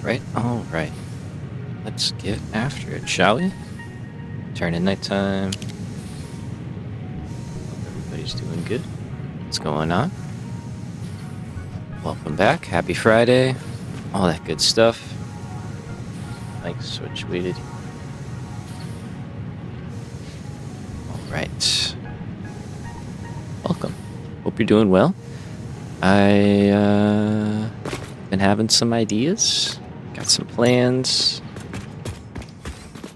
All right. Let's get after it, shall we? Turning nighttime. Hope everybody's doing good. What's going on? Welcome back. Happy Friday. All that good stuff. Mic switch weighted. All right. Welcome. Hope you're doing well. I been having some ideas. Got some plans.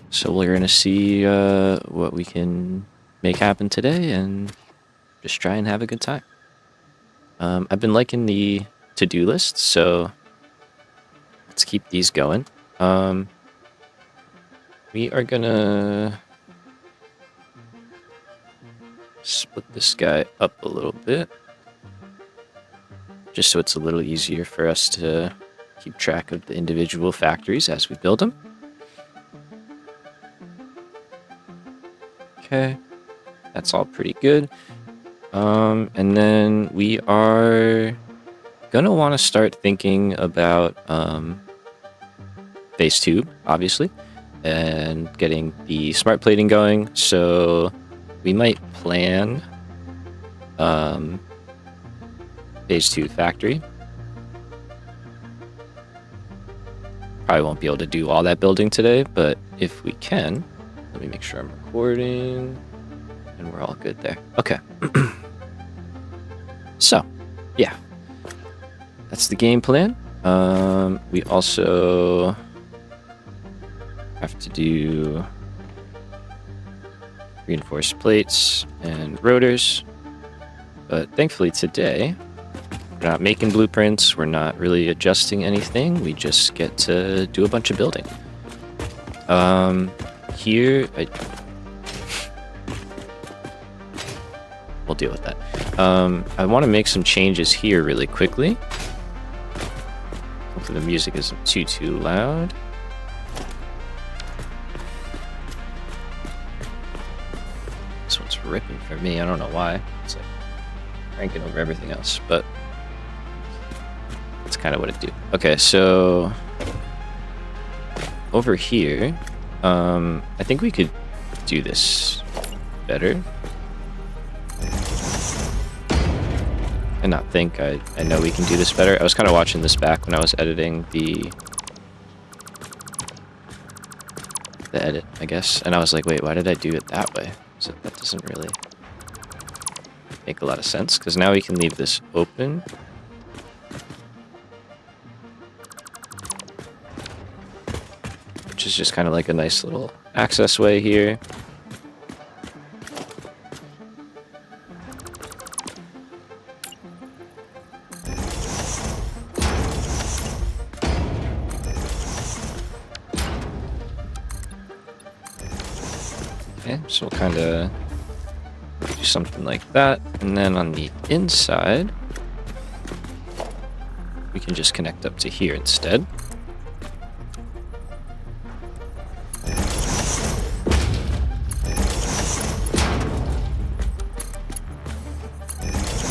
So we're gonna see what we can make happen today and just try and have a good time. I've been liking the to-do list, so let's keep these going. We are gonna split this guy up a little bit, just so it's a little easier for us to keep track of the individual factories as we build them. Okay, that's all pretty good. And then we are gonna want to start thinking about phase 2, obviously, and getting the smart plating going. So we might plan phase 2 factory. Probably won't be able to do all that building today, but if we can, let me make sure I'm recording and we're all good there. Okay. So, yeah, that's the game plan. We also have to do reinforced plates and rotors, but thankfully today we're not making blueprints, we're not really adjusting anything, we just get to do a bunch of building. Here, we'll deal with that. I want to make some changes here really quickly. Hopefully the music isn't too loud. This one's ripping for me, I don't know why. It's like cranking over everything else, but that's kind of what it do. Okay, so over here, I think we could do this better. And not think, I know we can do this better. I was kind of watching this back when I was editing the edit, I guess. And I was like, wait, why did I do it that way? So that doesn't really make a lot of sense, because now we can leave this open. Which is just kind of like a nice little access way here. Okay, so we'll kind of do something like that. And then on the inside, we can just connect up to here instead.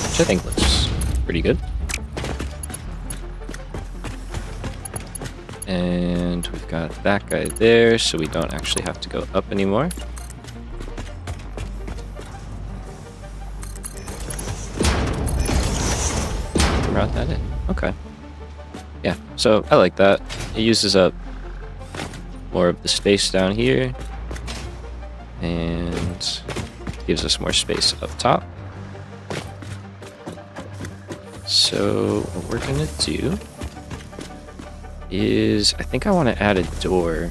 Which I think looks pretty good. And we've got that guy there, so we don't actually have to go up anymore. Route that in. Okay. Yeah, so I like that. It uses up more of the space down here and gives us more space up top. So what we're gonna do is, I think I want to add a door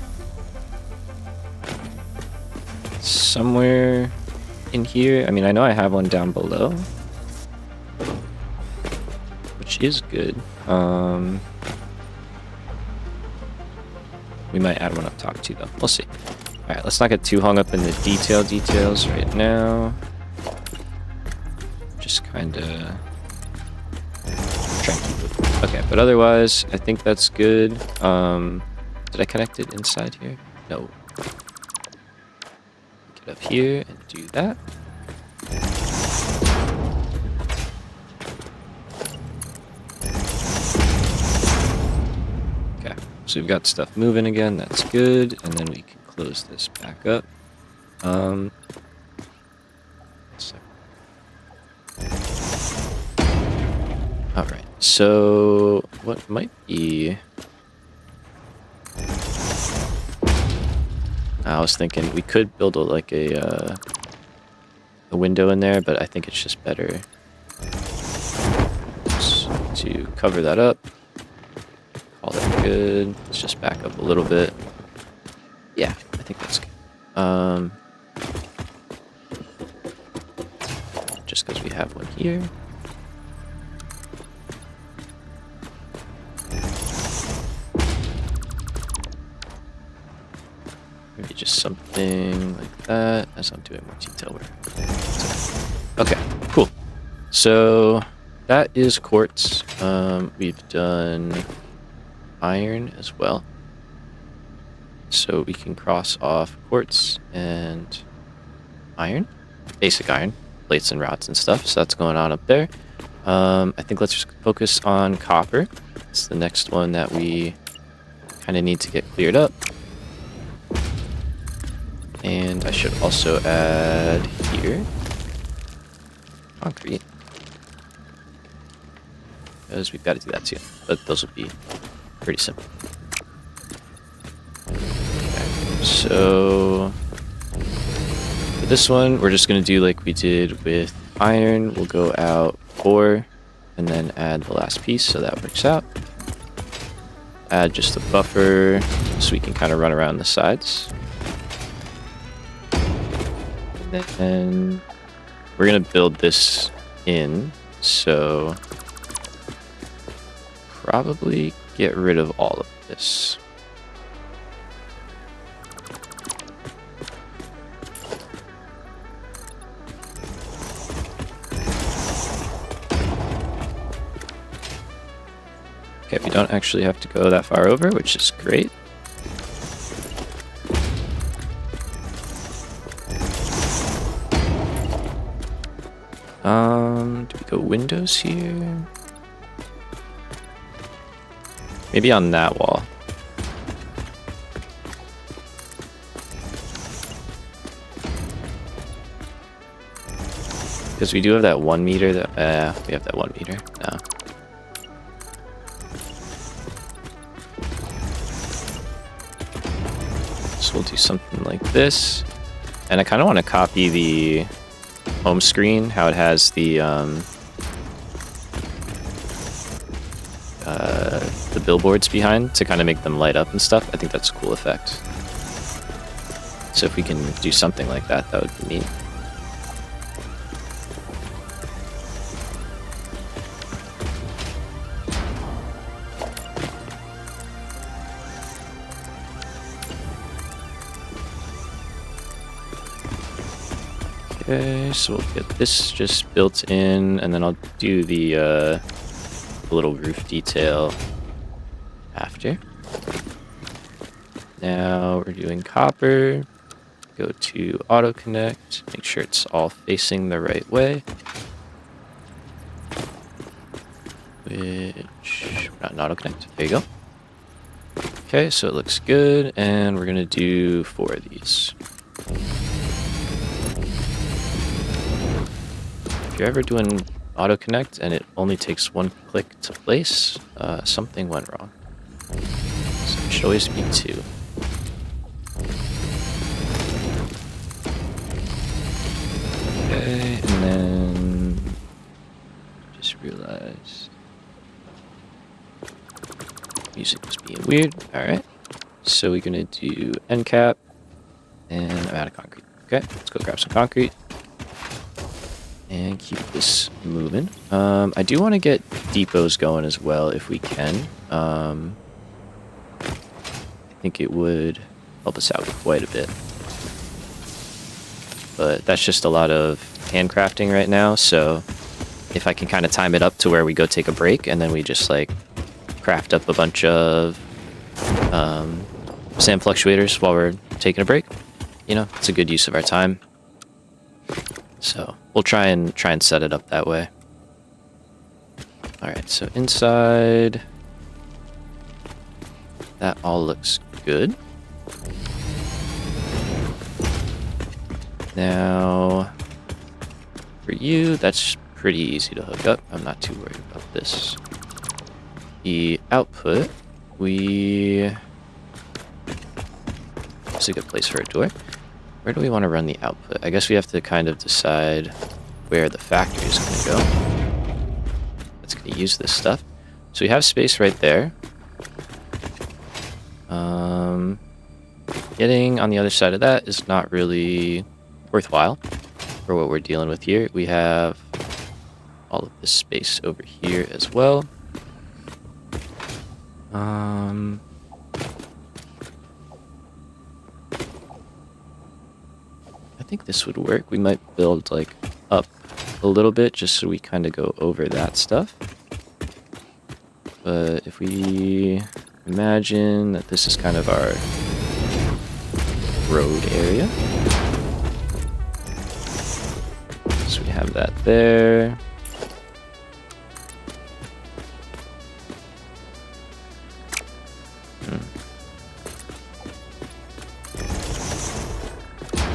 somewhere in here. I mean, I know I have one down below, which is good. We might add one up top too, though. We'll see. All right, let's not get too hung up in the details right now. Just kind of try and keep it. Okay, but otherwise, I think that's good. Did I connect it inside here? No. Get up here and do that. So we've got stuff moving again. That's good. And then we can close this back up. All right. So what might be? I was thinking we could build a window in there, but I think it's just better to cover that up. All that good. Let's just back up a little bit. Yeah, I think that's good. Just because we have one here. Maybe just something like that as I'm doing more detail work. Okay, cool. So that is quartz. We've done iron as well. So we can cross off quartz and iron, basic iron, plates and rods and stuff. So that's going on up there. I think let's just focus on copper. It's the next one that we kind of need to get cleared up. And I should also add here concrete, because we've got to do that too, but those will be pretty simple. Okay, so for this one, we're just going to do like we did with iron. We'll go out 4 and then add the last piece, so that works out. Add just a buffer so we can kind of run around the sides. And we're going to build this in, so probably get rid of all of this. Okay, we don't actually have to go that far over, which is great. Do we go windows here? Maybe on that wall. Because we do have that 1 meter that, we have that 1 meter. No. So we'll do something like this. And I kind of want to copy the home screen, how it has the billboards behind to kind of make them light up and stuff. I think that's a cool effect. So if we can do something like that, that would be neat. Okay, so we'll get this just built in, and then I'll do the little roof detail after. Now we're doing copper. Go to auto connect, make sure it's all facing the right way. Which, not an auto connect, there you go. Okay, so it looks good, and we're gonna do 4 of these. If you're ever doing auto connect and it only takes 1 click to place, something went wrong. So it should always be 2. Okay, and then just realized music was being weird. Alright, so we're gonna do end cap, and I'm out of concrete. Okay, let's go grab some concrete and keep this moving. I do want to get depots going as well if we can. I think it would help us out quite a bit. But that's just a lot of handcrafting right now, so if I can kind of time it up to where we go take a break and then we just like craft up a bunch of sand fluctuators while we're taking a break, you know, it's a good use of our time. So we'll try and set it up that way. All right, so inside That all looks good. Now, for you, that's pretty easy to hook up. I'm not too worried about this. The output, it's a good place for a door. Where do we want to run the output? I guess we have to kind of decide where the factory is going to go. It's going to use this stuff. So we have space right there. Getting on the other side of that is not really worthwhile for what we're dealing with here. We have all of this space over here as well. I think this would work. We might build like up a little bit just so we kind of go over that stuff. But if we imagine that this is kind of our road area. So we have that there.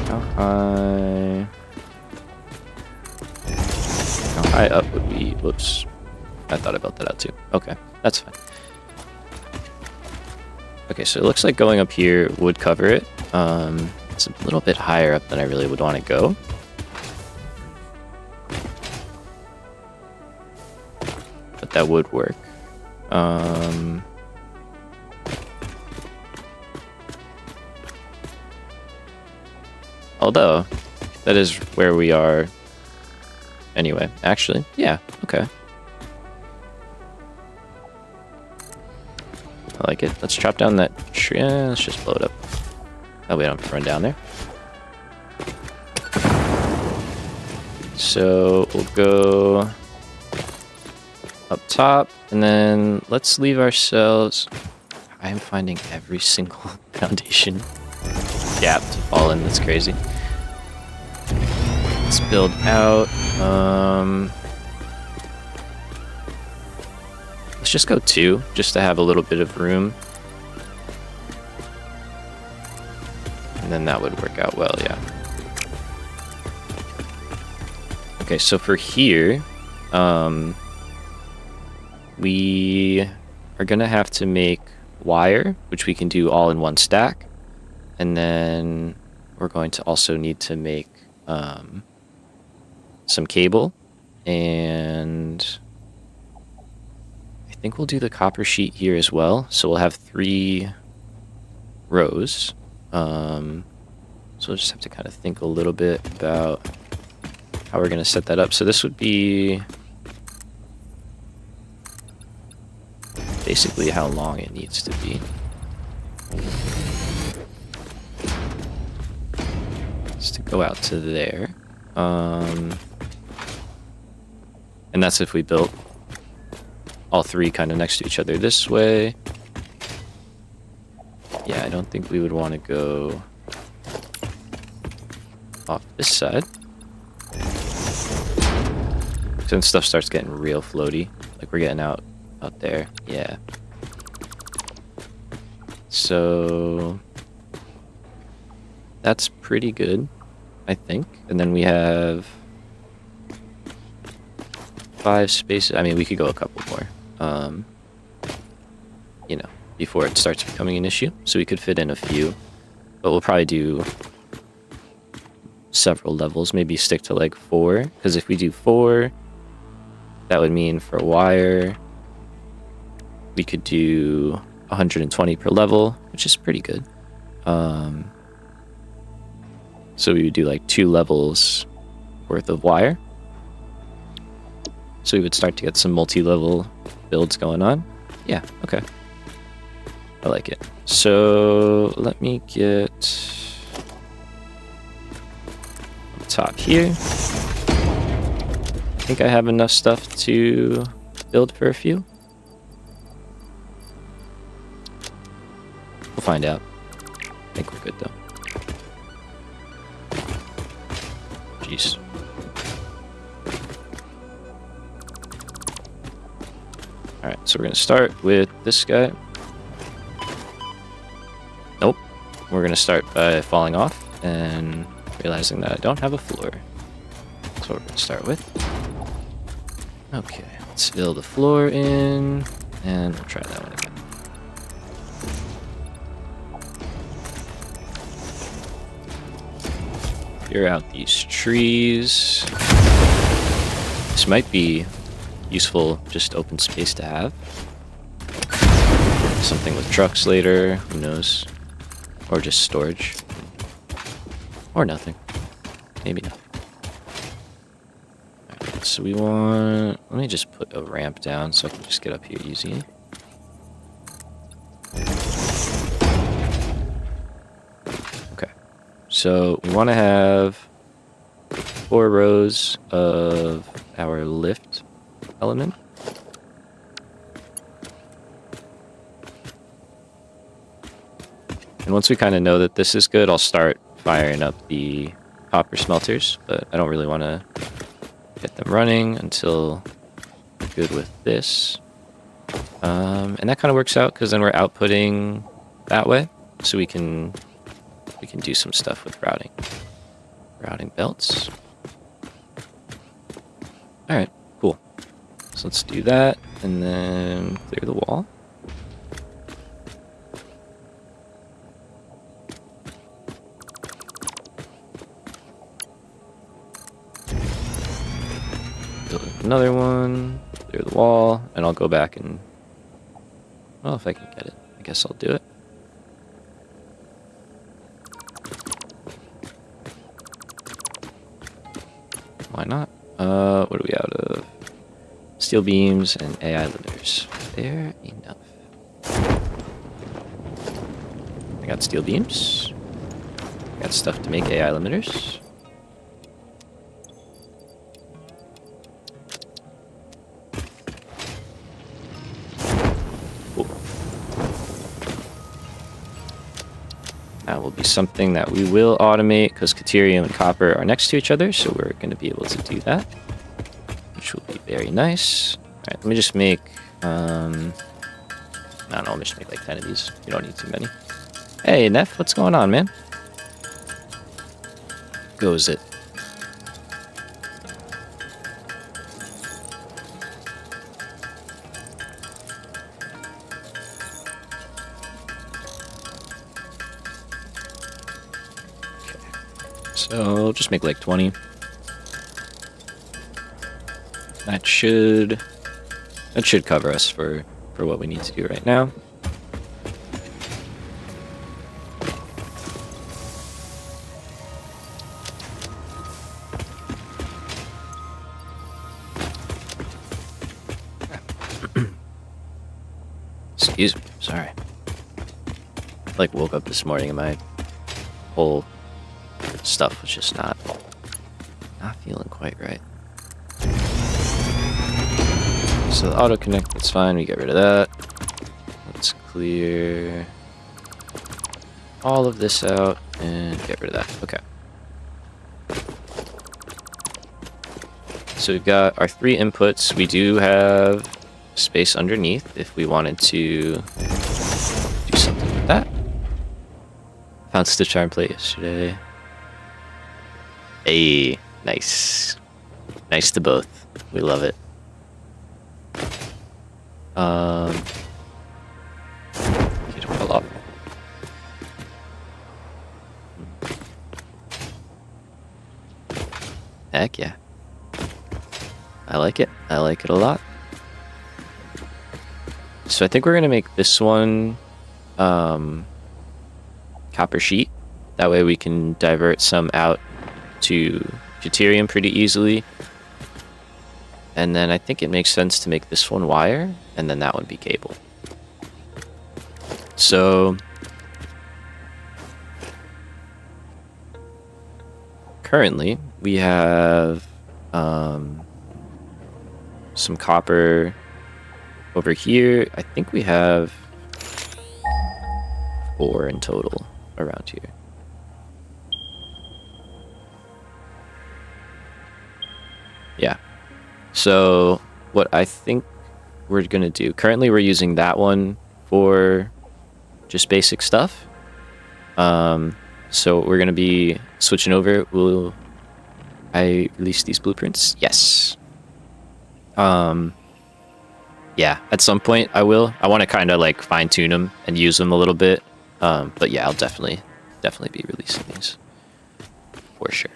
How high up would we... Whoops. I thought I built that out too. Okay, that's fine. Okay, so it looks like going up here would cover it. It's a little bit higher up than I really would want to go. But that would work. Although, that is where we are anyway. Actually, yeah, okay. I like it. Let's chop down that tree. Let's just blow it up. Oh, we don't have to run down there. So we'll go up top, and then let's leave ourselves... I am finding every single foundation gap to fall in. That's crazy. Let's build out. Let's just go 2, just to have a little bit of room. And then that would work out well, yeah. Okay, so for here, we are gonna have to make wire, which we can do all in one stack. And then we're going to also need to make some cable. And I think we'll do the copper sheet here as well. So we'll have 3 rows. So we'll just have to kind of think a little bit about how we're going to set that up. So this would be basically how long it needs to be. Just to go out to there. And that's if we built all 3 kind of next to each other this way. Yeah, I don't think we would want to go off this side. Then stuff starts getting real floaty. Like we're getting out there. Yeah. So that's pretty good, I think. And then we have 5 spaces. I mean, we could go a couple more. You know, before it starts becoming an issue. So we could fit in a few. But we'll probably do several levels. Maybe stick to like 4. Because if we do 4, that would mean for wire, we could do 120 per level, which is pretty good. So we would do like 2 levels worth of wire. So we would start to get some multi-level builds going on. Yeah, okay. I like it. So let me get up top here. I think I have enough stuff to build for a few. We'll find out. I think we're good though. Jeez. Alright, so we're going to start with this guy. we're going to start by falling off and realizing that I don't have a floor. That's what we're going to start with. Okay, let's fill the floor in, and we'll try that one again. Clear out these trees. This might be useful, just open space to have. Something with trucks later, who knows? Or just storage. Or nothing. Maybe not. Alright, so we want... Let me just put a ramp down so I can just get up here easy. Okay. So we want to have 4 rows of our lift element. And once we kind of know that this is good, I'll start firing up the copper smelters, but I don't really want to get them running until we're good with this. And that kind of works out because then we're outputting that way, so we can do some stuff with routing belts. All right, cool. So let's do that and then clear the wall. Another one, clear the wall, and I'll go back and, well, if I can get it, I guess I'll do it. Why not? What are we out of? Steel beams and AI limiters. Fair enough. I got steel beams. I got stuff to make AI limiters. That will be something that we will automate because Caterium and copper are next to each other, so we're going to be able to do that, which will be very nice. All right, let me just make, I don't know, I'll just make like 10 of these. You don't need too many. Hey, Neff, what's going on, man? Goes it. So just make like 20. That should cover us for what we need to do right now. Excuse me, sorry. I like woke up this morning and my whole stuff was just not feeling quite right. So the auto connect, that's fine, we get rid of that. Let's clear all of this out and get rid of that. Okay. So we've got our 3 inputs. We do have space underneath if we wanted to do something with that. Found Stitch Arm plate yesterday. Hey, nice. Nice to both. We love it. Get it well up. Heck yeah. I like it. I like it a lot. So I think we're gonna make this one copper sheet. That way we can divert some out to deuterium pretty easily. And then I think it makes sense to make this one wire, and then that one be cable. So currently we have some copper over here. I think we have 4 in total around here. Yeah. So what I think we're going to do, currently we're using that one for just basic stuff. So we're gonna be switching over. Will I release these blueprints? Yes. Yeah, at some point I will. I want to kind of like fine tune them and use them a little bit. But yeah, I'll definitely be releasing these for sure.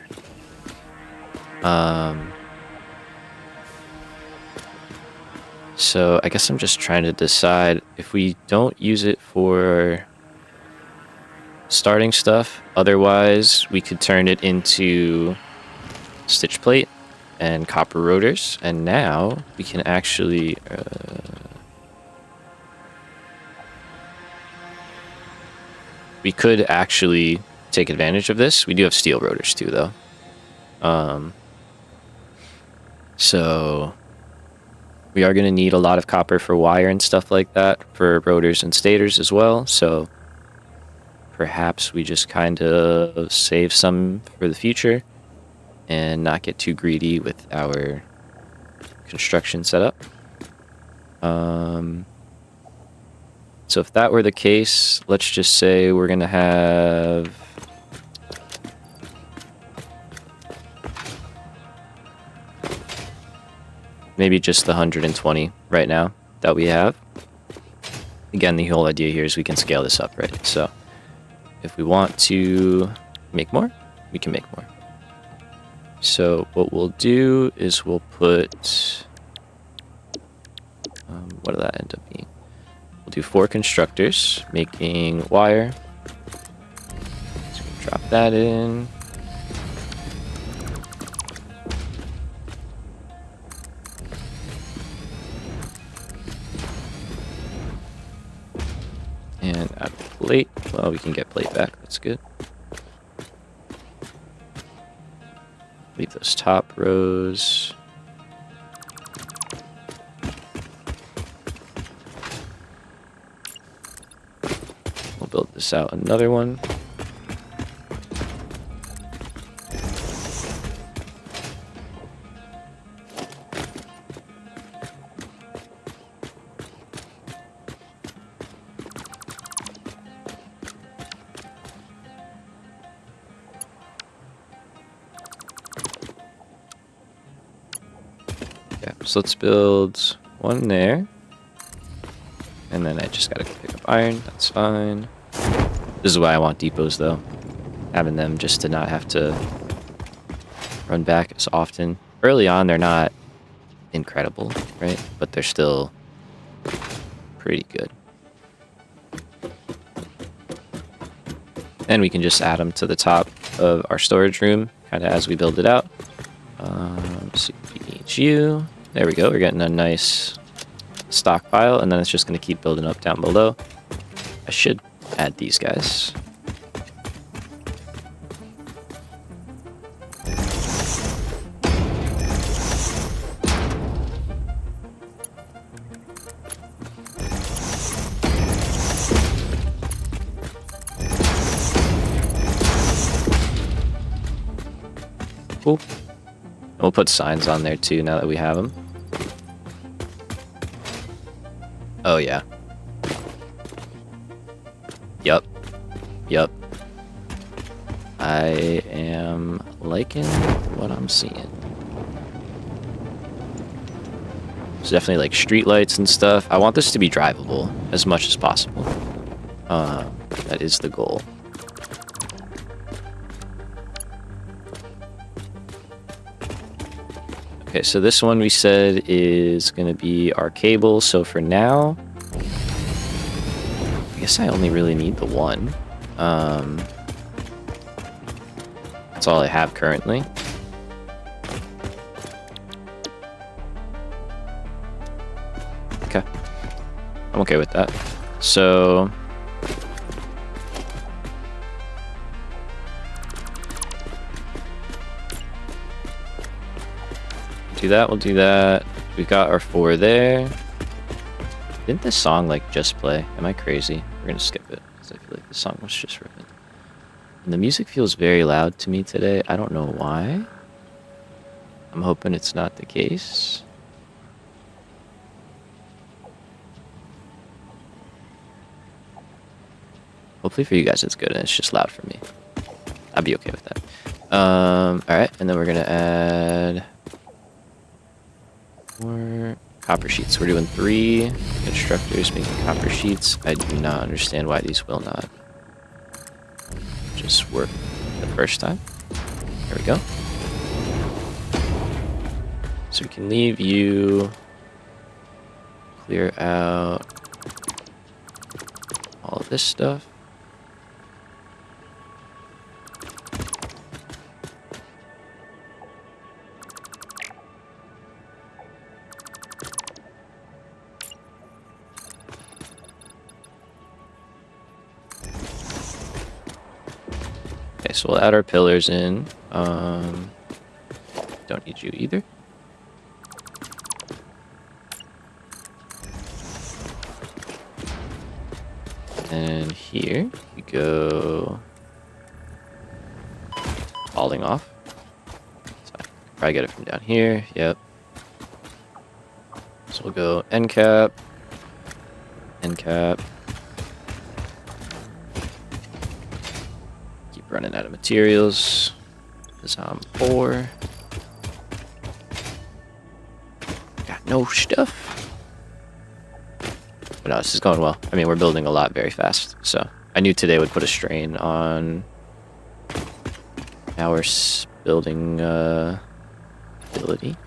So I guess I'm just trying to decide if we don't use it for starting stuff. Otherwise, we could turn it into stitch plate and copper rotors. And now we can actually... we could actually take advantage of this. We do have steel rotors too, though. So we are going to need a lot of copper for wire and stuff like that for rotors and stators as well. So perhaps we just kind of save some for the future and not get too greedy with our construction setup. So if that were the case, let's just say we're going to have... maybe just the 120 right now that we have. Again, the whole idea here is we can scale this up, right? So if we want to make more, we can make more. So what we'll do is we'll put... what did that end up being? We'll do 4 constructors, making wire. So drop that in. And add plate. Well, we can get plate back. That's good. Leave those top rows. We'll build this out another one. So let's build one there. And then I just gotta go pick up iron. That's fine. This is why I want depots, though. Having them just to not have to run back as often. Early on, they're not incredible, right? But they're still pretty good. And we can just add them to the top of our storage room, kind of as we build it out. CPU. There we go. We're getting a nice stockpile, and then it's just going to keep building up down below. I should add these guys. Cool. And we'll put signs on there too now that we have them. Oh yeah. Yup. Yup. I am liking what I'm seeing. There's definitely like street lights and stuff. I want this to be drivable as much as possible. That is the goal. Okay, so this one we said is going to be our cable. So for now, I guess I only really need the one. That's all I have currently. Okay. I'm okay with that. So... do that, we'll do that. We've got our 4 there. Didn't this song like just play? Am I crazy? We're gonna skip it because I feel like the song was just ripping. And the music feels very loud to me today. I don't know why. I'm hoping it's not the case. Hopefully for you guys it's good and it's just loud for me. I'd be okay with that. Alright, and then we're gonna add more copper sheets. We're doing 3 constructors making copper sheets. I do not understand why these will not just work the first time. There we go. So we can leave you, clear out all of this stuff. Okay, so we'll add our pillars in. Don't need you either. And here we go falling off. So I can probably get it from down here. Yep. So we'll go end cap, end cap. Keep running out of materials because I'm poor. Got no stuff. But no, this is going well. I mean, we're building a lot very fast. So I knew today would put a strain on our building ability.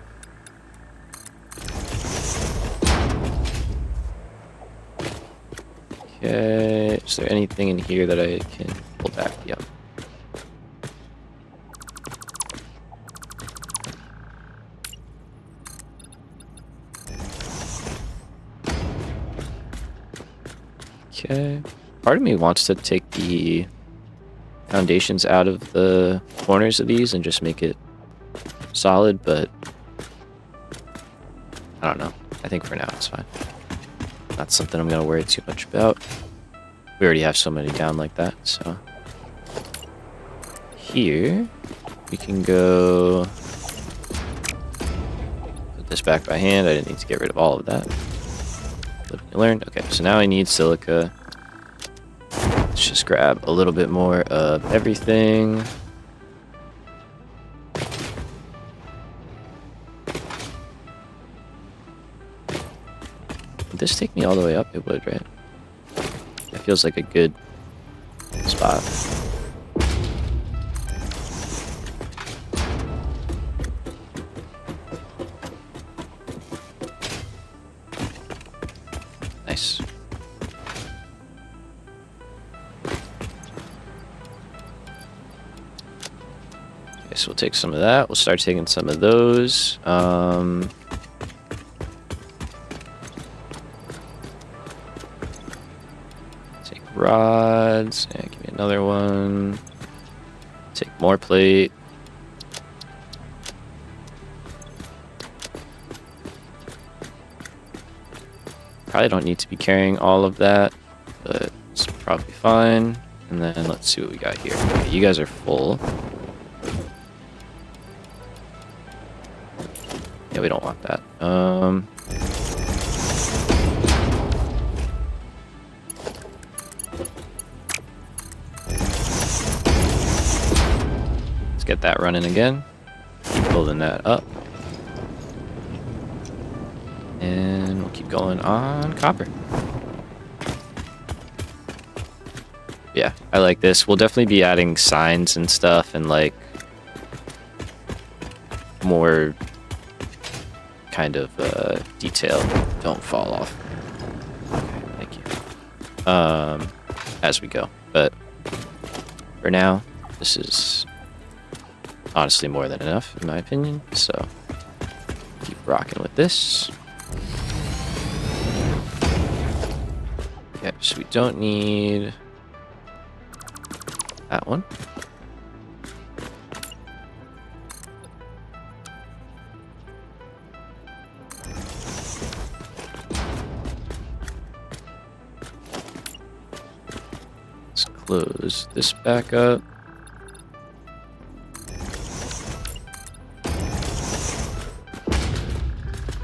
Okay, is there anything in here that I can pull back? Yep. Okay. Part of me wants to take the foundations out of the corners of these and just make it solid, but I don't know. I think for now it's fine. Not something I'm going to worry too much about. We already have so many down like that, so. Here, we can go put this back by hand. I didn't need to get rid of all of that. You learned. Okay, so now I need silica. Let's just grab a little bit more of everything. Would this take me all the way up? It would, right? That feels like a good spot. Nice. Okay, so we'll take some of that. We'll start taking some of those. Take rods. And give me another one. Take more plate. Probably don't need to be carrying all of that, but it's probably fine. And then let's see what we got here. Okay, you guys are full. Yeah, we don't want that. Let's get that running again. Keep building that up. And we'll keep going on copper. Yeah, I like this. We'll definitely be adding signs and stuff and like more kind of detail. Don't fall off. Okay, thank you. As we go. But for now, this is honestly more than enough in my opinion. So keep rocking with this. Okay, so we don't need that one. Let's close this back up.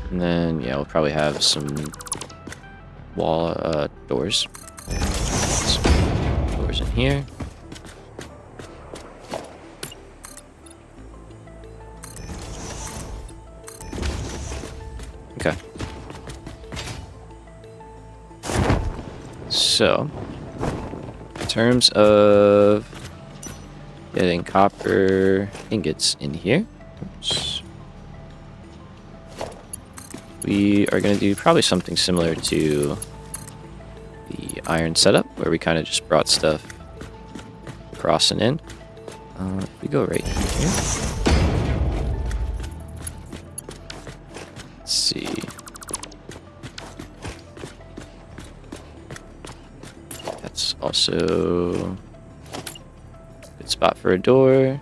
And then, yeah, we'll probably have some wall doors. So, over here. Okay. So, in terms of getting copper ingots in here, oops, we are going to do probably something similar to the iron setup, where we kind of just brought stuff across and in. If we go right here, let's see. That's also a good spot for a door.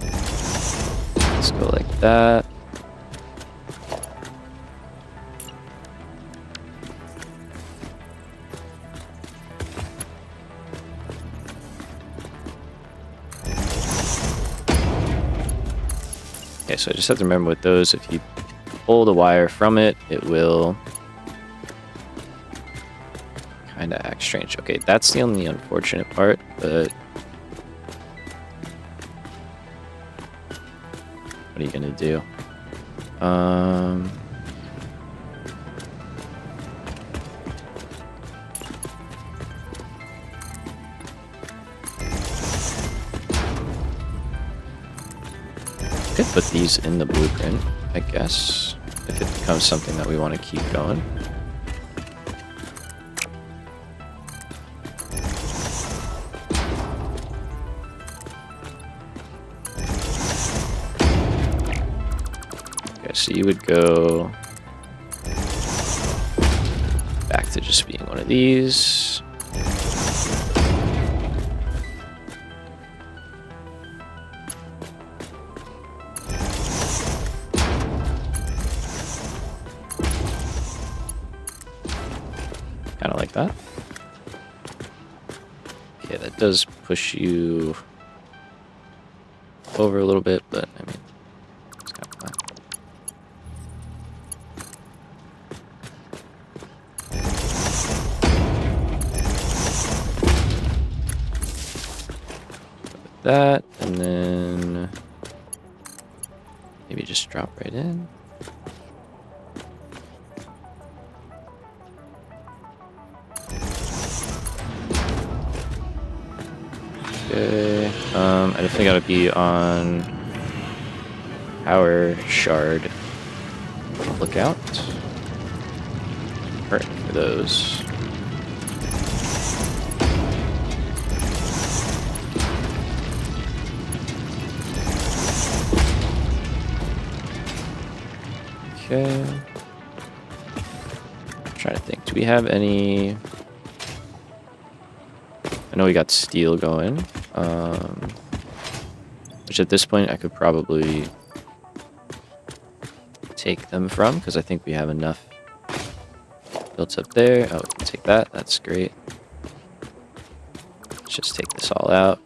Let's go like that. Okay, so I just have to remember with those, if you pull the wire from it, it will kind of act strange. Okay, that's the only unfortunate part, but what are you gonna do? Could put these in the blueprint, I guess, if it becomes something that we want to keep going. Okay, so you would go back to just being one of these. Kind of like that. Okay, that does push you over a little bit, but I mean, it's kind of fine. That, and then maybe just drop right in. Okay, I definitely gotta be on power shard lookout. Right, for those. Okay. I'm trying to think. Do we have any? I know we got steel going, which at this point I could probably take them from, because I think we have enough built up there. Oh, we can take that. That's great. Let's just take this all out.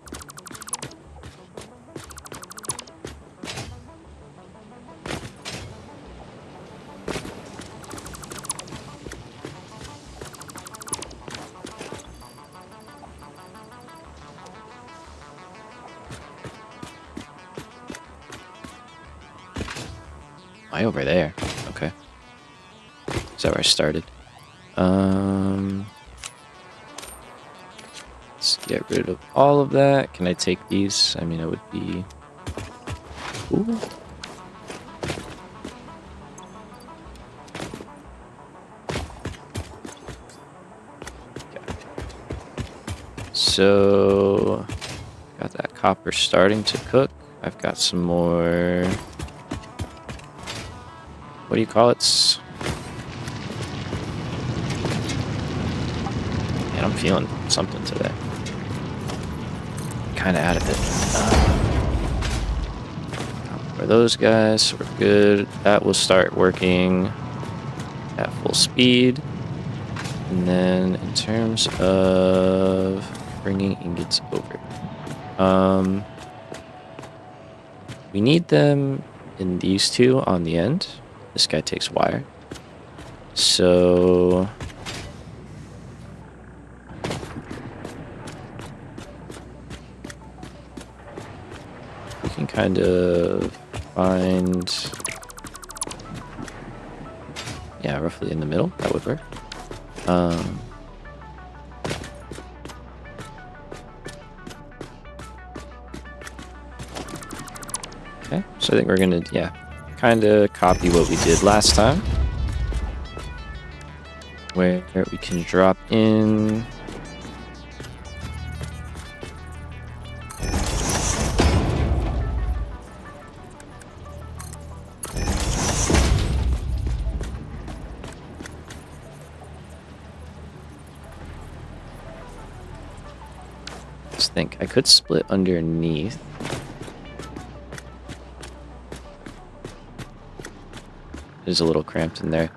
Why over there? Okay. Is that where I started? Let's get rid of all of that. Can I take these? I mean, it would be... Ooh. Okay. So, got that copper starting to cook. I've got some more... What do you call it? Man, I'm feeling something today. Kind of out of it. For those guys, so we're good. That will start working at full speed. And then in terms of bringing ingots over, we need them in these two on the end. This guy takes wire. So can kind of find, yeah, roughly in the middle. That would work. Okay, so I think we're gonna, yeah, kind of copy what we did last time, where we can drop in think I could split underneath. It is a little cramped in there.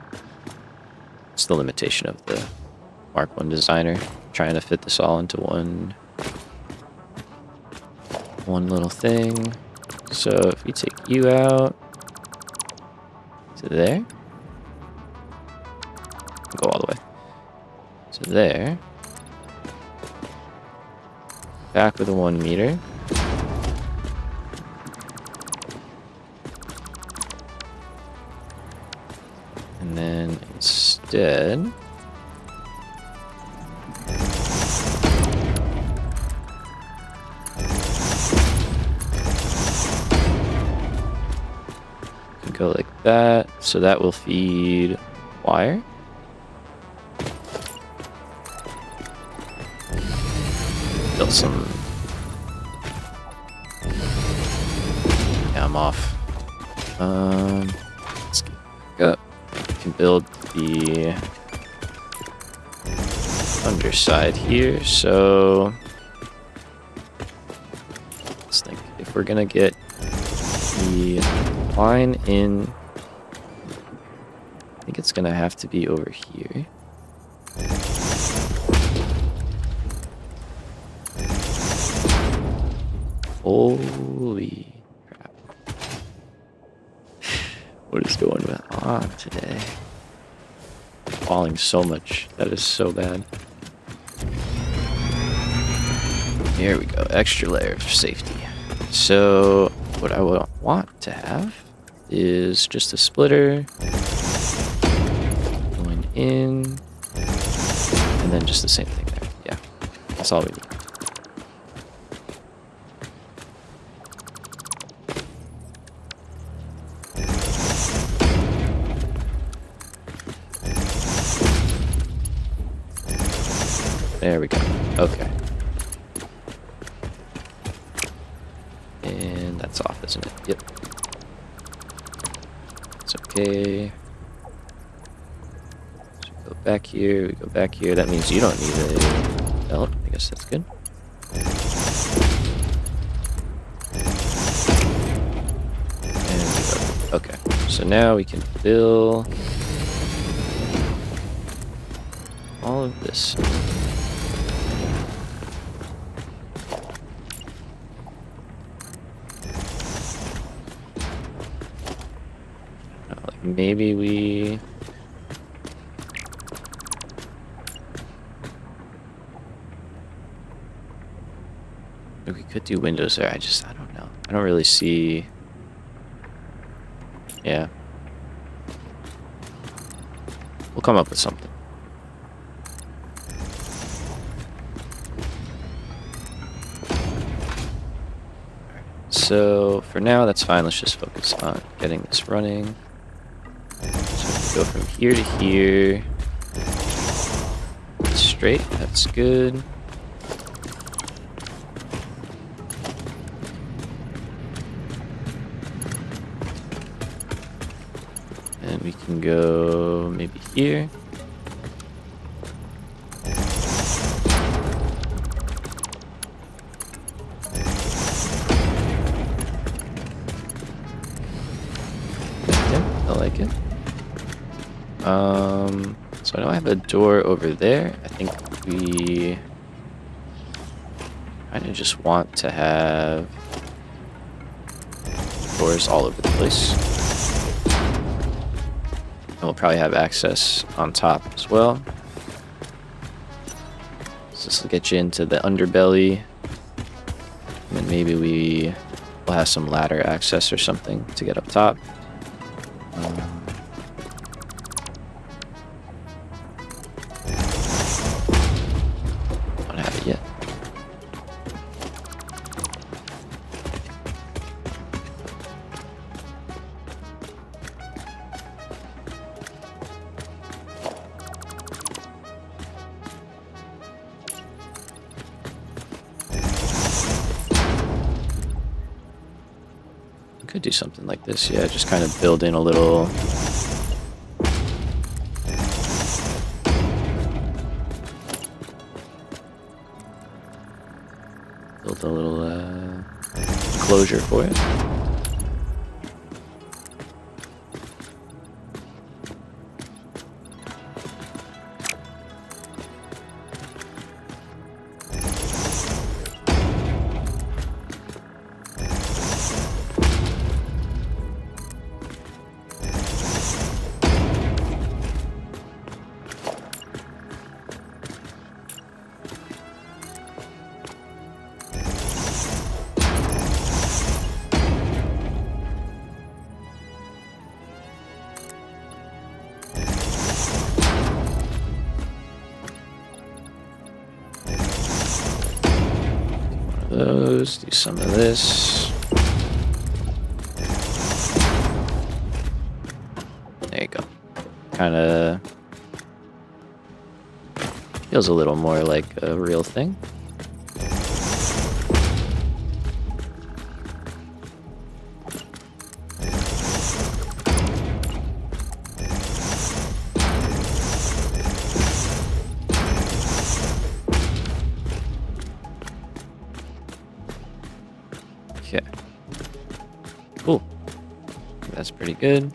It's the limitation of the Mark 1 designer, trying to fit this all into one little thing. So if we take you out to there, go all the way to there, back with a 1 meter. And then instead, go like that, so that will feed wire. Build some. Yeah, I'm off. Let's get up. We can build the underside here. So let's think. If we're gonna get the line in, I think it's gonna have to be over here. Holy crap. What is going on today? Falling so much. That is so bad. There we go. Extra layer of safety. So what I would want to have is just a splitter going in, and then just the same thing there. Yeah, that's all we need. There we go. Okay. And that's off, isn't it? Yep. It's okay. So we go back here, we go back here. That means you don't need a belt. I guess that's good. And we go. Okay. So now we can fill all of this. Maybe we could do windows there. I don't know. I don't really see. Yeah. We'll come up with something. So for now, that's fine. Let's just focus on getting this running. Go from here to here. Straight, that's good. And we can go maybe here. Yeah, I like it. So I know I have a door over there. I think we kind of just want to have doors all over the place. And we'll probably have access on top as well. So this will get you into the underbelly. And then maybe we we'll have some ladder access or something to get up top. Don't have it yet. Could do something like this, yeah, just kind of build in a little enclosure for it. Those, do some of this. There you go. Kind of feels a little more like a real thing. Okay. Cool. That's pretty good.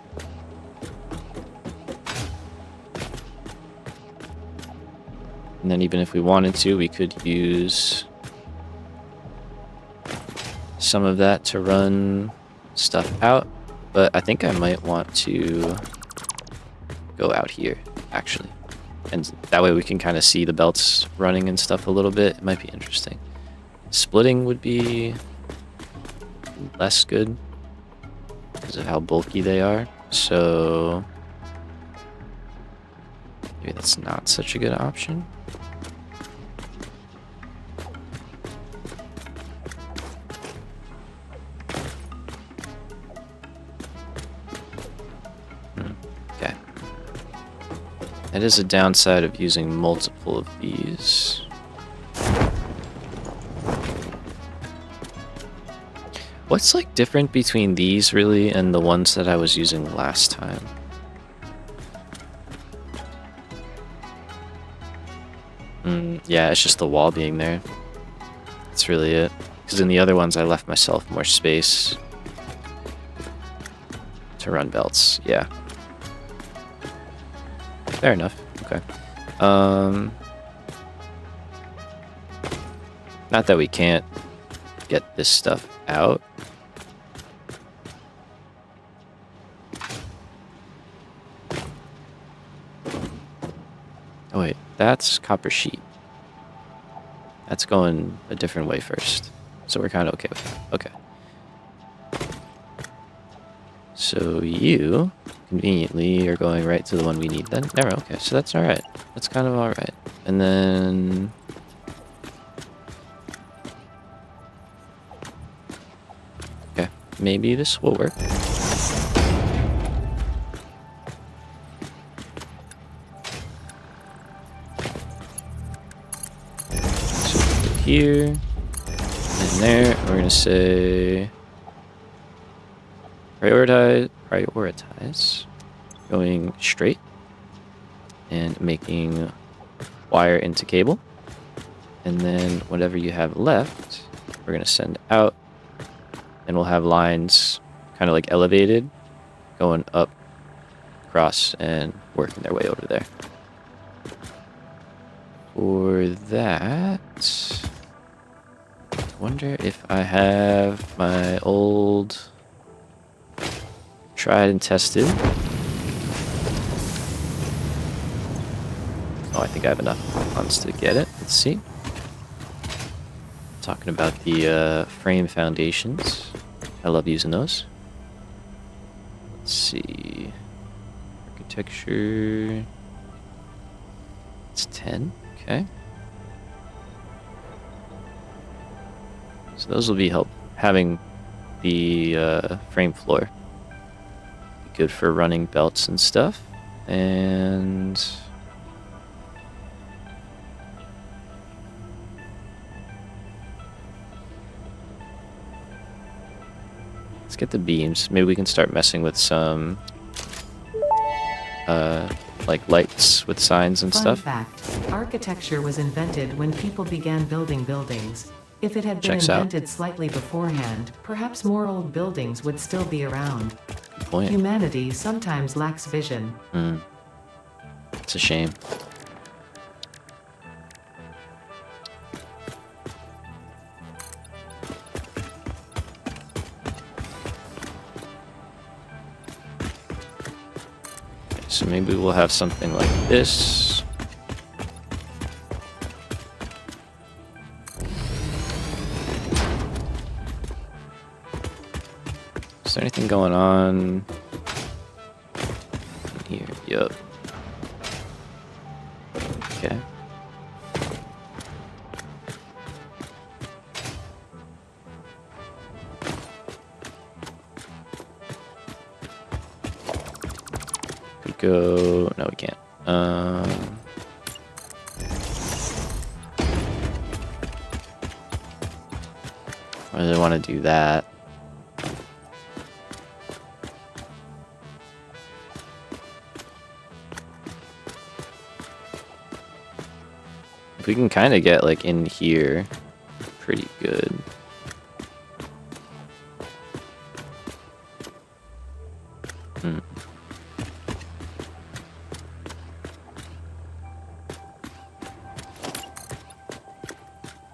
And then even if we wanted to, we could use some of that to run stuff out. But I think I might want to go out here, actually. And that way we can kind of see the belts running and stuff a little bit. It might be interesting. Splitting would be less good because of how bulky they are, so maybe that's not such a good option. Okay. That is a downside of using multiple of these. What's like different between these really and the ones that I was using last time? Yeah, it's just the wall being there. That's really it. Because in the other ones I left myself more space to run belts. Yeah. Fair enough. Okay. Not that we can't get this stuff out. Oh wait, that's copper sheet. That's going a different way first. So we're kind of okay with that. Okay. So you, conveniently, are going right to the one we need then. Never, okay, so that's alright. That's kind of alright. And then... okay, maybe this will work. Here, and there, we're gonna say prioritize going straight and making wire into cable, and then whatever you have left, we're gonna send out, and we'll have lines kind of like elevated, going up, across, and working their way over there. For that, I wonder if I have my old tried and tested. Oh, I think I have enough funds to get it. Let's see. Talking about the frame foundations. I love using those. Let's see. Architecture. It's 10. Okay. So those will be having the frame floor. Be good for running belts and stuff. And let's get the beams. Maybe we can start messing with some like lights with signs and stuff. Fun fact, architecture was invented when people began building buildings. If it had been Checks out. invented slightly beforehand, perhaps more old buildings would still be around. Good point. Humanity sometimes lacks vision. It's a shame. Okay, so maybe we'll have something like this. Is there anything going on in here? Yup. Okay. Could go. No, we can't. I really want to do that. If we can kind of get like in here, pretty good.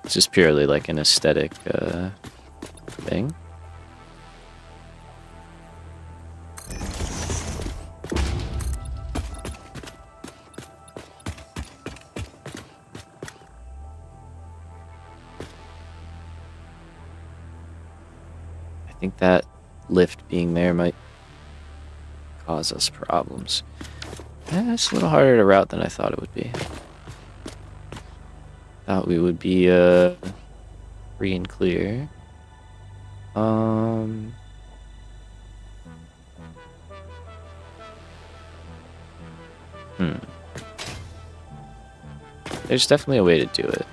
It's just purely like an aesthetic thing. I think that lift being there might cause us problems. It's a little harder to route than I thought it would be. Thought we would be free and clear. There's definitely a way to do it.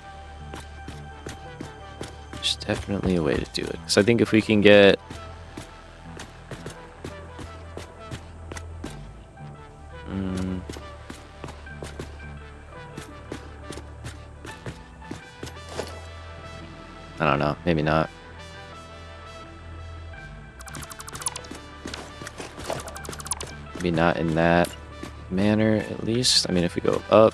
There's definitely a way to do it. Because I think if we can get... I don't know. Maybe not. Maybe not in that manner, at least. I mean, if we go up...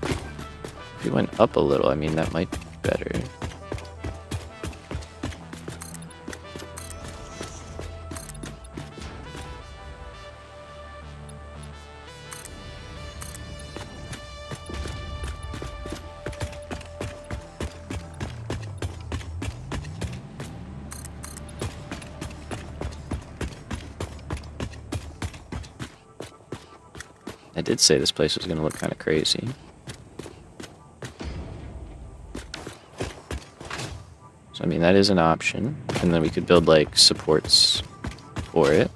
If we went up a little, I mean, that might be better. I did say this place was going to look kind of crazy. So, I mean, that is an option. And then we could build, like, supports for it.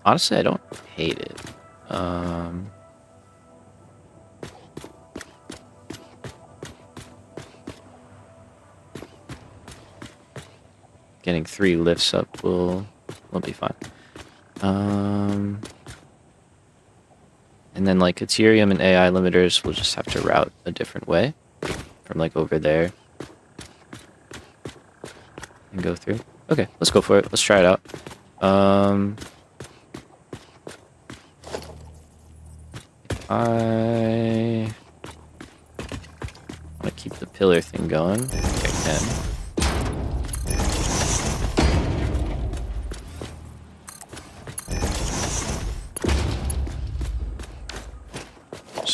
Honestly, I don't hate it. Getting 3 lifts up will be fine. And then like Ethereum and AI limiters, we'll just have to route a different way from like over there and go through. Okay, let's go for it. Let's try it out. I want to keep the pillar thing going. I think I can.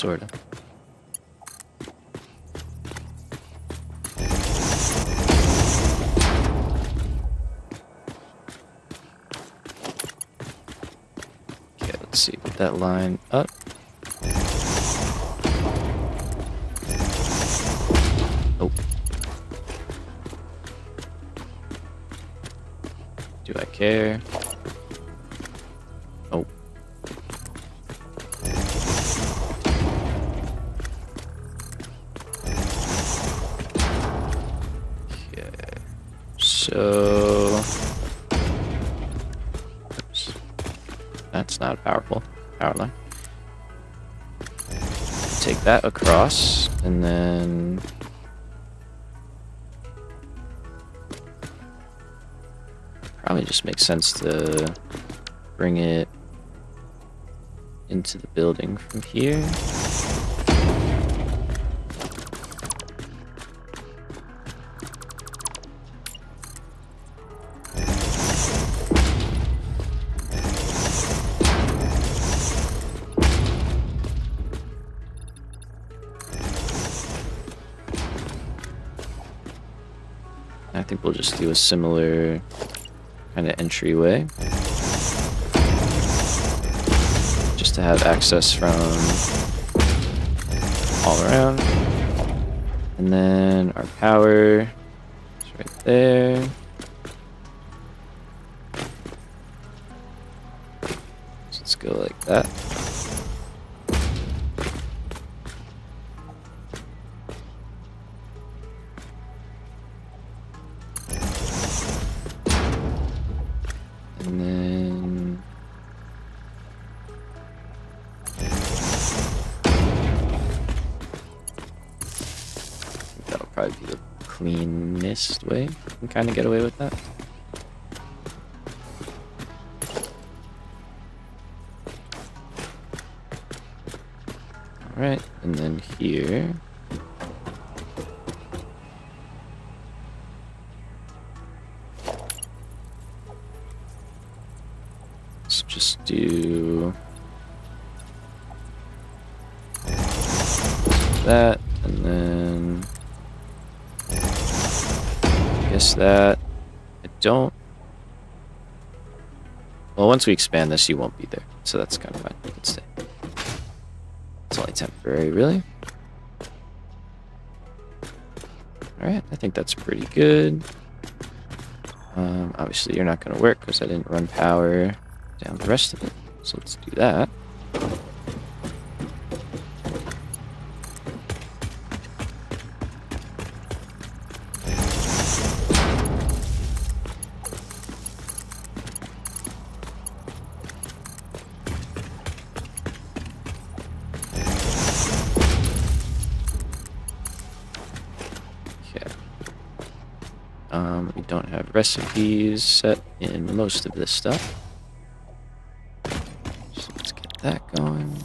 sorta. Okay, let's see. Put that line up. Oh. Do I care? Oh. Okay. So... Oops. That's not powerful. Power line. Take that across, and then... Probably just makes sense to bring it into the building from here. I think we'll just do a similar kind of entryway, just to have access from all around. And then our power is right there. So let's go like that. And then that'll probably be the cleanest way. You can kind of get away with that. Alright, and then here. Let's just do that, and then I guess that I don't. Well, once we expand this, you won't be there, so that's kind of fine. You can stay. It's only temporary, really. Alright, I think that's pretty good. Obviously, you're not going to work because I didn't run power down the rest of it. So let's do that. We don't have recipes set in most of this stuff. So let's get that going.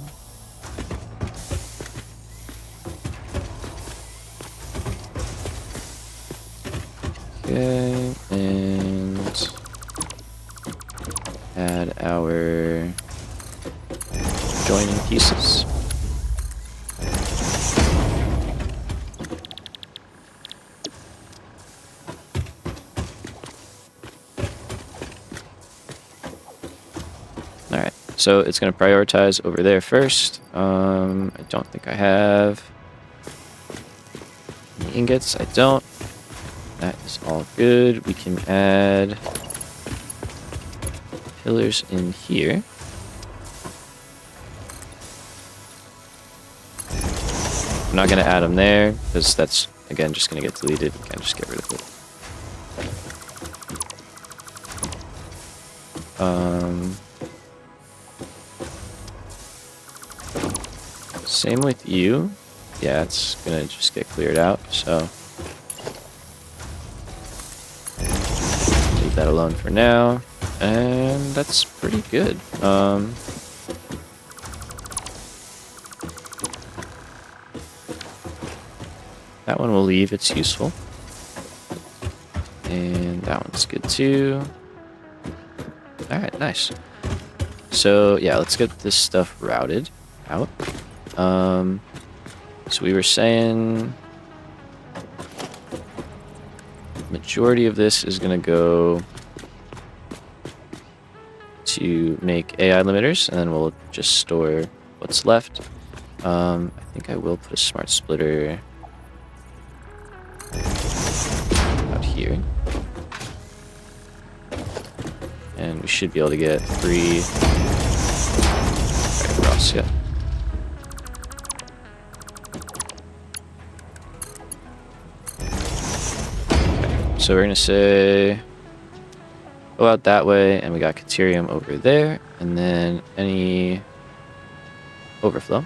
Okay, and add our joining pieces. Alright, so it's going to prioritize over there first. I don't think I have any ingots. I don't. That is all good. We can add pillars in here. I'm not going to add them there because that's, again, just going to get deleted. You can't just get rid of it. Same with you. Yeah, it's going to just get cleared out, so leave that alone for now. And that's pretty good. That one will leave, it's useful. And that one's good too. Alright, nice. So yeah, let's get this stuff routed out. So we were saying majority of this is gonna go to make AI limiters, and then we'll just store what's left. I think I will put a smart splitter out here. And we should be able to get 3 right across, yeah. Okay, so we're gonna say go out that way, and we got Caterium over there, and then any overflow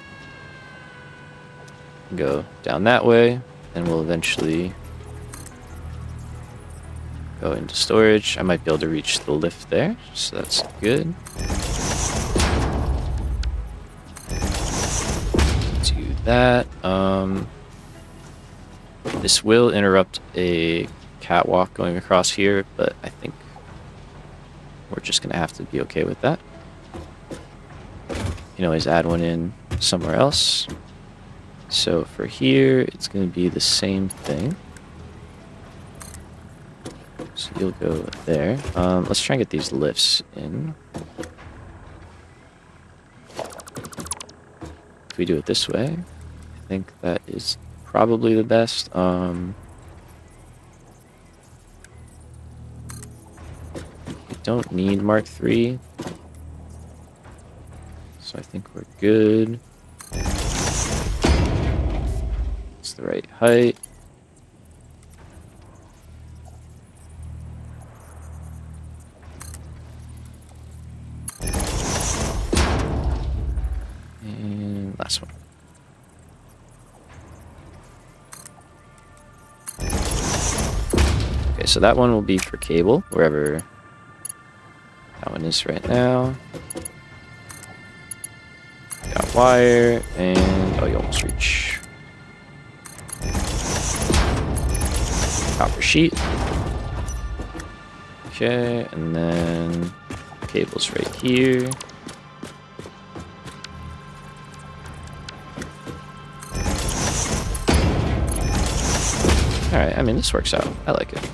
go down that way, and we'll eventually go into storage. I might be able to reach the lift there, so that's good. Do that. This will interrupt a catwalk going across here, but I think we're just gonna have to be okay with that. You can always add one in somewhere else. So for here, it's gonna be the same thing. So you'll go there. Let's try and get these lifts in. If we do it this way, I think that is probably the best. We don't need Mark III, so I think we're good. It's the right height. And last one. Okay, so that one will be for cable, wherever that one is right now. Got wire, and oh, you almost reach. Copper sheet. Okay, and then cable's right here. Alright, I mean, this works out. I like it.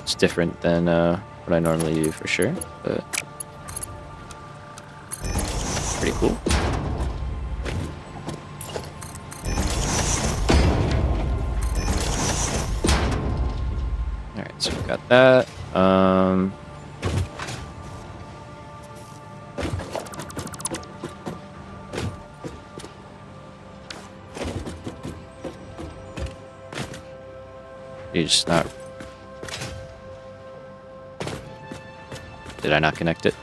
It's different than what I normally do for sure, but pretty cool. Alright, so we got that. You just not... Did I not connect it?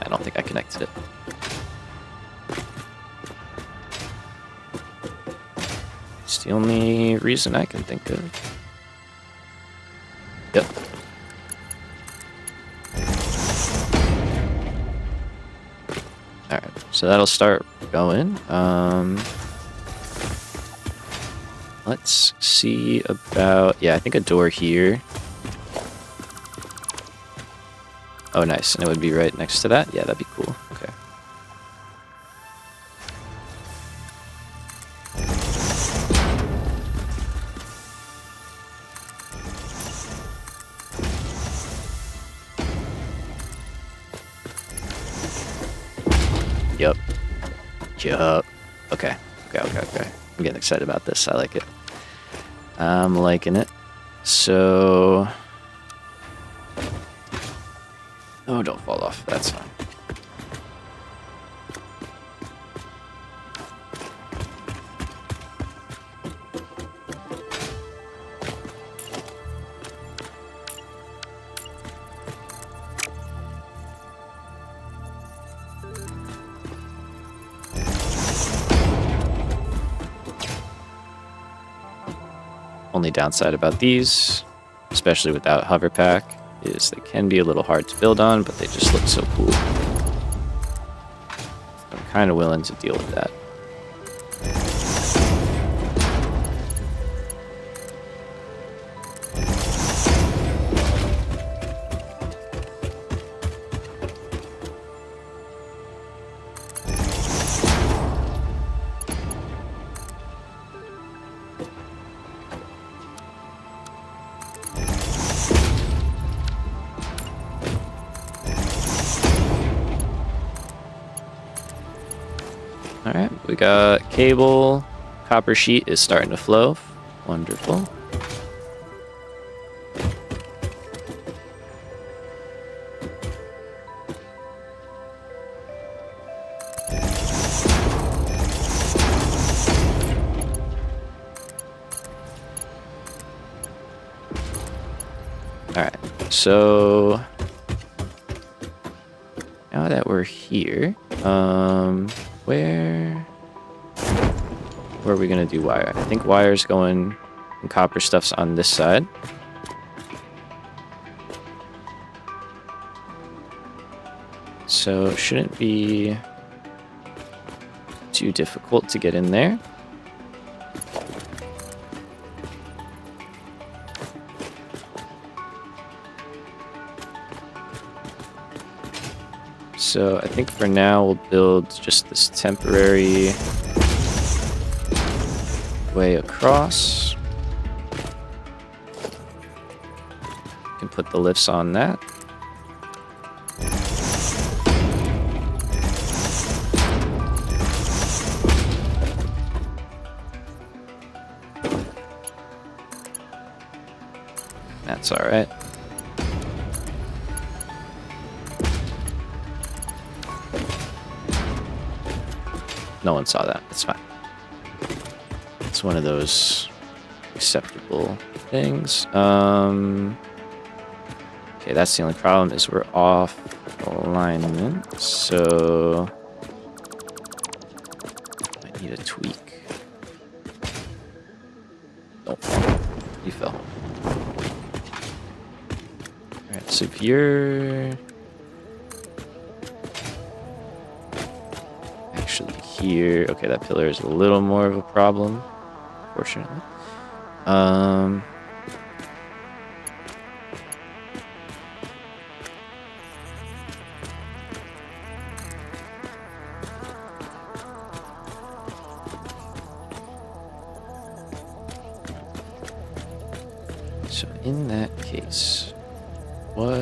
I don't think I connected it. It's the only reason I can think of. Yep. Alright, so that'll start going. Let's see about... Yeah, I think a door here. Oh, nice. And it would be right next to that? Yeah, that'd be cool. Okay. Yup. Yup. Okay. Okay. I'm getting excited about this. I like it. I'm liking it. So... Oh, don't fall off. That's fine. Only downside about these, especially without hover pack, is they can be a little hard to build on, but they just look so cool. I'm kind of willing to deal with that. We got cable. Copper sheet is starting to flow. Wonderful. Alright, so now that we're here, where are we gonna do wire? I think wire's going and copper stuff's on this side. So it shouldn't be too difficult to get in there. So I think for now we'll build just this temporary way across. Can put the lifts on that. That's all right. No one saw that. It's fine. It's one of those acceptable things. Okay, that's the only problem is we're off alignment, so I need a tweak. Don't fall. You fell. Alright, so if you're actually here, okay, that pillar is a little more of a problem, fortunately. So in that case, what?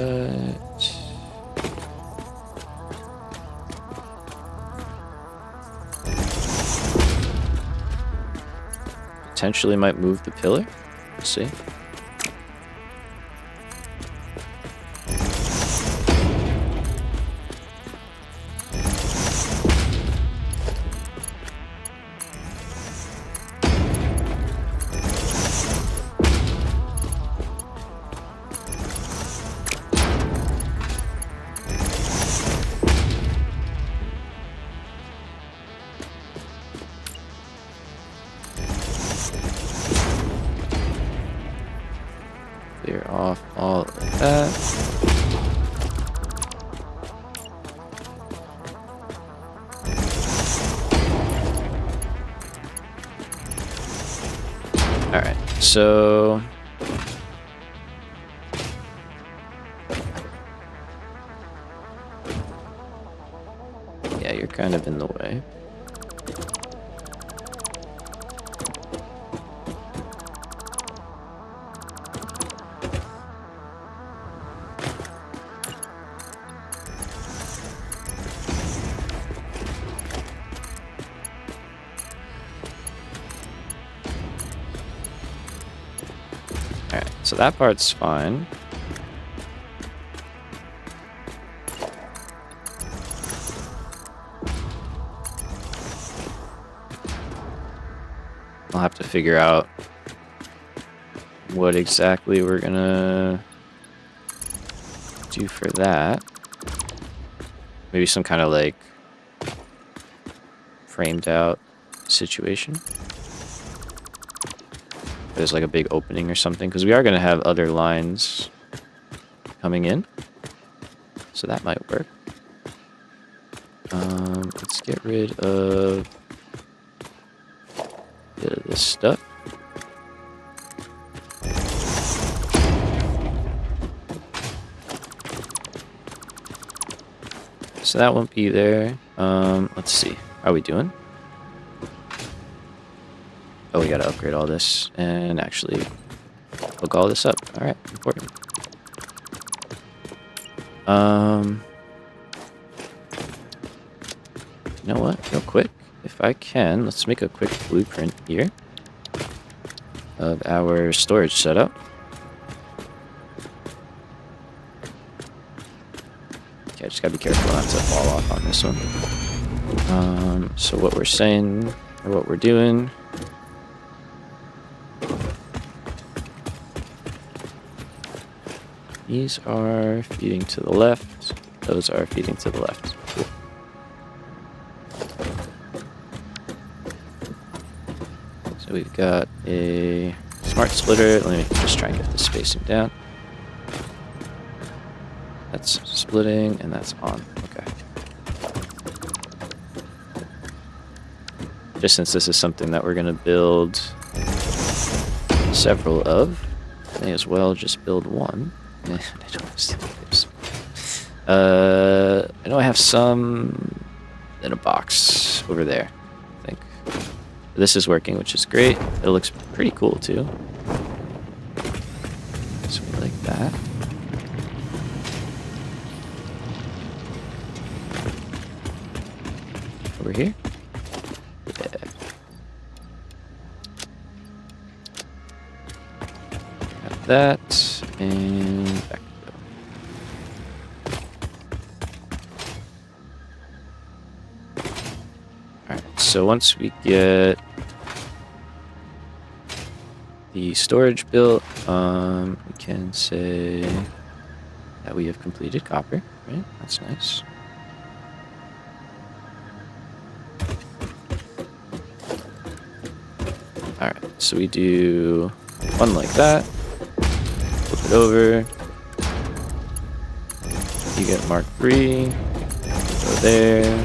Potentially might move the pillar. We'll see. Clear off all of that. Alright, so yeah, you're kind of in the way. Alright, so that part's fine. I'll have to figure out what exactly we're gonna do for that. Maybe some kind of like framed out situation. There's like a big opening or something, because we are going to have other lines coming in, so that might work. Let's get rid of a bit of this stuff. So that won't be there. Let's see. How are we doing? Oh, we gotta upgrade all this and actually hook all this up. All right, important. You know what? Real quick, if I can, let's make a quick blueprint here of our storage setup. Okay, I just gotta be careful not to fall off on this one. So what we're saying, or what we're doing, these are feeding to the left, those are feeding to the left. Cool. So we've got a smart splitter. Let me just try and get the spacing down. That's splitting and that's on. Okay. Just since this is something that we're going to build several of, may as well just build one. I don't have stickers. I know I have some in a box over there, I think. This is working, which is great. It looks pretty cool too. So we like that. Over here. Yeah. Got that, and back we go. Alright, so once we get the storage built, we can say that we have completed copper, right? That's nice. Alright, so we do one like that, flip it over, you get Mark 3, go there,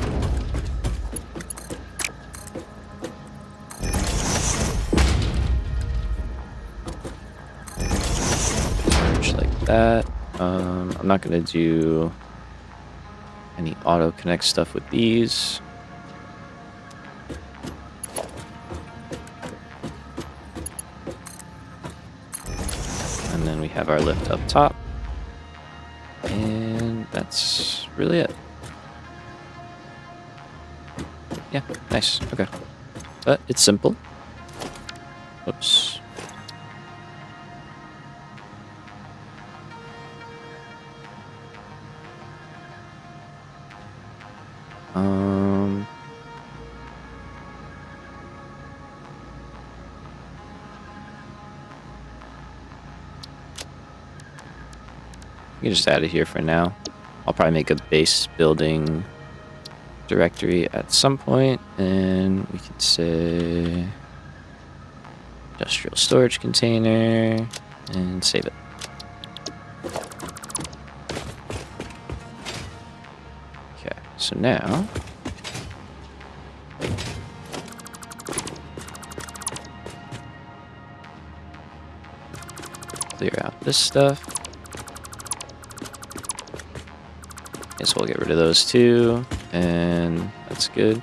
merge like that. I'm not going to do any auto connect stuff with these. And then we have our lift up top. And that's really it. Yeah, nice. Okay. But it's simple. Oops. You can just add it here for now. I'll probably make a base building directory at some point, and we can say industrial storage container and save it. Okay, so now clear out this stuff. Guess we'll get rid of those too, and that's good.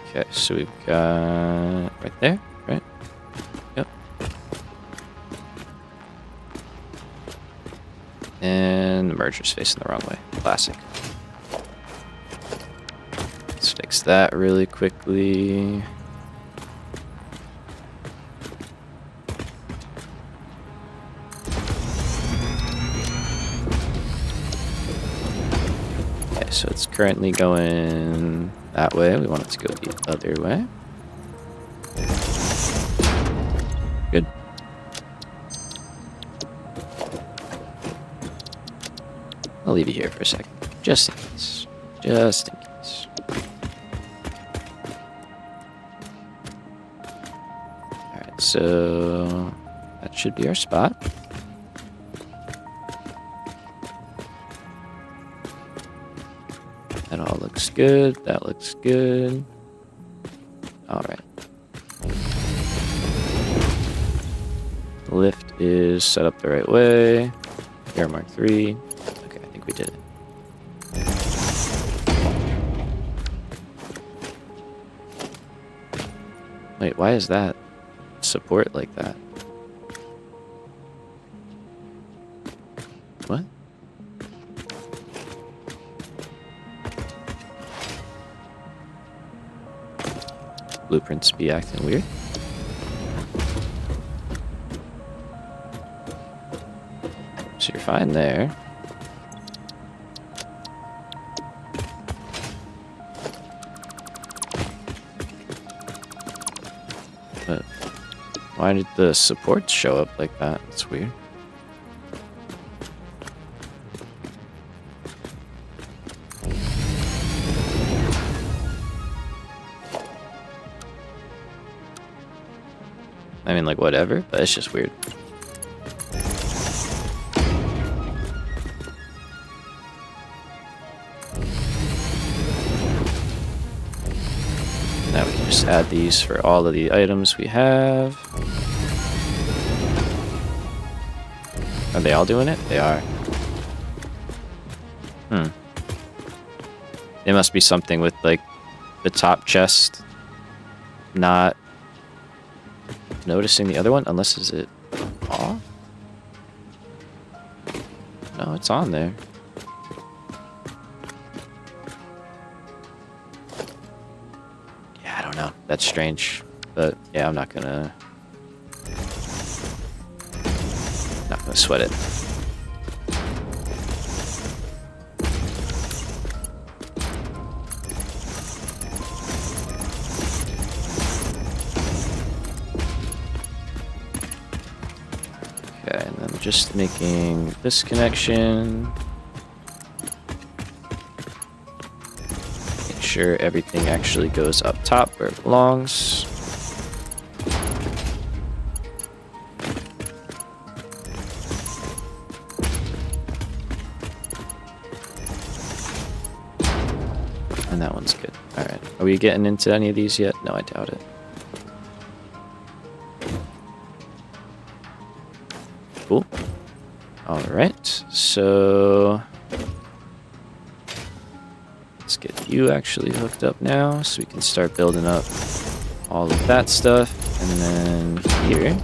Okay, so we've got right there, right? Yep. And the merger's facing the wrong way. Classic. Let's fix that really quickly. So it's currently going that way. We want it to go the other way. Good. I'll leave you here for a second, just in case. Just in case. Alright, so that should be our spot. That all looks good. That looks good. All right. Lift is set up the right way. Here, Mark 3. Okay, I think we did it. Wait, why is that support like that? blueprints be acting weird. So you're fine there. But why did the supports show up like that? That's weird. I mean, like, whatever, but it's just weird. Now we can just add these for all of the items we have. Are they all doing it? They are. It must be something with, like, the top chest not noticing the other one, unless is it off? No, it's on there. Yeah, I don't know. That's strange. But yeah, I'm not gonna sweat it. Okay, and then just making this connection. Make sure everything actually goes up top where it belongs. And that one's good. Alright. Are we getting into any of these yet? No, I doubt it. Cool. Alright, so let's get you actually hooked up now so we can start building up all of that stuff. And then here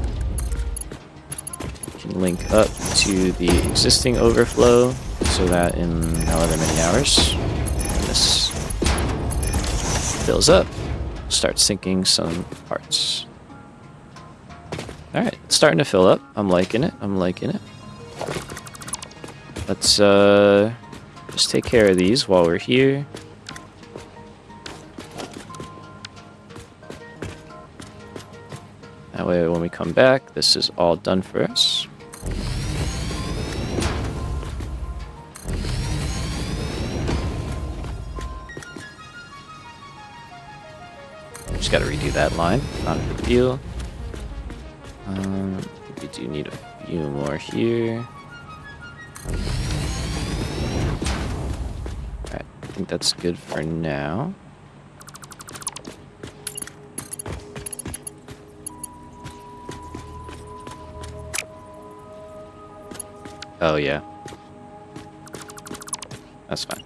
we can link up to the existing overflow so that in however many hours when this fills up, we'll start sinking some parts. Alright, it's starting to fill up. I'm liking it. I'm liking it. Let's just take care of these while we're here. That way when we come back, this is all done for us. Just gotta redo that line. Not a big deal. We do need a few more here. Alright, I think that's good for now. Oh, yeah. That's fine.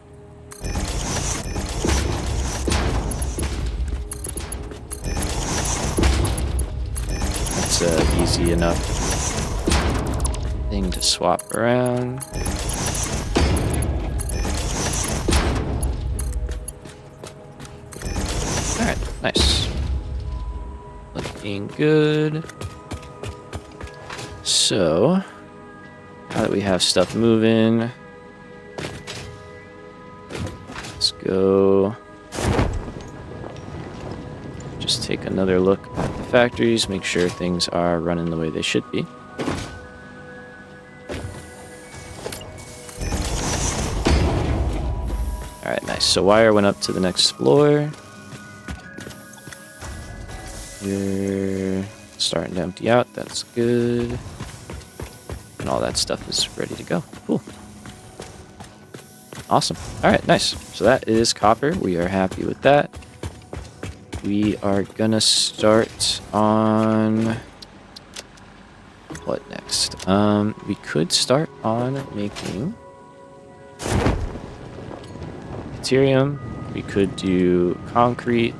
That's easy enough thing to swap around. Alright, nice. Looking good. So, now that we have stuff moving, let's go just take another look at the factories, make sure things are running the way they should be. Alright, nice. So wire went up to the next floor. You're starting to empty out. That's good. And all that stuff is ready to go. Cool. Awesome. Alright, nice. So that is copper. We are happy with that. We are gonna start on... what next? We could start on making material. We could do concrete.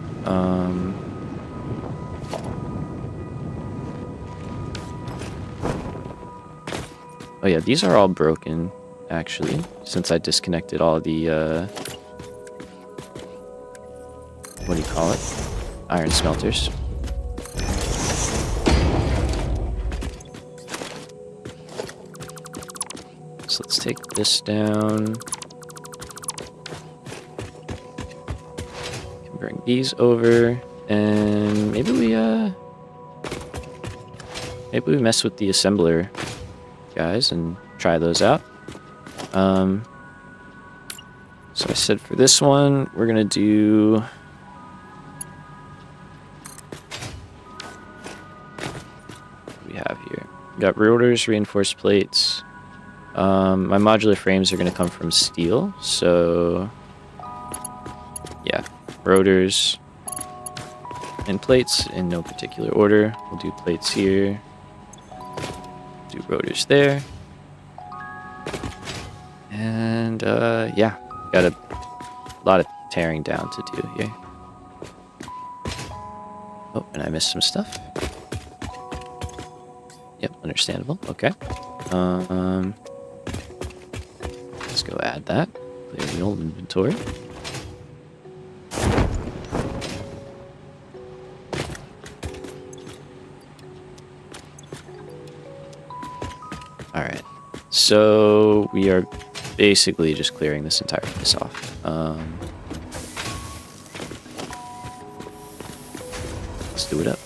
Oh yeah, these are all broken, actually, since I disconnected all the, what do you call it? iron smelters. So let's take this down. Can bring these over, and maybe we mess with the assembler guys and try those out. So I said for this one, we're gonna do. What do we have here? We got rotors, reinforced plates. My modular frames are gonna come from steel, so yeah, rotors and plates in no particular order. We'll do plates here. Do rotors there. And yeah, got a lot of tearing down to do here. Oh, and I missed some stuff. Yep, understandable. Okay. Let's go add that. Clear the old inventory. Alright. So we are basically just clearing this entire place off. Let's do it up.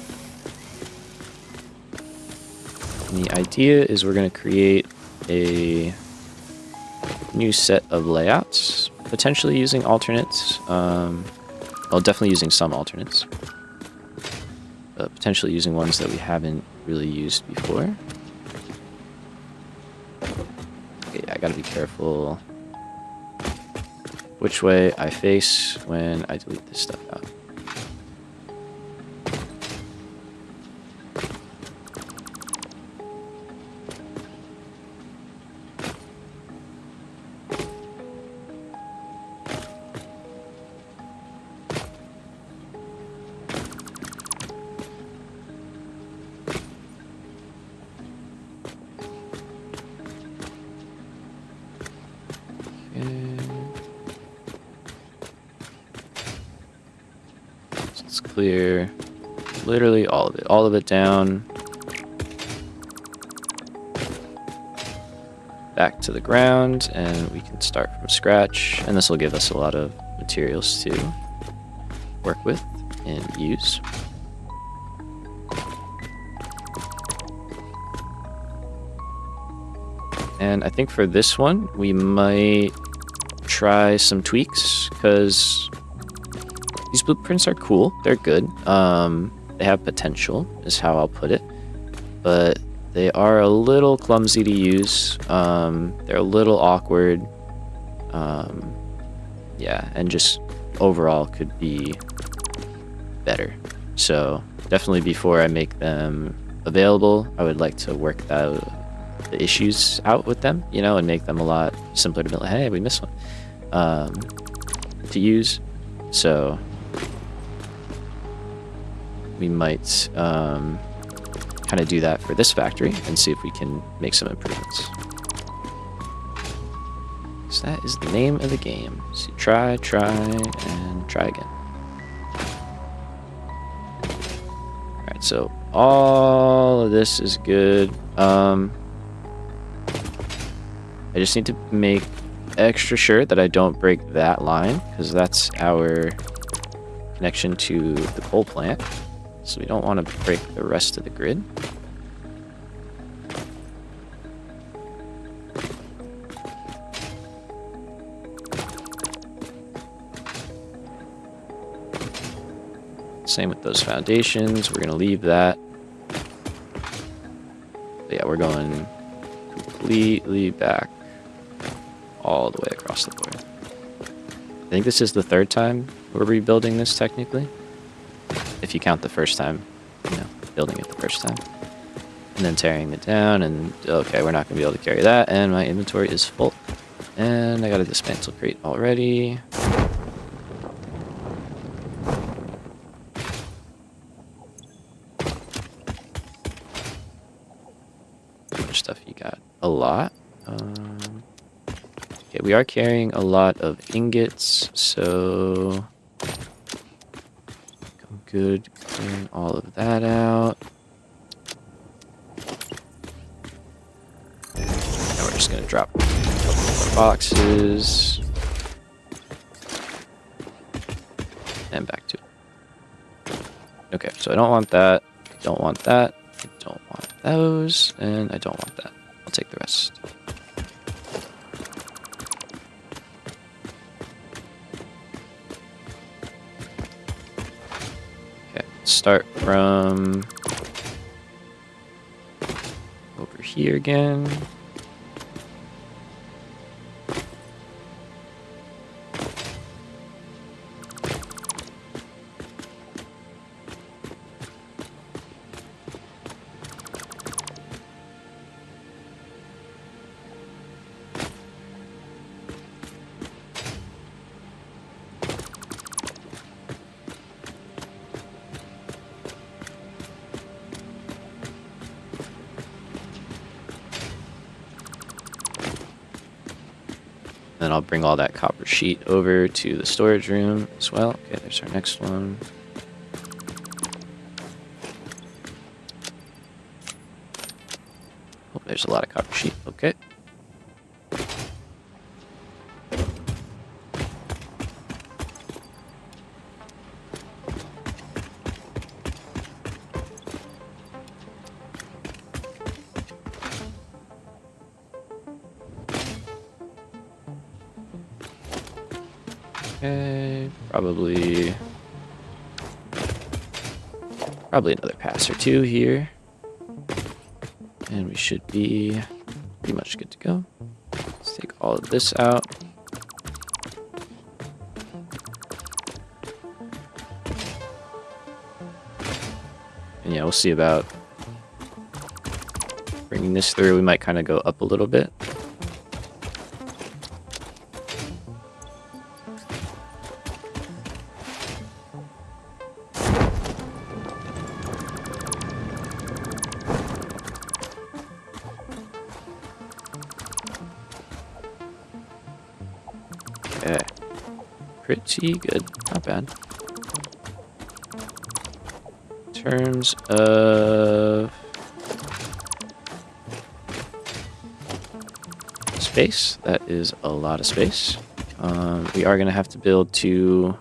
And the idea is we're going to create a new set of layouts, potentially using alternates. Well, definitely using some alternates. But potentially using ones that we haven't really used before. Okay, I gotta be careful which way I face when I delete this stuff out. Let's clear literally all of it down. Back to the ground, and we can start from scratch. And this will give us a lot of materials to work with and use. And I think for this one, we might try some tweaks, because these blueprints are cool. They're good. They have potential, is how I'll put it. But they are a little clumsy to use. They're a little awkward. Yeah, and just overall could be better. So definitely before I make them available, I would like to work the issues out with them, you know, and make them a lot simpler to be like, hey, we missed one, to use. So we might kind of do that for this factory and see if we can make some improvements. So that is the name of the game. So try, and try again. Alright, so all of this is good. I just need to make extra sure that I don't break that line, because that's our connection to the coal plant. So we don't want to break the rest of the grid. Same with those foundations. We're going to leave that. But yeah, we're going completely back all the way across the board. I think this is the third time we're rebuilding this technically. If you count the first time, you know, building it the first time. And then tearing it down, and okay, we're not going to be able to carry that, and my inventory is full. And I got a dismantle crate already. How much stuff you got? A lot. Okay, we are carrying a lot of ingots, so go Good. Clearing all of that out. Now we're just gonna drop a couple more boxes. And back to it. Okay, so I don't want that. I don't want that. I don't want those. And I don't want that. I'll take the rest. Okay, start from over here again. Then I'll bring all that copper sheet over to the storage room as well. Okay, there's our next one. Oh, there's a lot of copper sheet. Okay. Okay, probably another pass or two here. And we should be pretty much good to go. Let's take all of this out. And yeah, we'll see about bringing this through. We might kind of go up a little bit. Okay. Pretty good. Not bad. In terms of space, that is a lot of space. We are going to have to build two...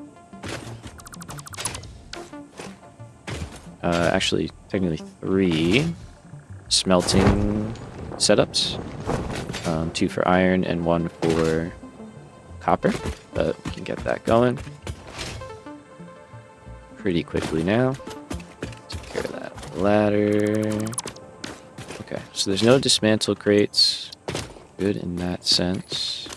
actually, technically 3 smelting setups. 2 for iron and 1 for copper, but we can get that going pretty quickly now. Take care of that ladder. Okay, so there's no dismantle crates. Good in that sense.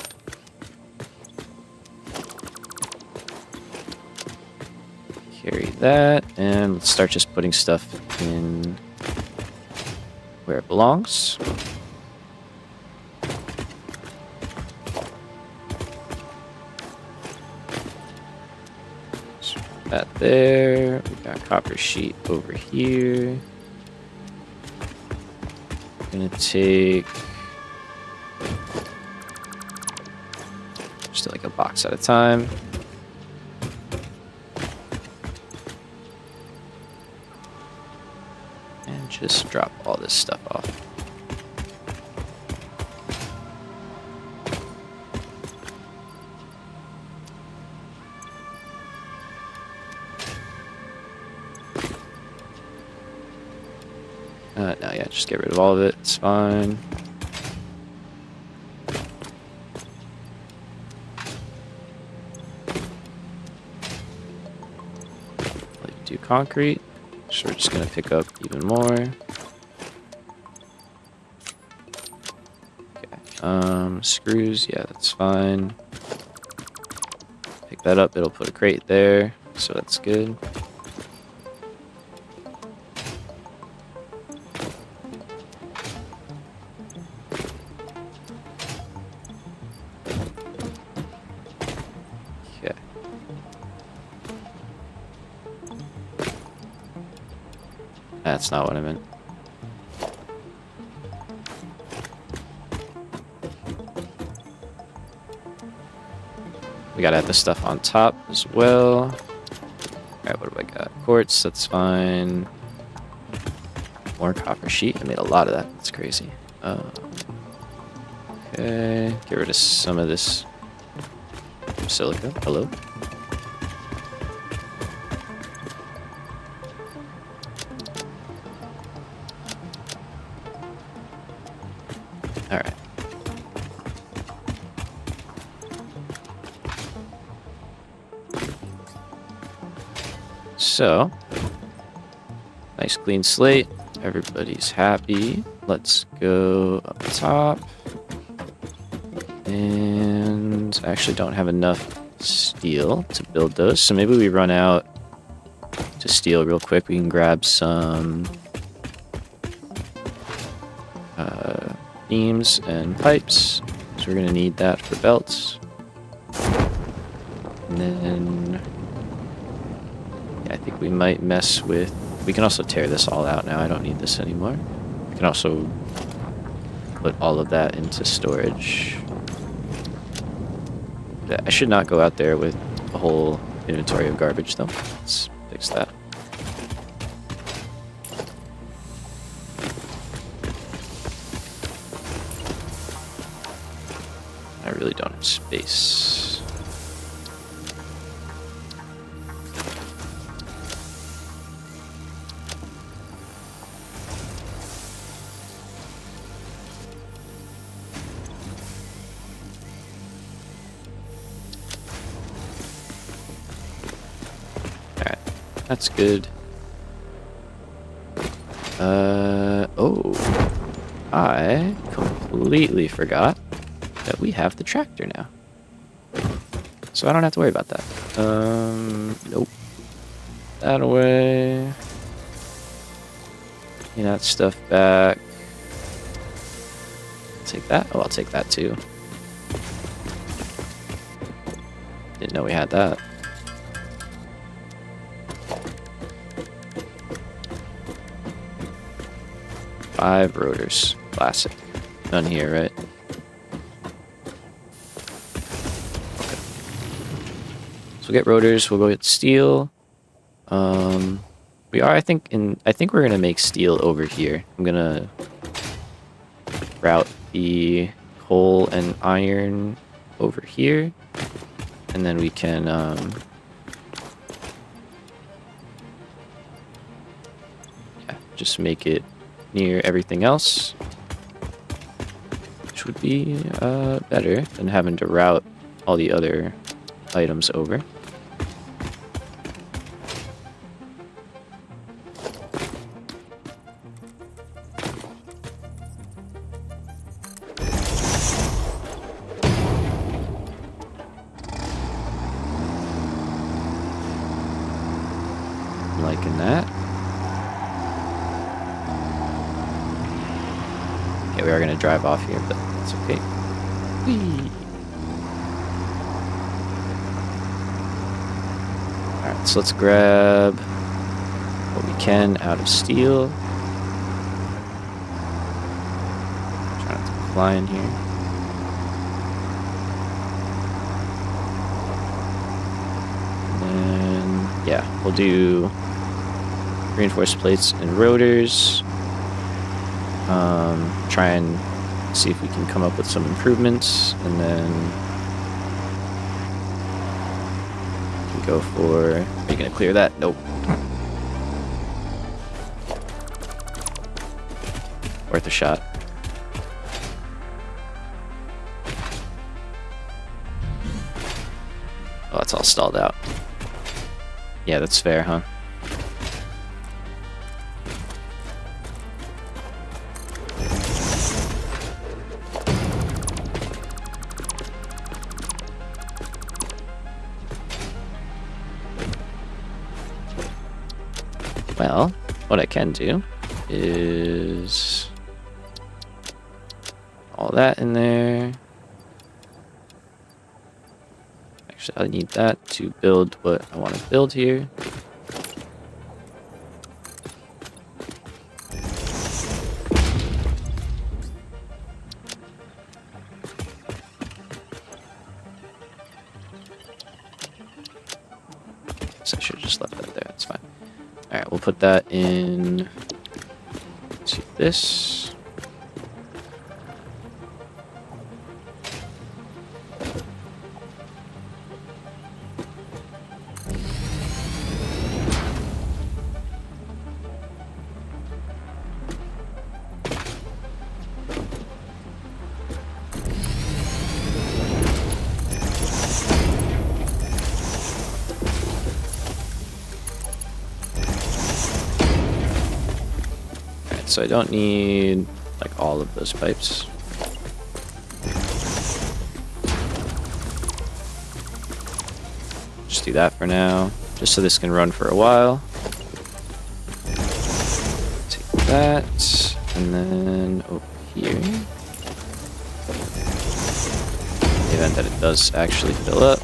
Carry that, and let's start just putting stuff in where it belongs. That there. We got copper sheet over here. Gonna take just like a box at a time. And just drop all this stuff off. No, yeah, just get rid of all of it. It's fine. Like do concrete. So we're just gonna pick up even more. Okay. Screws. Yeah, that's fine. Pick that up. It'll put a crate there, so that's good. That's not what I meant. We gotta have the stuff on top as well. Alright, what do I got? Quartz, that's fine. More copper sheet. I made a lot of that. That's crazy. Okay. Get rid of some of this silica. Hello? Alright. So, nice clean slate. Everybody's happy. Let's go up top. And I actually don't have enough steel to build those, so maybe we run out to steel real quick. We can grab some beams and pipes, so we're going to need that for belts. And then yeah, I think we might mess with... We can also tear this all out now. I don't need this anymore. We can also put all of that into storage. I should not go out there with a whole inventory of garbage, though. Let's fix that. I really don't have space. Alright, that's good. Oh, I completely forgot that we have the tractor now. So I don't have to worry about that. Nope. That away. Get that stuff back. Take that? Oh, I'll take that too. Didn't know we had that. Five rotors. Classic. None here, right? Okay. So we'll get rotors, we'll go get steel. We are, I think we're gonna make steel over here. I'm gonna route the coal and iron over here. And then we can yeah, just make it near everything else, which would be better than having to route all the other items over. I'm liking that. Okay, we are going to drive off here, but that's okay. Whee! Alright, so let's grab what we can out of steel. Try not to fly in here. And then, yeah, we'll do reinforced plates and rotors. Try and see if we can come up with some improvements, and then we can go for... Are you gonna clear that? Nope. Worth a shot. Oh, it's all stalled out. Yeah, that's fair, huh? Well, what I can do is all that in there. Actually, I need that to build what I want to build here. So I should have just left that there. we'll put that in. Let's see this. So I don't need like all of those pipes. Just do that for now, just so this can run for a while. Take that, and then over here, in the event that it does actually fill up.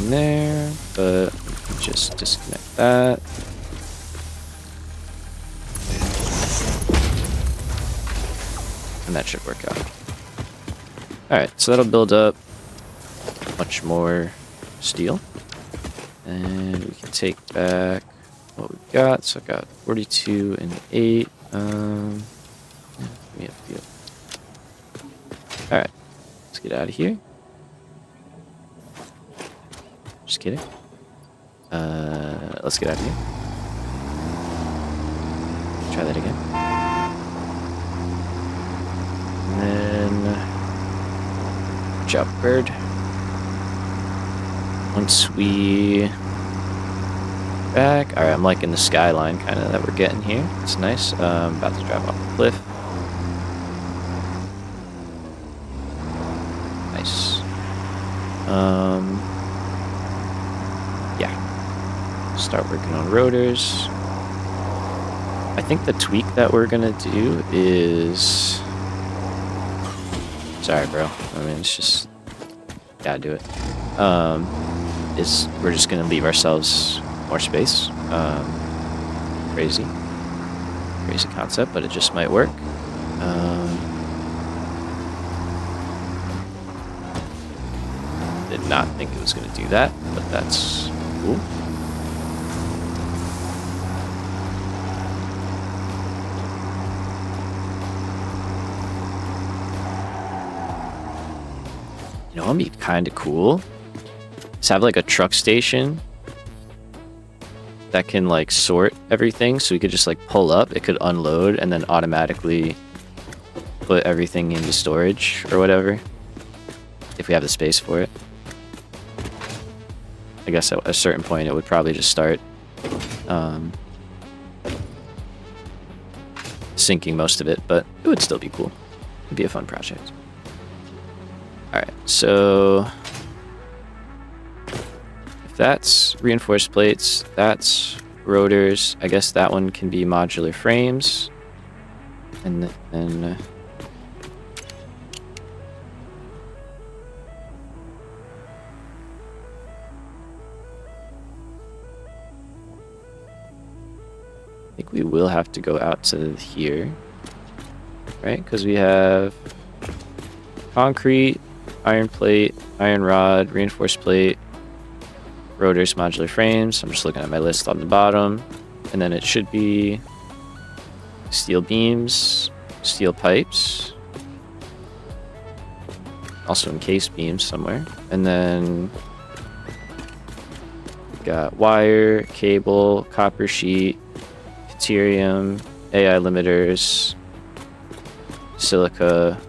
There, but just disconnect that. And that should work out. Alright, so that'll build up much more steel. And we can take back what we've got. So I've got 42 and 8. We have to. Alright, let's get out of here. Just kidding. Let's get out of here. Try that again. And then jump bird. Once we back, all right, I'm liking the skyline kind of that we're getting here. It's nice. About to drive off the cliff. Nice. Yeah. Start working on rotors. I think the tweak that we're gonna do is... Sorry, bro. I mean, it's just... Gotta do it. Is we're just gonna leave ourselves more space. Crazy concept, but it just might work. Did not think it was gonna do that, but that's cool. You know, it'd be kind of cool. Just have like a truck station that can like sort everything, so we could just like pull up, it could unload, and then automatically put everything into storage or whatever, if we have the space for it. I guess at a certain point it would probably just start sinking most of it, but it would still be cool. It'd be a fun project. Alright, so if that's reinforced plates, that's rotors. I guess that one can be modular frames. And then I think we will have to go out to here, right? Because we have concrete, iron plate, iron rod, reinforced plate, rotors, modular frames. I'm just looking at my list on the bottom. And then it should be steel beams, steel pipes, also encased beams somewhere. And then got wire, cable, copper sheet, deuterium, AI limiters, silica,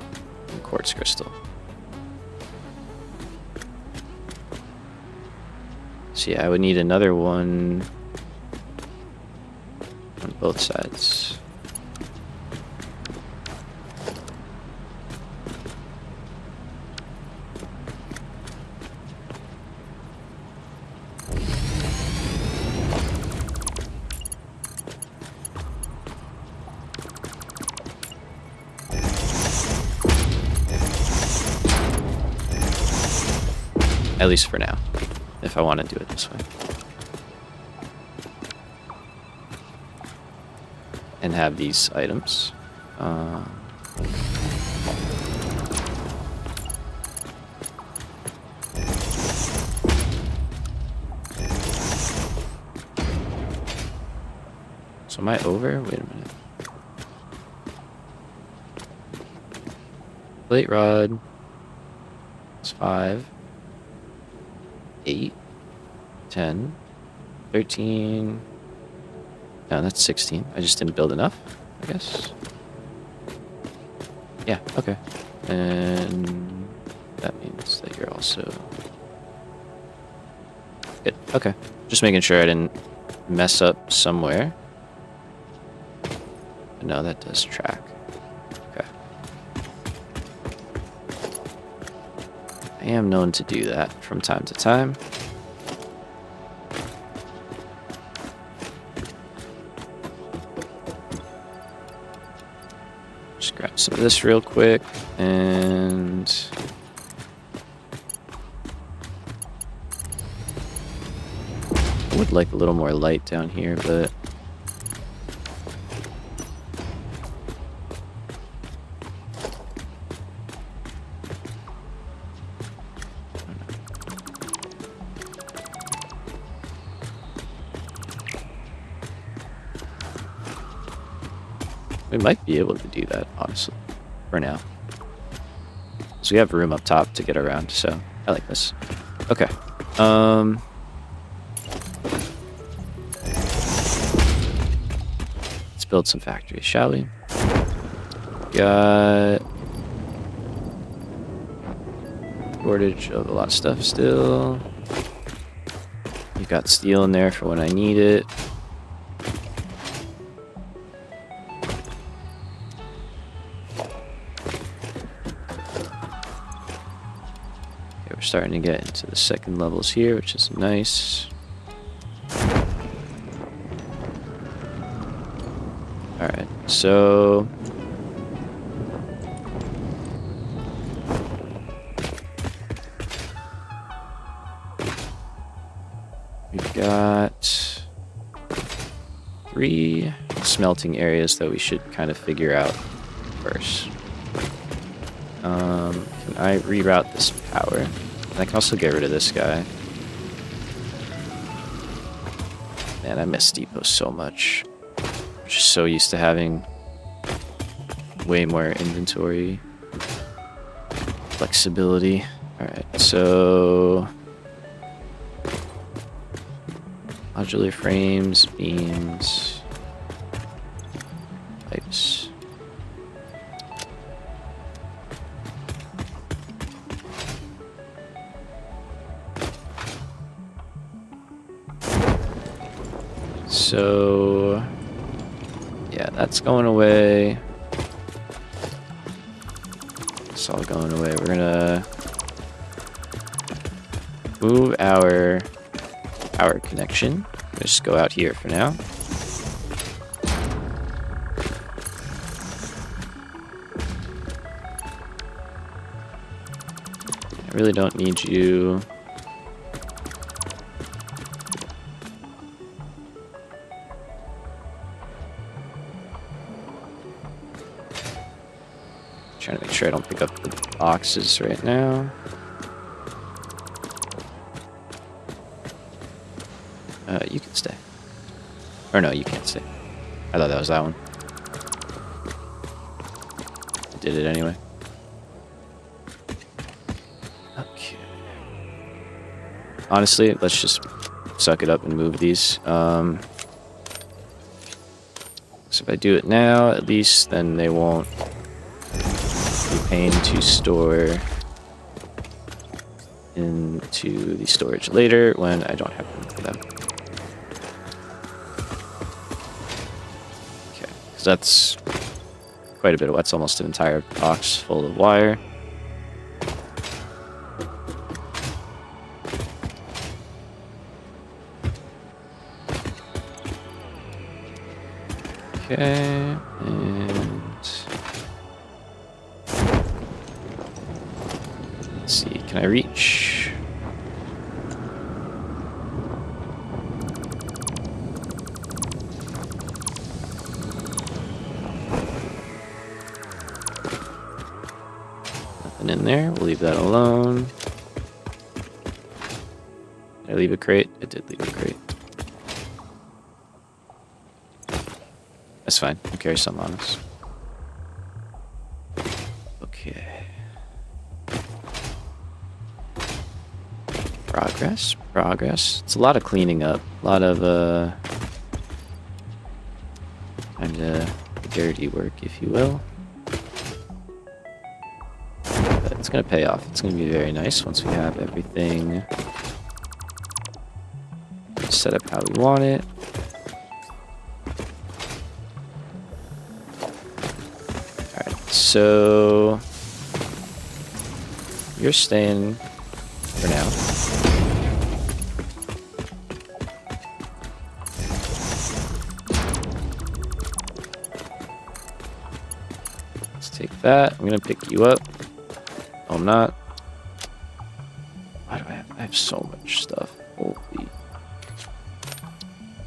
and quartz crystal. So yeah, I would need another one on both sides. At least for now, if I want to do it this way. And have these items. So am I over? Wait a minute. Plate rod. It's 5. 8. 10. 13. No, that's 16. I just didn't build enough, I guess. Yeah, okay. And that means that you're also... Good, okay. Just making sure I didn't mess up somewhere. But no, that does track. Okay. I am known to do that from time to time. Grab some of this real quick, and I would like a little more light down here, but we might be able to do that, honestly, for now. So we have room up top to get around, so I like this. Okay. Let's build some factories, shall we? Got shortage of a lot of stuff still. You got steel in there for when I need it. Starting to get into the second levels here, which is nice. Alright, so we've got 3 smelting areas that we should kind of figure out first. Can I reroute this power? I can also get rid of this guy. Man, I miss depots so much. I'm just so used to having way more inventory flexibility. Alright, so modular frames, beams, pipes. So, yeah, that's going away. It's all going away. We're gonna move our power connection. Just go out here for now. I really don't need you. Trying to make sure I don't pick up the boxes right now. You can stay. Or no, you can't stay. I thought that was that one. I did it anyway. Okay. Honestly, let's just suck it up and move these. So if I do it now, at least then they won't be paying to store into the storage later when I don't have room for them. Okay, because that's quite a bit of, that's almost an entire box full of wire. Okay, and let's see, can I reach? there. We'll leave that alone. Did I leave a crate? I did leave a crate. That's fine. We'll carry some on us. Okay. Progress. It's a lot of cleaning up. A lot of, kind of dirty work, if you will. But it's going to pay off. It's going to be very nice once we have everything set up how we want it. Alright, so you're staying for now. Let's take that. I'm gonna pick you up. Oh, I'm not. Why do I have? I have so much stuff. Holy.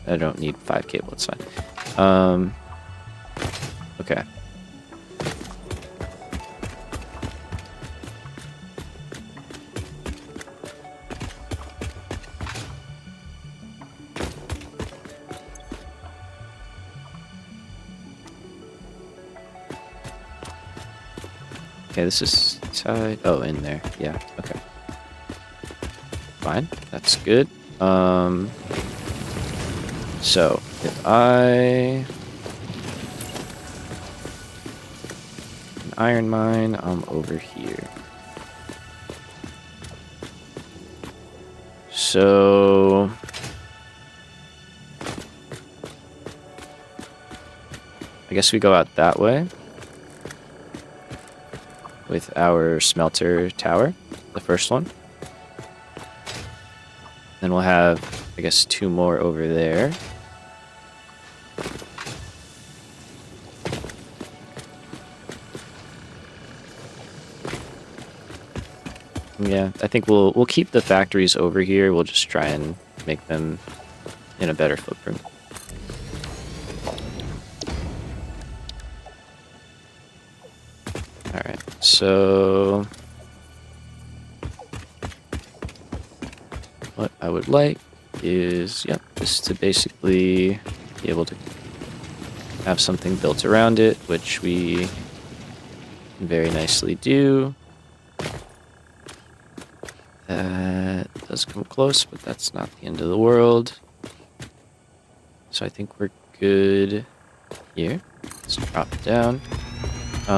I don't need 5 cable. It's fine. Okay. Okay, this is side. Oh, in there. Yeah. Okay. Fine. That's good. So if an iron mine, I'm over here. So I guess we go out that way with our smelter tower, the first one. Then we'll have, I guess, 2 more over there. Yeah, I think we'll keep the factories over here. We'll just try and make them in a better footprint. Alright, so what I would like is, yep, just to basically be able to have something built around it, which we very nicely do. That does come close, but that's not the end of the world. So I think we're good here. Let's drop it down. What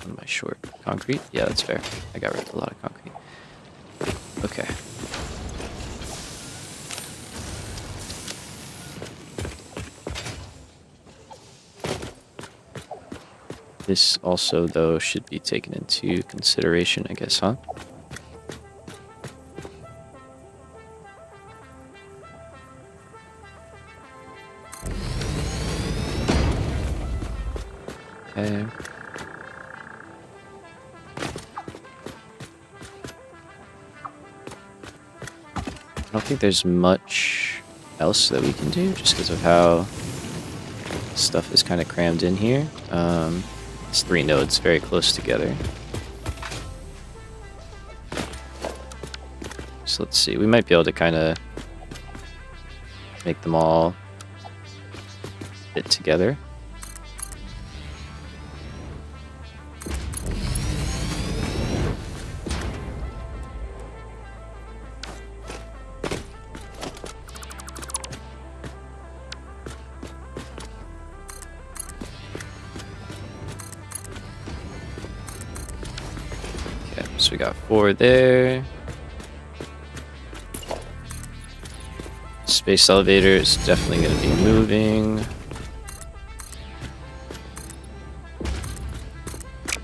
am I short? Concrete? Yeah, that's fair. I got rid of a lot of concrete. Okay. This also, though, should be taken into consideration, I guess, huh? Okay. I don't think there's much else that we can do, just because of how stuff is kind of crammed in here. It's 3 nodes very close together. So let's see, we might be able to kind of make them all fit together. So we got 4 there. Space elevator is definitely going to be moving.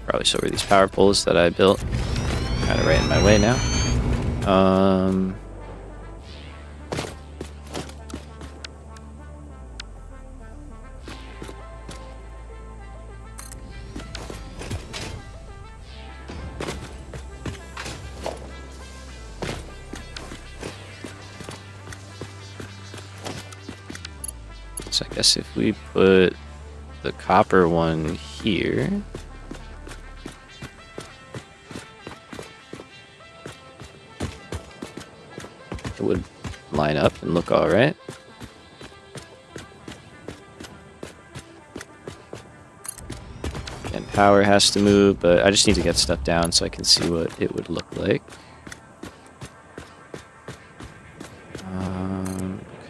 Probably show where these power poles that I built. Kind of right in my way now. So I guess if we put the copper one here, it would line up and look all right. And power has to move, but I just need to get stuff down so I can see what it would look like.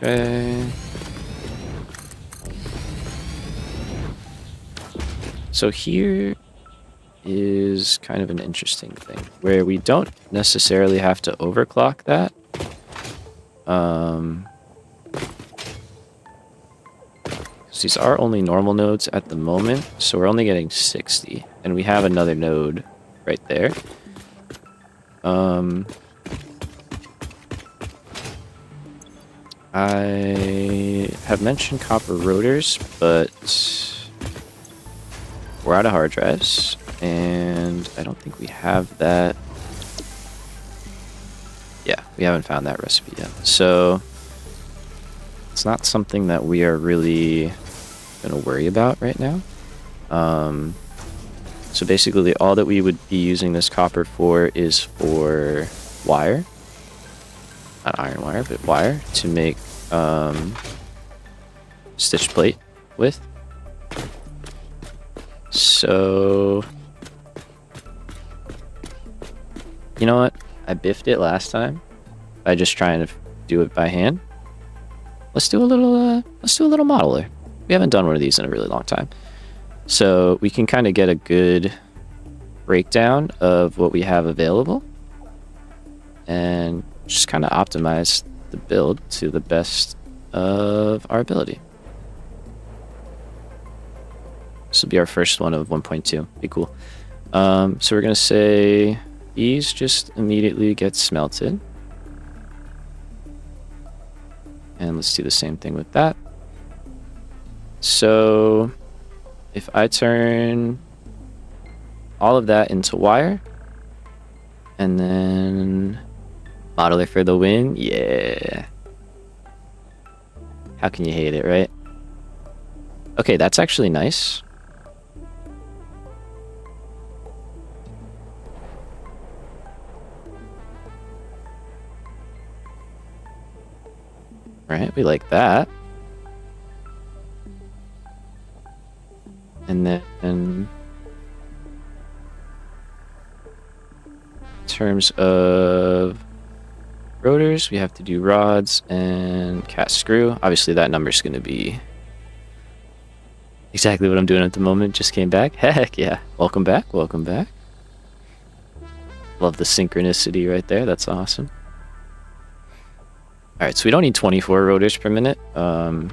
Okay. So here is kind of an interesting thing where we don't necessarily have to overclock that. These are only normal nodes at the moment, so we're only getting 60, and we have another node right there. I have mentioned copper rotors, but we're out of hard drives, and I don't think we have that. Yeah, we haven't found that recipe yet. So it's not something that we are really going to worry about right now. So basically all that we would be using this copper for is for wire. Not iron wire, but wire to make stitch plate with. So, you know what? I biffed it last time by just trying to do it by hand. Let's do a little modeler. We haven't done one of these in a really long time. So we can kind of get a good breakdown of what we have available and just kind of optimize the build to the best of our ability. This will be our first one of 1.2. Be cool. So we're going to say these just immediately get smelted. And let's do the same thing with that. So if I turn all of that into wire and then modeler for the win, yeah. How can you hate it, right? Okay, that's actually nice. Right, we like that. And then in terms of rotors, we have to do rods and cast screw. Obviously that number's going to be exactly what I'm doing at the moment. Just came back. Heck yeah. Welcome back. Welcome back. Love the synchronicity right there. That's awesome. All right, so we don't need 24 rotors per minute. Could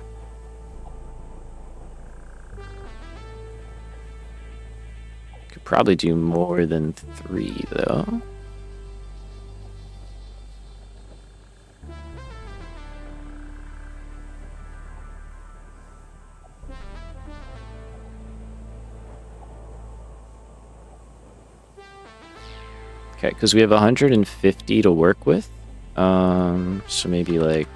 probably do more than 3 though. Okay, because we have 150 to work with. So maybe like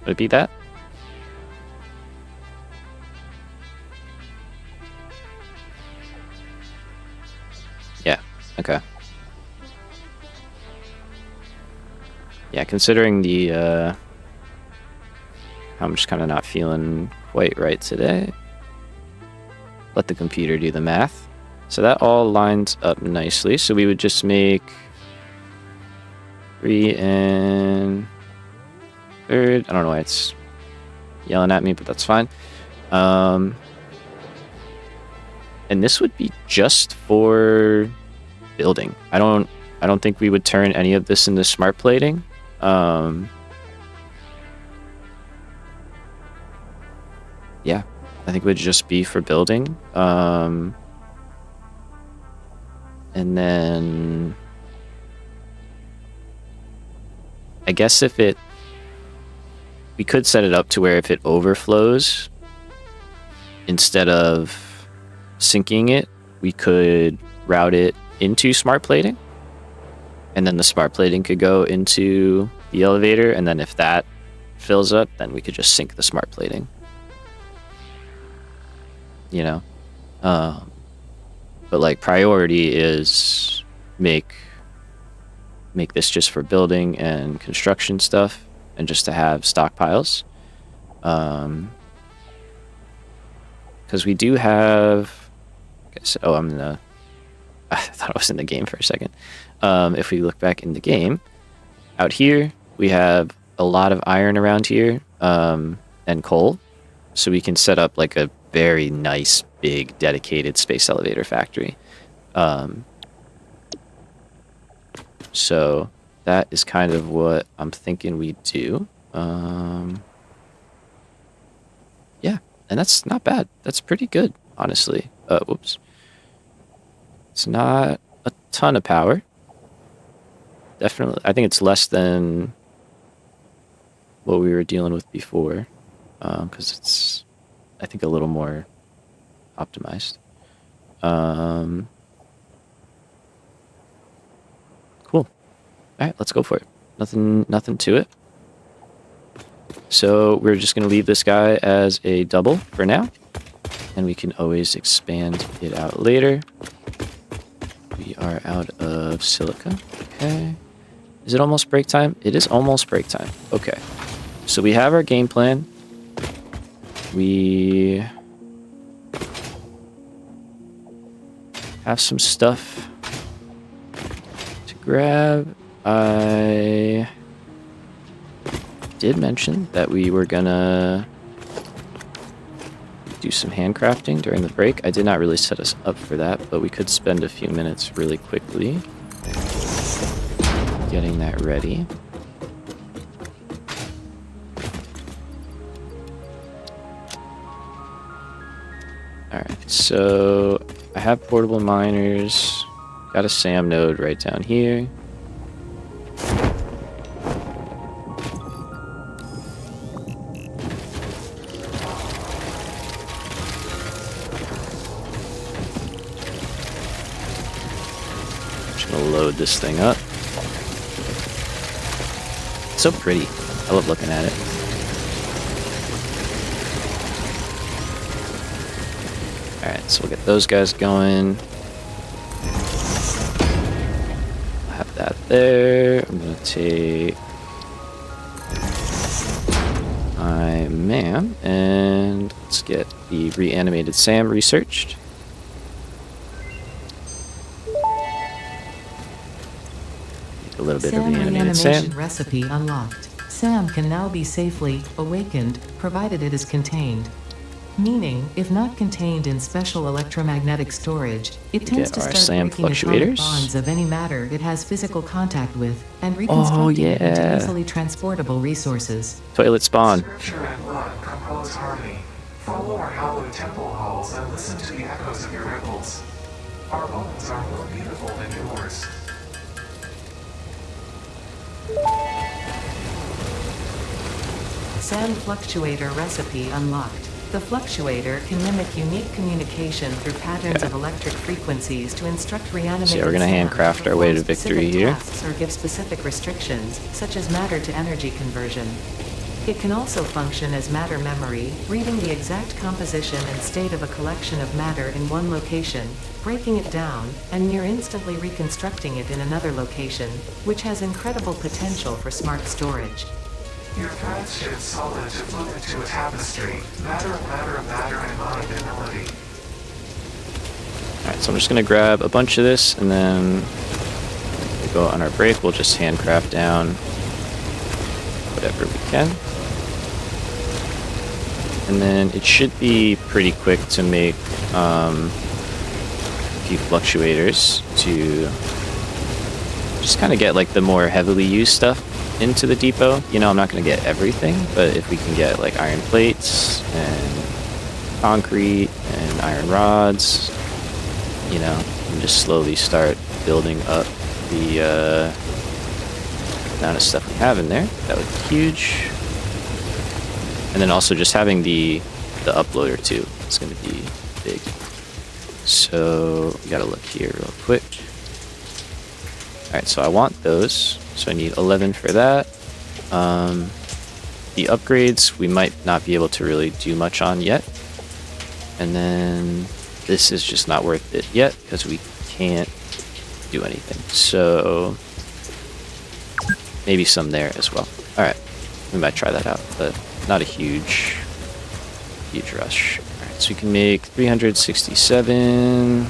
would it be that? Yeah, okay. Yeah, considering the I'm just kind of not feeling quite right today. Let the computer do the math. So that all lines up nicely. So we would just make 3 and 3rd. I don't know why it's yelling at me, but that's fine. And this would be just for building. I don't think we would turn any of this into smart plating. Yeah, I think it would just be for building. And then I guess we could set it up to where if it overflows, instead of sinking it, we could route it into smart plating. And then the smart plating could go into the elevator, and then if that fills up, then we could just sink the smart plating. You know? But like priority is make this just for building and construction stuff and just to have stockpiles. Because we do have... I thought I was in the game for a second. If we look back in the game, out here, we have a lot of iron around here, and coal. So we can set up like a very nice, big, dedicated space elevator factory. So that is kind of what I'm thinking we do. Yeah, and that's not bad. That's pretty good, honestly. Whoops. It's not a ton of power. Definitely, I think it's less than what we were dealing with before, because it's, I think, a little more optimized. Cool. All right, let's go for it. Nothing to it. So we're just gonna leave this guy as a double for now, and we can always expand it out later. We are out of silica. Okay. Is it almost break time? It is almost break time. Okay. So we have our game plan. We have some stuff to grab. I did mention that we were gonna do some handcrafting during the break. I did not really set us up for that, but we could spend a few minutes really quickly getting that ready. Alright, so I have portable miners. Got a SAM node right down here. Load this thing up. It's so pretty. I love looking at it. Alright, so we'll get those guys going. I'll have that there. I'm gonna take my man and let's get the reanimated SAM researched. A little bit of reanimated SAM. Recipe unlocked. SAM can now be safely awakened, provided it is contained. Meaning, if not contained in special electromagnetic storage, it tends to start SAM breaking atomic bonds of any matter it has physical contact with, and reconstructing it into easily transportable resources. Toilet spawn. Scripture and blood compose harmony. Follow our hallowed temple halls and listen to the echoes of your ripples. Our bones are more beautiful than yours. SAM fluctuator recipe unlocked. The fluctuator can mimic unique communication through patterns of electric frequencies to instruct reanimated So we're gonna handcraft our way to victory here. tasks or give specific restrictions, such as matter to energy conversion. It can also function as matter memory, reading the exact composition and state of a collection of matter in one location, breaking it down, and near instantly reconstructing it in another location, which has incredible potential for smart storage. Your threads shift solid to flip into a tapestry. Matter, and mind and melody. Alright, so I'm just gonna grab a bunch of this, and then when we go on our break, we'll just handcraft down whatever we can. And then it should be pretty quick to make a few fluctuators to just kind of get like the more heavily used stuff into the depot. You know, I'm not going to get everything, but if we can get like iron plates and concrete and iron rods, you know, and just slowly start building up the amount of stuff we have in there, that would be huge. And then also just having the uploader too is going to be big. So we got to look here real quick. Alright, so I want those. So I need 11 for that. The upgrades we might not be able to really do much on yet. And then this is just not worth it yet because we can't do anything. So maybe some there as well. Alright, we might try that out, but not a huge rush. Alright, so we can make 367. And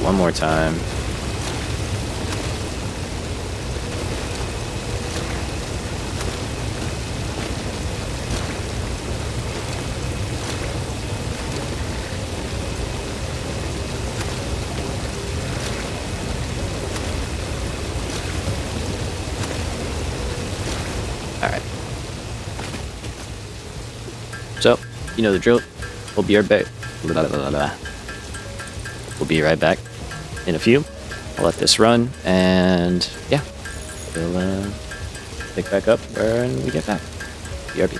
one more time. Alright. So, you know the drill. We'll be right back. We'll be right back in a few. I'll let this run, and yeah, we'll pick back up when we get back. BRB.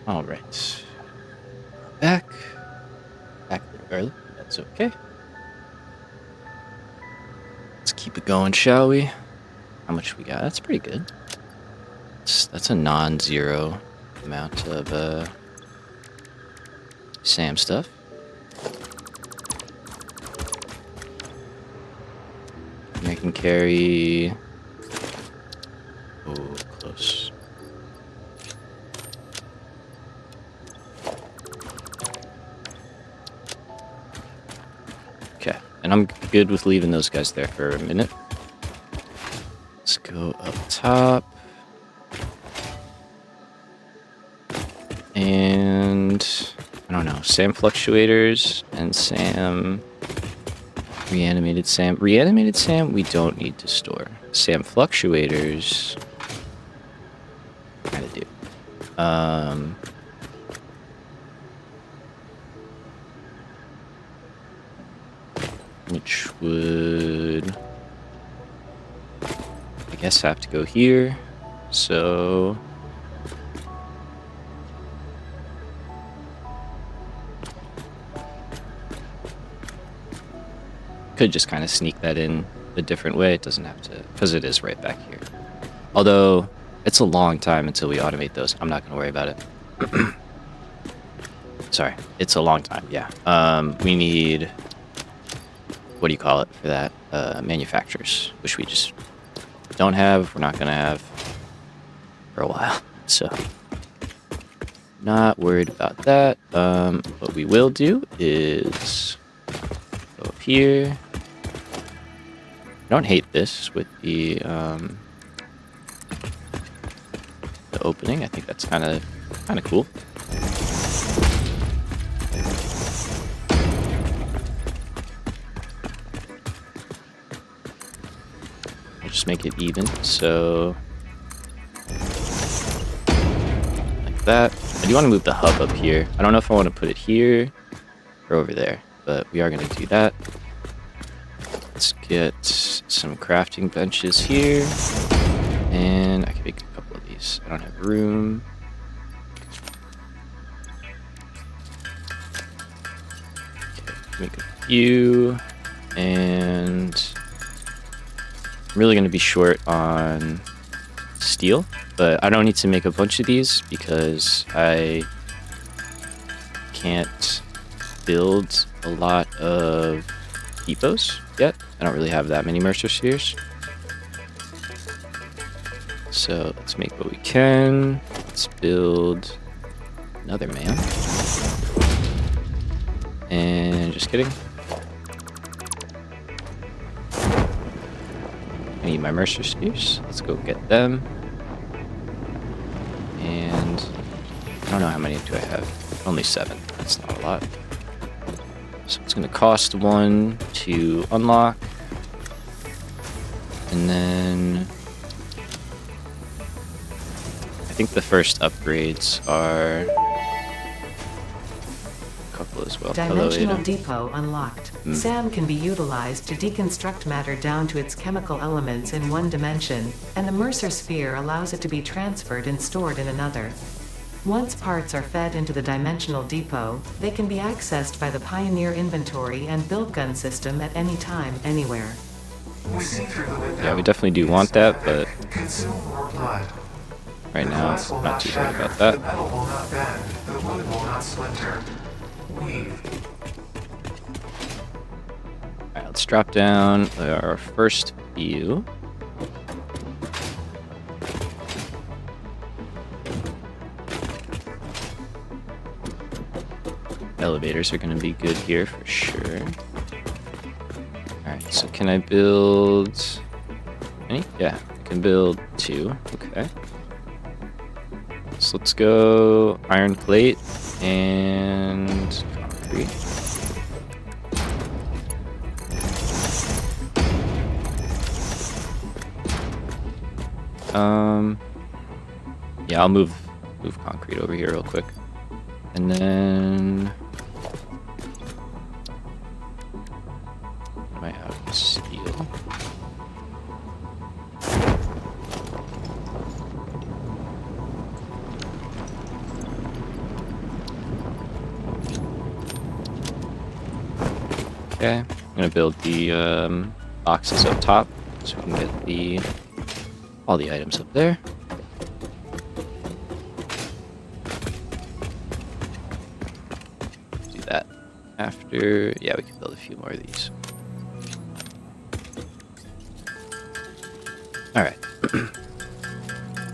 All right. Back. Back a little early. That's okay. Let's keep it going, shall we? How much we got? That's pretty good. That's a non-zero amount of SAM stuff. And I can carry... Oh, close. Okay, and I'm good with leaving those guys there for a minute. Let's go up top. And I don't know, SAM fluctuators and SAM reanimated SAM. Reanimated SAM we don't need to store. SAM fluctuators kind of do. Which would, I guess, have to go here. So could just kind of sneak that in a different way. It doesn't have to, because it is right back here. Although it's a long time until we automate those. I'm not going to worry about it. Sorry, it's a long time. Yeah. We need, what do you call it for that? Manufacturers, which we just don't have. We're not going to have for a while. So not worried about that. What we will do is go up here. I don't hate this with the opening. I think that's kind of cool. I'll just make it even, so like that. I do want to move the hub up here. I don't know if I want to put it here or over there, but we are going to do that. Let's get some crafting benches here, and I can make a couple of these. I don't have room. Okay, make a few, and I'm really going to be short on steel, but I don't need to make a bunch of these because I can't build a lot of depots yet. I don't really have that many Mercer spheres. So let's make what we can. Let's build another man. And just kidding. I need my Mercer spheres. Let's go get them. And I don't know how many do I have. Only 7. That's not a lot. So it's going to cost 1 to unlock. And then I think the first upgrades are a couple as well. Dimensional depot unlocked. SAM can be utilized to deconstruct matter down to its chemical elements in one dimension, and the Mercer sphere allows it to be transferred and stored in another. Once parts are fed into the dimensional depot, they can be accessed by the Pioneer inventory and build gun system at any time, anywhere. We see through the window. Yeah, we definitely do want that, but Consume more blood. right The now, glass will not too worried shatter, about that. The metal will not bend. The wood will not splinter. Weave. Alright, let's drop down our first view. Elevators are going to be good here for sure. Alright, so can I build any? Yeah, I can build 2. Okay. So let's go iron plate and concrete. Yeah, I'll move concrete over here real quick. And then am I out of steel? Okay, I'm gonna build the boxes up top so we can get all the items up there. Do that after. Yeah, we can build a few more of these. All right.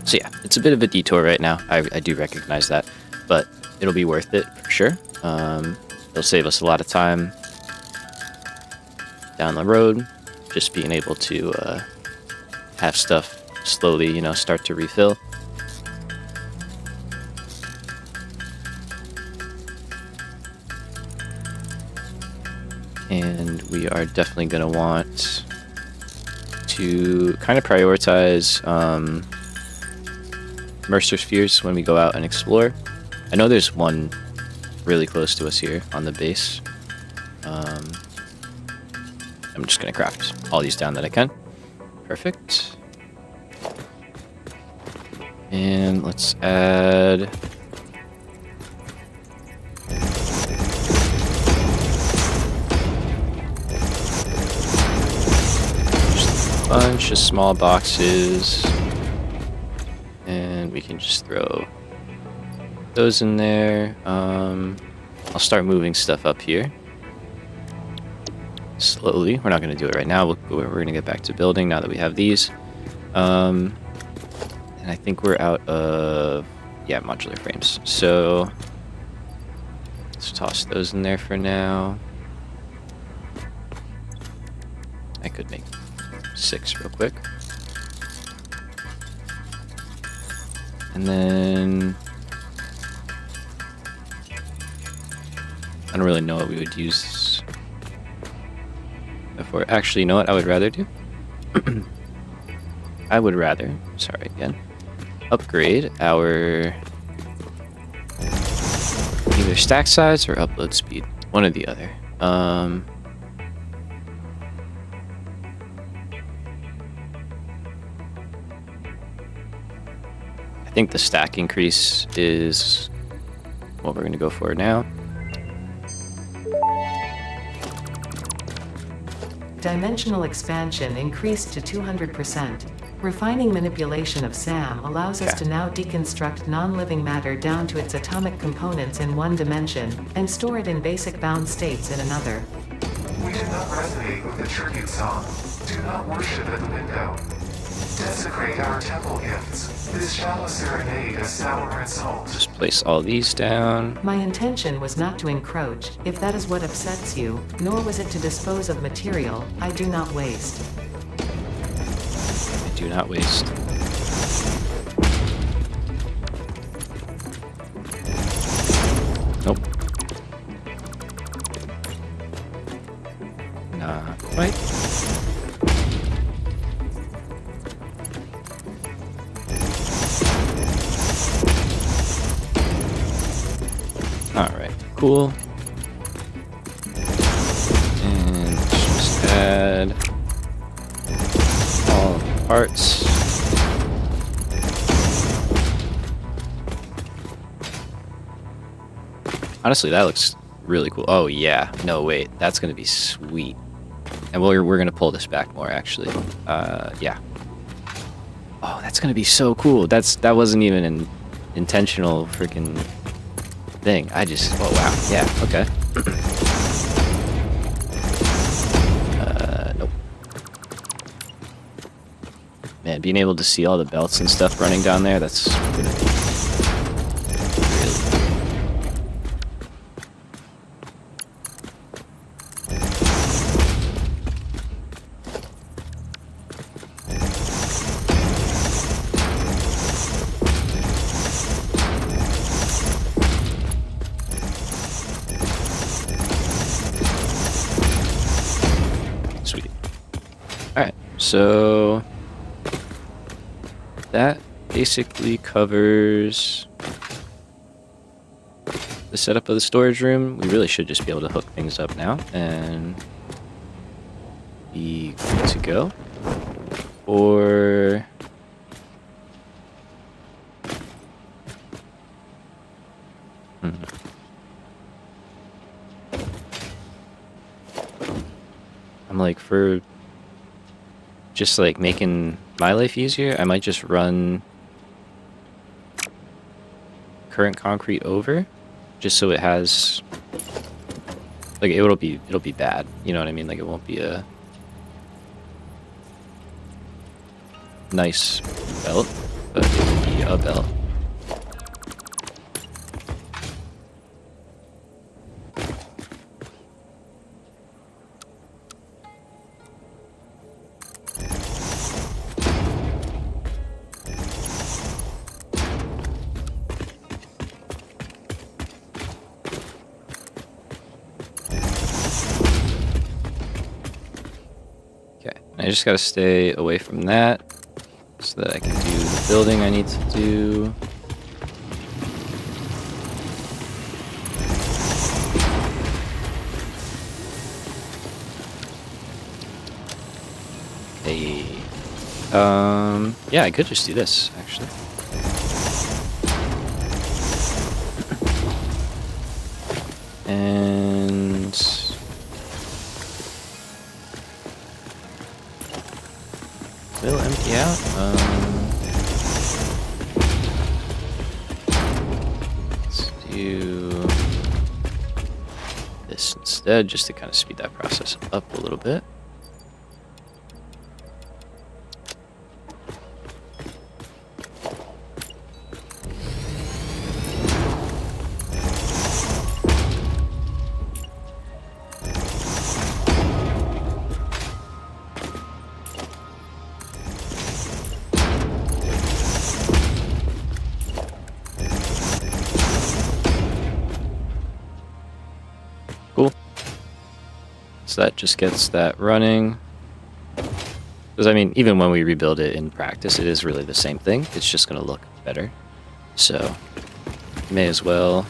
So yeah, it's a bit of a detour right now. I do recognize that, but it'll be worth it for sure. It'll save us a lot of time down the road, just being able to have stuff slowly, you know, start to refill. And we are definitely going to want to kind of prioritize Mercer spheres when we go out and explore. I know there's one really close to us here on the base. I'm just going to craft all these down that I can. Perfect. And let's add... just a bunch of small boxes. And we can just throw those in there. I'll start moving stuff up here. Slowly. We're not going to do it right now. We're going to get back to building now that we have these. And I think we're out of, yeah, modular frames. So let's toss those in there for now. I could make 6 real quick. And then I don't really know what we would use before. Actually, you know what I would rather do? I would rather, sorry again, upgrade our either stack size or upload speed. One or the other. I think the stack increase is what we're going to go for now. Dimensional expansion increased to 200%. Refining manipulation of SAM allows us to now deconstruct non-living matter down to its atomic components in one dimension, and store it in basic bound states in another. We do not resonate with the tribute song. Do not worship at the window. Desecrate our temple gifts. This shallow serenade is sour and salt. Just place all these down. My intention was not to encroach, if that is what upsets you, nor was it to dispose of material. I do not waste. I do not waste. Nope. Not quite. Alright, cool. And just add all the parts. Honestly, that looks really cool. Oh yeah, no wait, that's gonna be sweet. And we're gonna pull this back more actually. Yeah. Oh, that's gonna be so cool. That wasn't even an intentional freaking thing. Oh wow, yeah, okay. Nope. Man, being able to see all the belts and stuff running down there, that's gonna be really sweet. Alright, so that basically covers the setup of the storage room. We really should just be able to hook things up now and be good to go. Or like for just like making my life easier, I might just run current concrete over, just so it has like it'll be bad. You know what I mean? Like it won't be a nice belt, but it will be a belt. Okay, I just gotta stay away from that so that I can do the building I need to do. Hey. Yeah, I could just do this, actually. And will empty out. Let's do this instead, just to kind of speed that process up a little bit. Cool. So that just gets that running. Because, I mean, even when we rebuild it in practice, it is really the same thing. It's just going to look better. So, may as well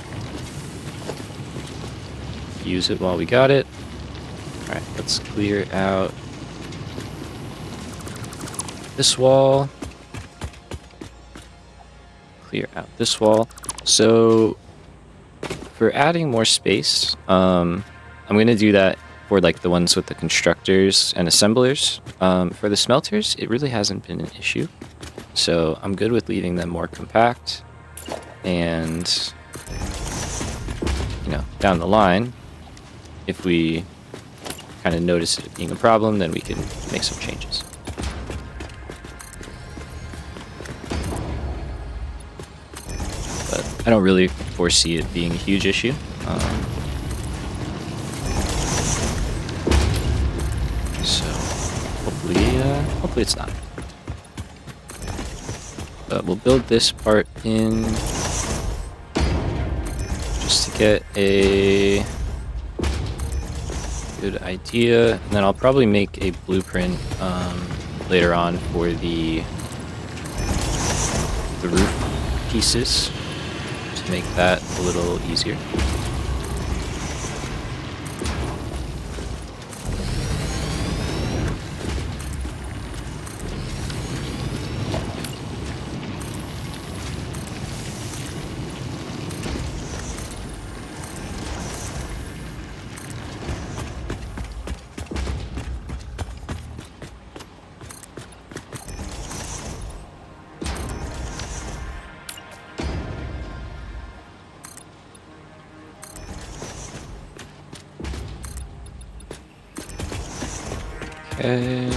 use it while we got it. Alright, let's clear out this wall. Clear out this wall. So, for adding more space, I'm going to do that for like the ones with the constructors and assemblers. For the smelters, it really hasn't been an issue. So I'm good with leaving them more compact. And, you know, down the line, if we kind of notice it being a problem, then we can make some changes. But I don't really foresee it being a huge issue. So hopefully it's not. But we'll build this part in just to get a good idea, and then I'll probably make a blueprint later on for the roof pieces to make that a little easier. Okay.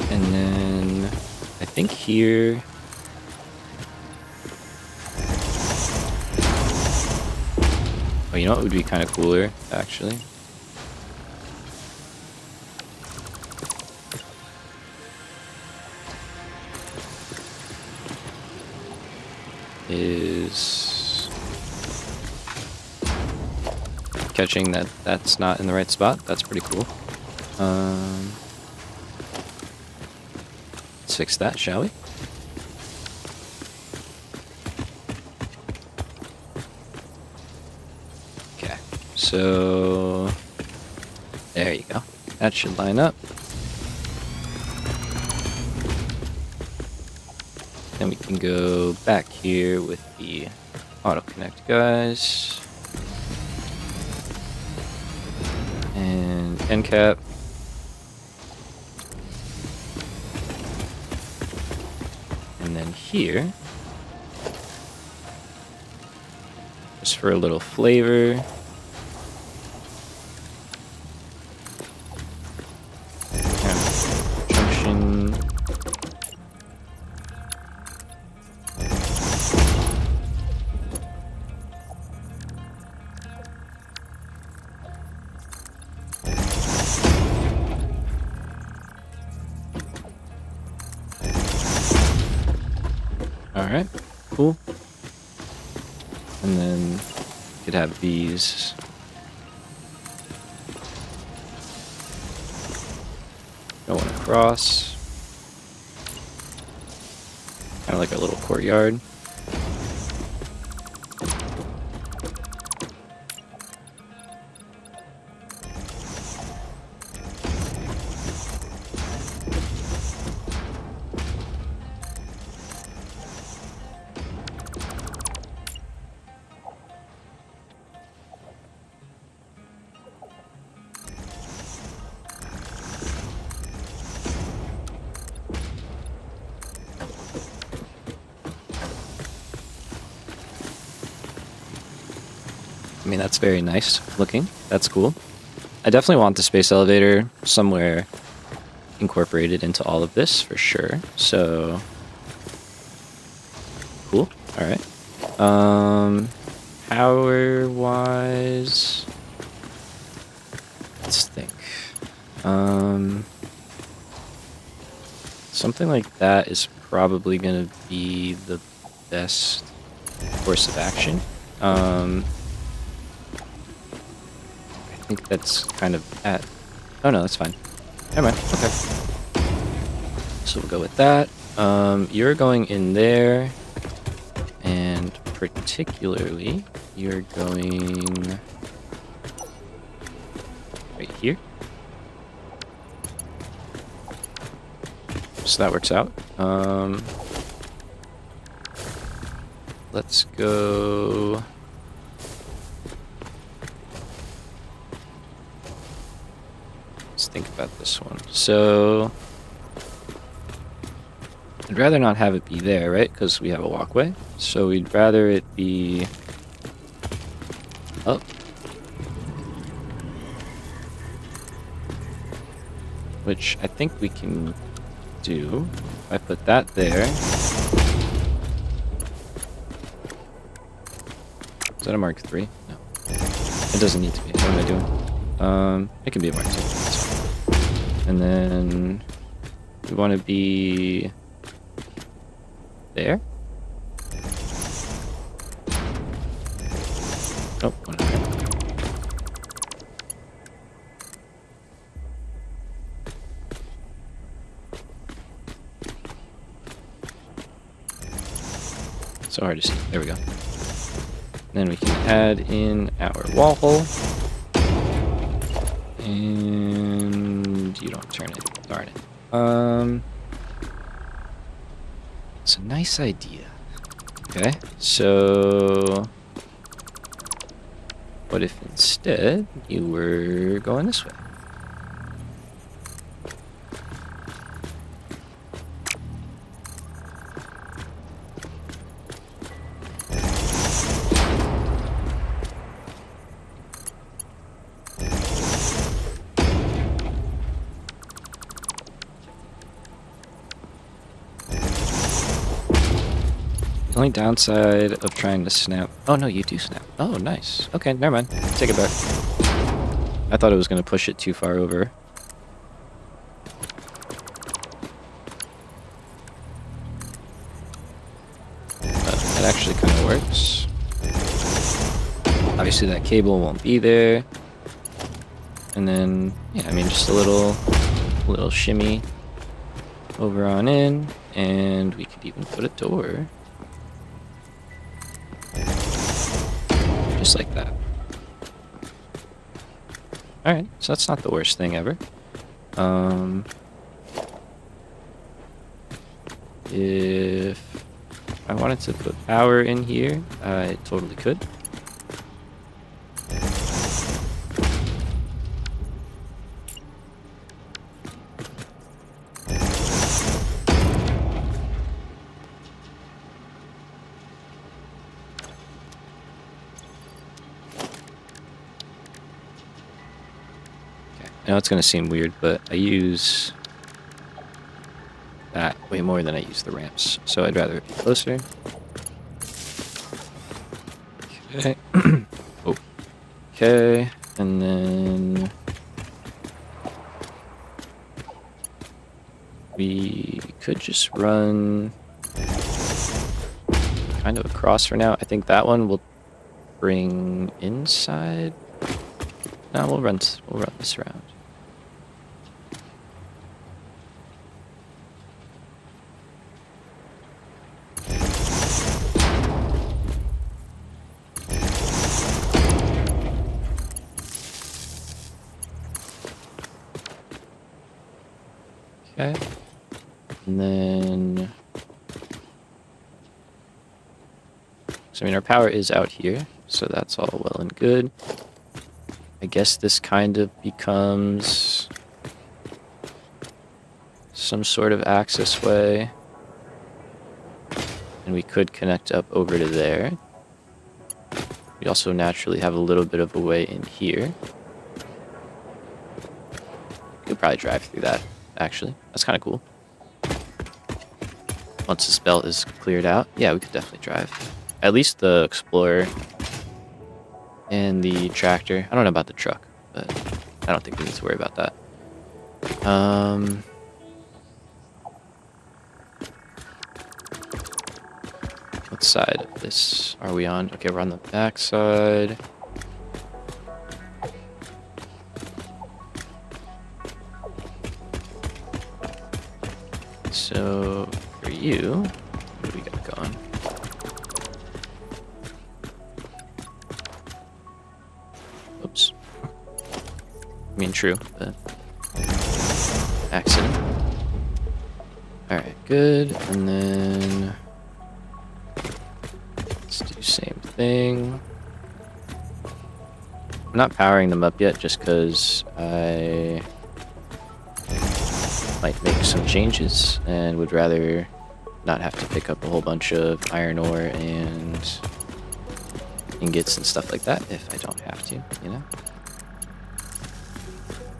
And then I think here oh, you know what would be kind of cooler actually? Is catching that that's not in the right spot. That's pretty cool. Let's fix that, shall we? Okay, so there you go. That should line up. Then we can go back here with the auto connect guys. end cap. And then here, just for a little flavor. Junction. Alright, cool. And then you could have these going across. Kind of like a little courtyard. I mean, that's very nice looking. That's cool. I definitely want the space elevator somewhere incorporated into all of this for sure. So cool. All right. Power wise, let's think. Something like that is probably gonna be the best course of action. I think that's kind of at... Oh no, that's fine. Never mind. Okay. So we'll go with that. You're going in there. And particularly, you're going... right here. So that works out. Let's go... Let's think about this one. So... I'd rather not have it be there, right? Because we have a walkway. So we'd rather it be... up. Which I think we can do. If I put that there... Is that a Mark III? No. It doesn't need to be. What am I doing? It can be a Mark II. That's fine. And then... we want to be... there? Oh, one there. So hard to see. There we go. Then we can add in our wall hole. And you don't turn it. Darn it. It's a nice idea. Okay, so what if instead you were going this way? The only downside of trying to snap... Oh, no, you do snap. Oh, nice. Okay, never mind. Take it back. I thought it was going to push it too far over. It actually kind of works. Obviously, that cable won't be there. And then, yeah, I mean, just a little shimmy over on in. And we could even put a door. Just like that. Alright, so that's not the worst thing ever. If I wanted to put power in here, I totally could. Now it's gonna seem weird, but I use that way more than I use the ramps, so I'd rather it be closer. Okay. Oh. Okay, and then we could just run kind of across for now. I think that one will bring inside. No, we'll run this around. Okay. And then, so I mean, our power is out here, so that's all well and good. I guess this kind of becomes some sort of access way. And we could connect up over to there. We also naturally have a little bit of a way in here. We could probably drive through that, actually. That's kind of cool. Once this belt is cleared out, yeah, we could definitely drive. At least the Explorer and the tractor. I don't know about the truck, but I don't think we need to worry about that. What side of this are we on? Okay, we're on the back side. So for you, what do we got going? Oops. I mean, true, but accident. Alright, good. And then let's do same thing. I'm not powering them up yet just because I might make some changes and would rather not have to pick up a whole bunch of iron ore and ingots and stuff like that if I don't have to, you know?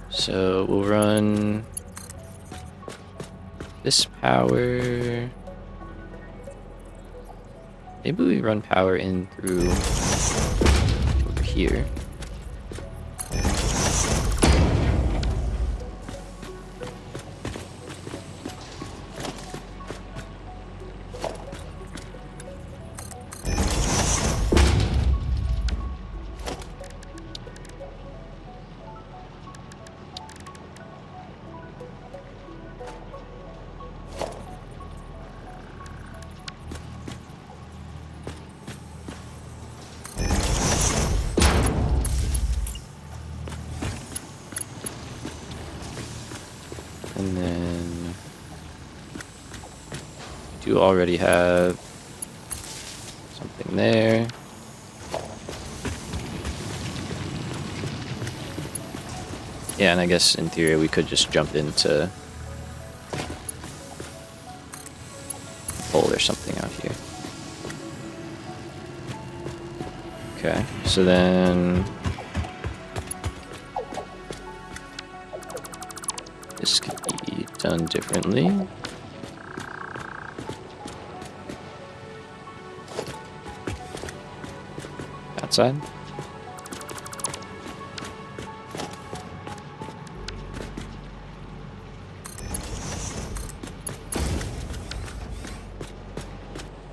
So we'll run this power. Maybe we run power in through over here. And then we do already have something there. Yeah, and I guess in theory we could just jump into hole or something out here. Okay, so then this could be done differently. Outside.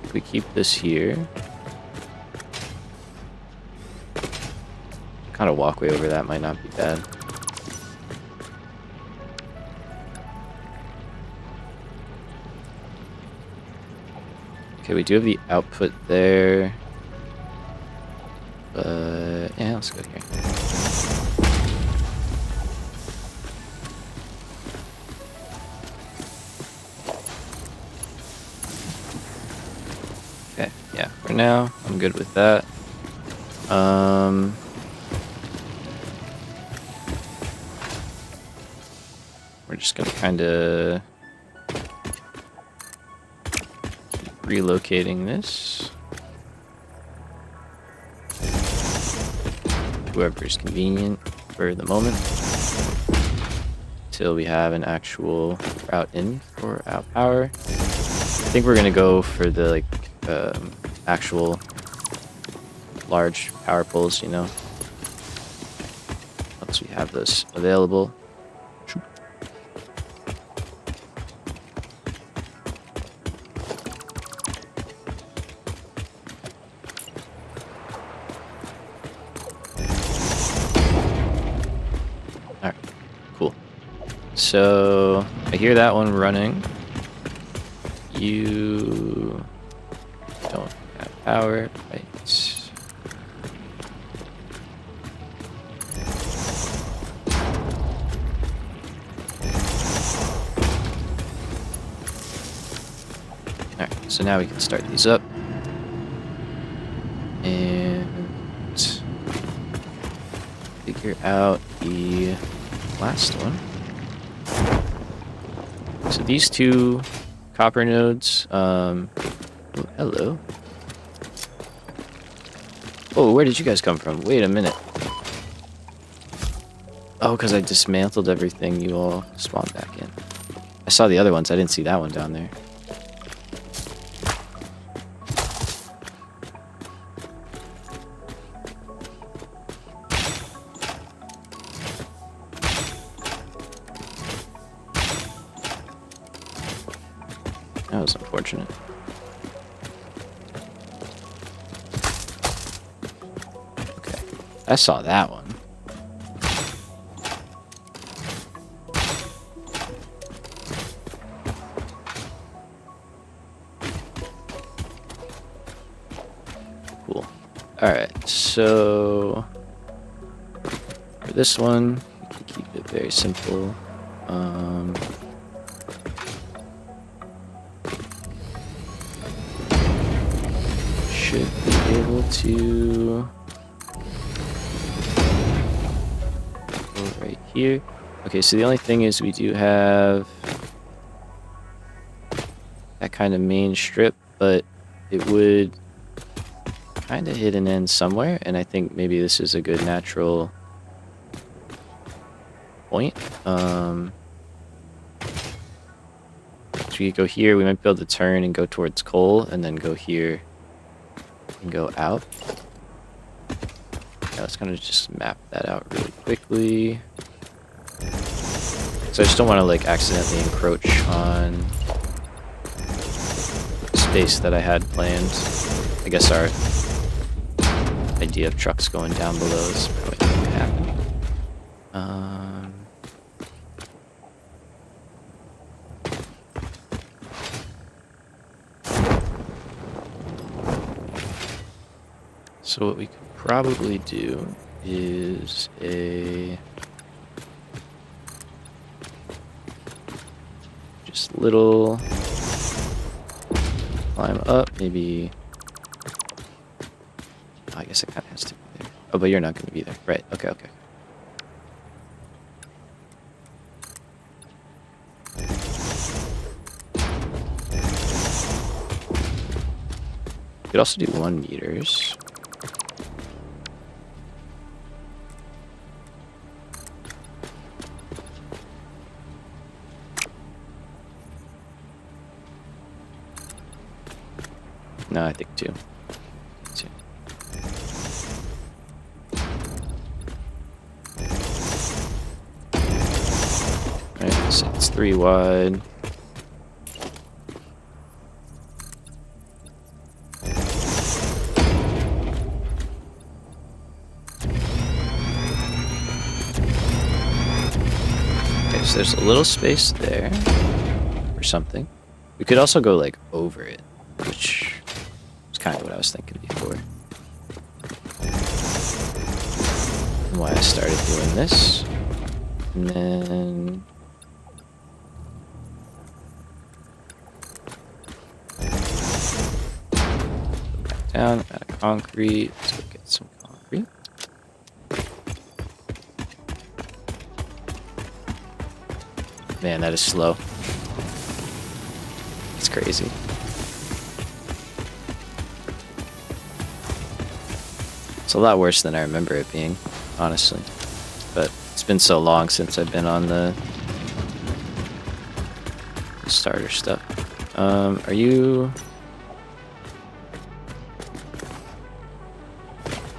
If we keep this here, kind of walkway over that might not be bad. Okay, we do have the output there. But yeah, let's go here. Okay, yeah, for now, I'm good with that. We're just gonna kind of keep relocating this. Whoever is convenient for the moment. until we have an actual route in for our power. I think we're gonna go for the like actual large power poles, you know, once we have those available. Alright, cool. So I hear that one running. You don't have power, right? Alright, so now we can start these up. And figure out the last one. So these two copper nodes, oh, hello. Oh, where did you guys come from? Wait a minute. Oh, because I dismantled everything, you all spawned back in. I saw the other ones, I didn't see that one down there. That was unfortunate. Okay, I saw that one. Cool. Alright, so for this one, we can keep it very simple. Should be able to go right here. Okay, so the only thing is we do have that kind of main strip, but it would kind of hit an end somewhere, and I think maybe this is a good natural point. So we could go here, we might be able to turn and go towards coal, and then go here and go out. Yeah, let's kind of just map that out really quickly. So I just don't want to like accidentally encroach on space that I had planned. I guess our idea of trucks going down below is probably not going to happen. So what we could probably do is just little climb up, maybe. I guess it kind of has to be there. Oh, but you're not going to be there. Right, okay, okay. You could also do 1 meters. No, I think 2. 2. Alright, so it's 3 wide. Okay, so there's a little space there or something. We could also go like over it, which is kind of what I was thinking before. And why I started doing this. And then back down, out of concrete. Let's go get some concrete. Man, that is slow. It's crazy. It's a lot worse than I remember it being, honestly. But it's been so long since I've been on the starter stuff. Are you...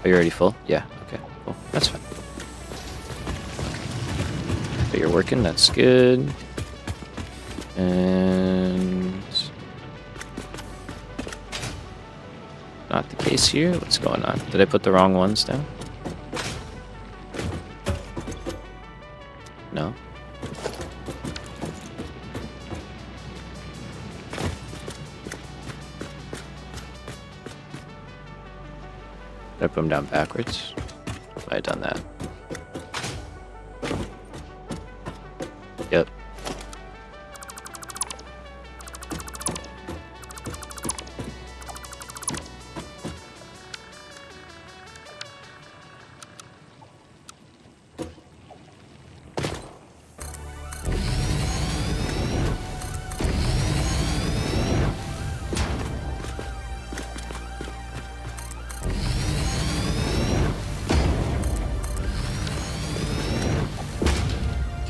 Are you already full? Yeah, okay, cool. That's fine. But you're working, that's good. And... Not the case here. What's going on? Did I put the wrong ones down? No. Did I put them down backwards? Have I done that? Yep.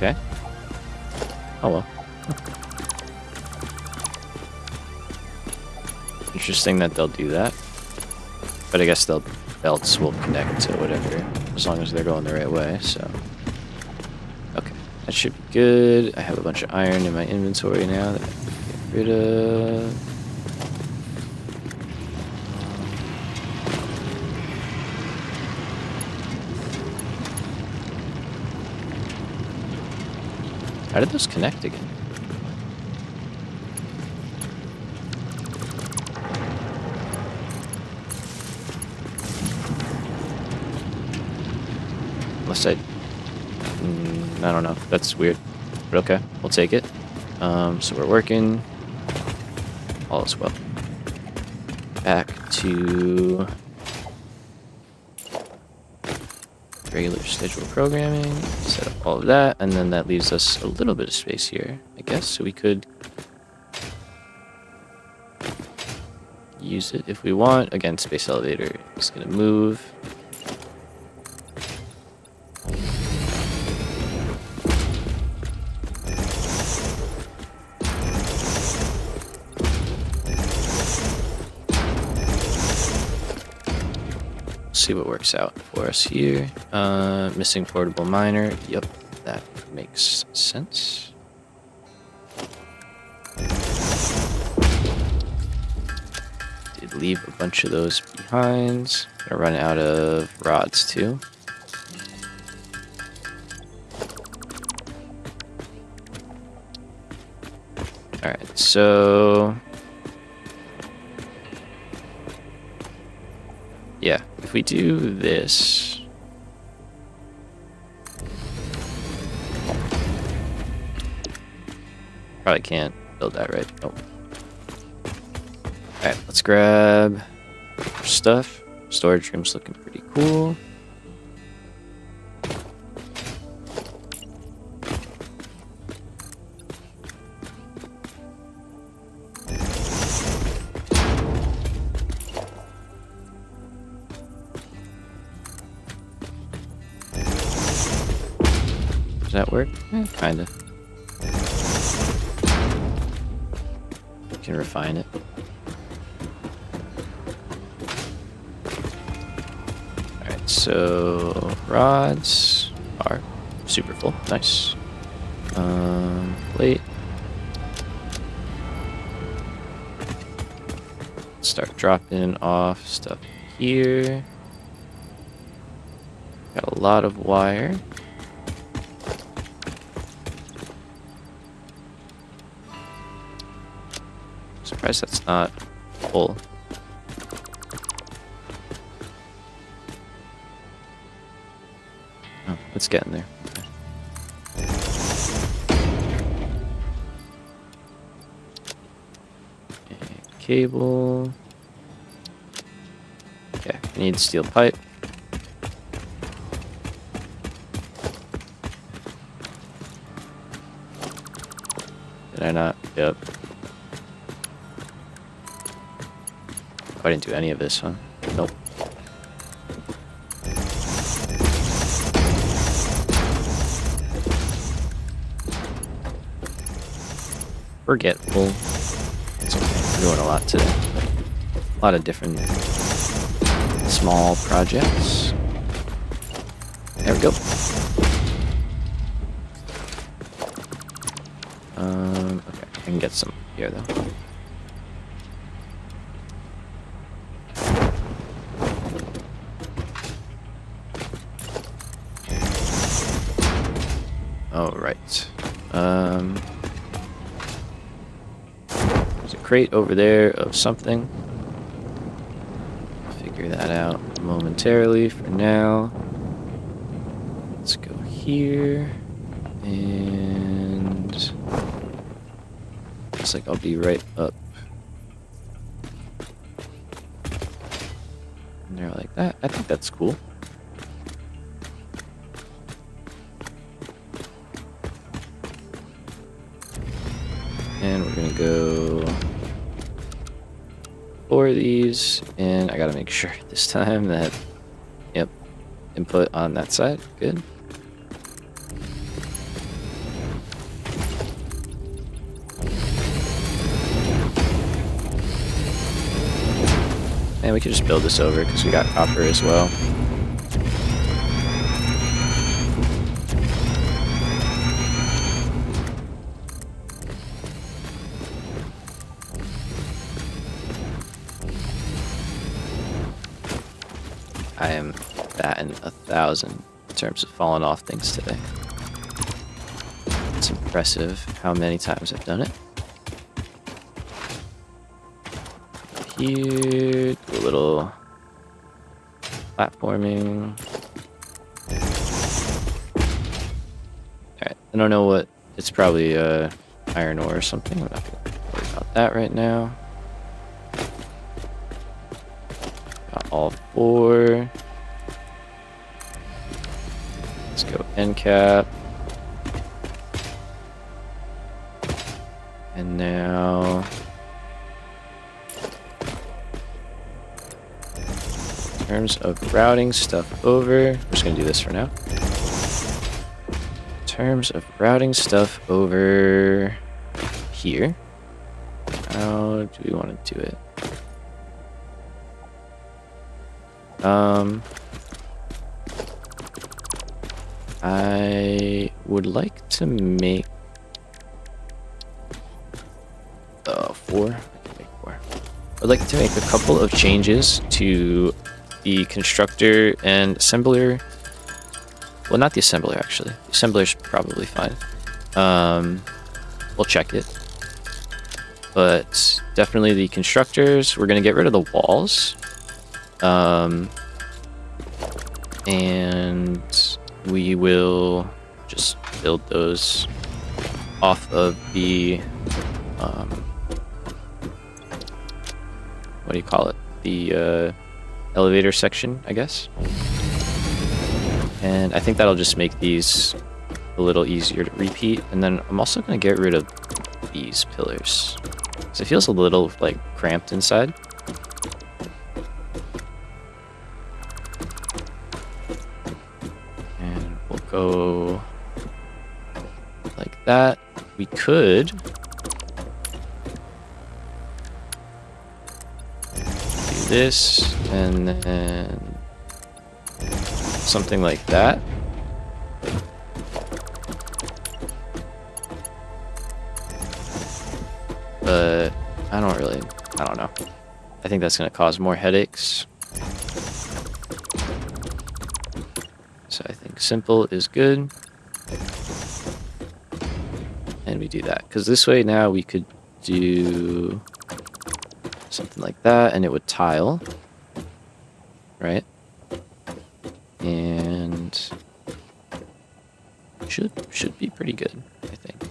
Okay. Oh well. Interesting that they'll do that. But I guess the belts will connect to whatever, as long as they're going the right way, so. Okay, that should be good. I have a bunch of iron in my inventory now that I can get rid of. How did those connect again? Unless I don't know. That's weird. But okay, we'll take it. So we're working. All is well. Back to regular schedule programming. Set up all of that, and then that leaves us a little bit of space here, I guess. So we could use it if we want. Again, space elevator is gonna move. See what works out for us here. Missing portable miner. Yep, that makes sense. Did leave a bunch of those behind. Gonna run out of rods too. Alright, so yeah, if we do this, probably can't build that, right? Nope. Alright, let's grab our stuff. Storage room's looking pretty cool. Does that work? Kinda. You can refine it. Alright, so rods are super full. Nice. Plate. Start dropping off stuff here. Got a lot of wire. Surprised that's not full. Oh, it's getting there. Okay. Cable. Okay, need steel pipe. Did I not? Yep. Oh, I didn't do any of this, huh? Nope. forgetful. It's okay. We're doing a lot today. A lot of different small projects. There we go. Okay, I can get some here though. All right. There's a crate over there of something. Figure that out momentarily. For now, let's go here, and looks like I'll be right up in there like that. I think that's cool. And we're gonna go for these, and I gotta make sure this time that, yep, input on that side, good. And we can just build this over because we got copper as well. I am batting 1,000 in terms of falling off things today. It's impressive how many times I've done it. Here, do a little platforming. Alright, I don't know what, it's probably iron ore or something. We're not gonna worry about that right now. Got all 4. Let's go end cap. And now in terms of routing stuff over, I'm just gonna do this for now. In terms of routing stuff over here, how do we want to do it? I would like to make 4. I can make 4. I'd like to make a couple of changes to the constructor and assembler. Well, not the assembler actually. The assembler's probably fine. We'll check it. But definitely the constructors. We're gonna get rid of the walls. And we will just build those off of the what do you call it? The elevator section, I guess. And I think that'll just make these a little easier to repeat. And then I'm also going to get rid of these pillars, because it feels a little like cramped inside. And we'll go like that. We could do this and then something like that. But I don't know. I think that's going to cause more headaches. So I think simple is good. And we do that. Because this way now we could do something like that and it would tile. Right? And should be pretty good, I think.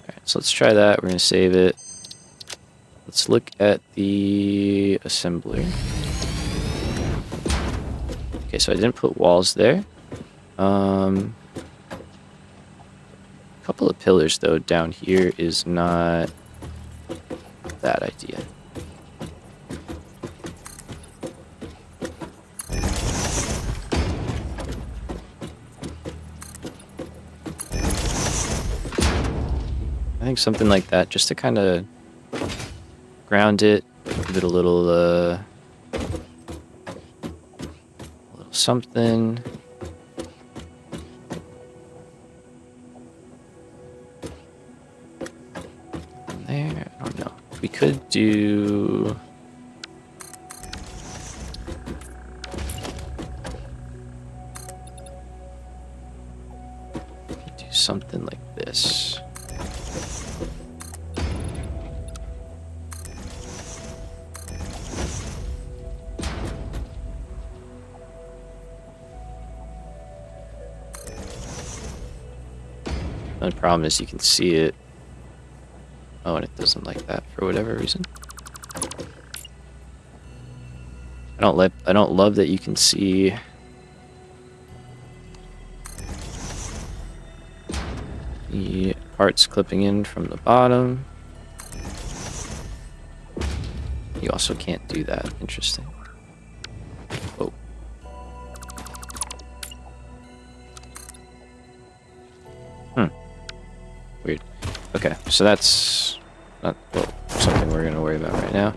Alright, so let's try that. We're going to save it. Let's look at the assembler. Okay, so I didn't put walls there. A couple of pillars, though, down here is not a bad idea. think something like that, just to kind of ground it, give it a little something. There, I don't know. We could do. Something like this. The problem is you can see it. Oh, and it doesn't like that for whatever reason. I don't love that you can see the parts clipping in from the bottom. You also can't do that. Interesting. Oh. Weird. Okay, so that's not something we're going to worry about right now.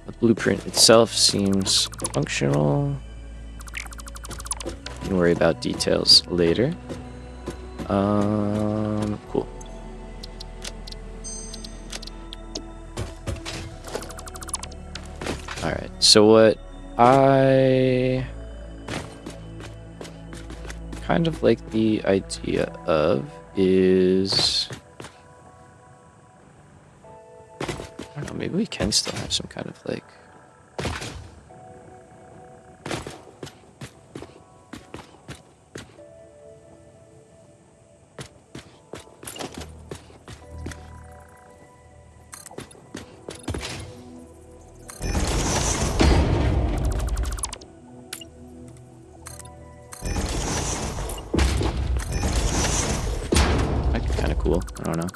The blueprint itself seems functional. We can worry about details later. Cool. Alright, so what I kind of like the idea of is, I don't know, maybe we can still have some kind of like cool. I don't know.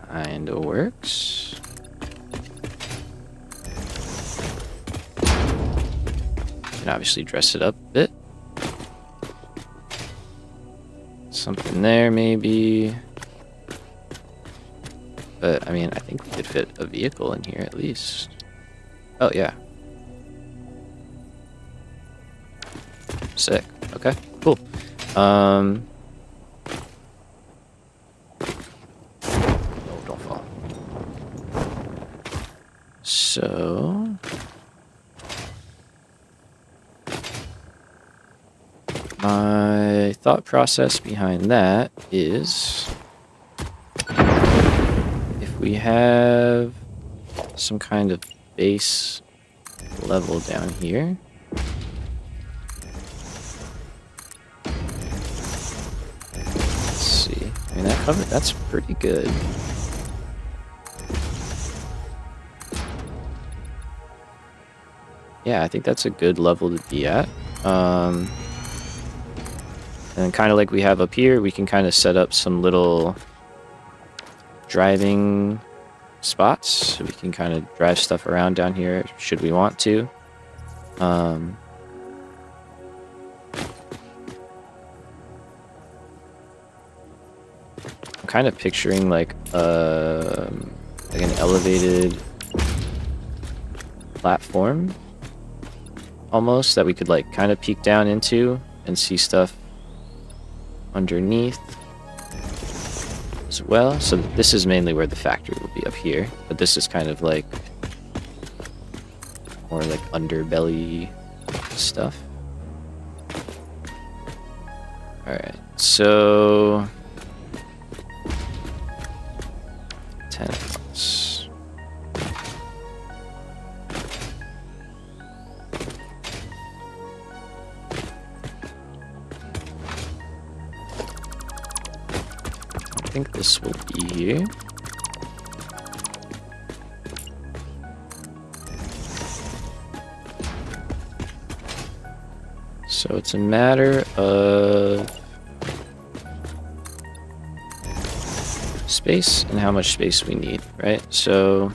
Kinda works. Can obviously dress it up a bit. Something there maybe. But I mean, I think we could fit a vehicle in here at least. Oh yeah. Sick. Okay, cool. So my thought process behind that is if we have some kind of base level down here, let's see. I mean, that's pretty good. Yeah, I think that's a good level to be at. And kind of like we have up here, we can kind of set up some little driving spots. So we can kind of drive stuff around down here should we want to. I'm kind of picturing like an elevated platform almost that we could like kind of peek down into and see stuff underneath as well. So this is mainly where the factory will be, up here, but this is kind of like more like underbelly stuff. All right, so 10 plus. think this will be here. So it's a matter of space and how much space we need, right? So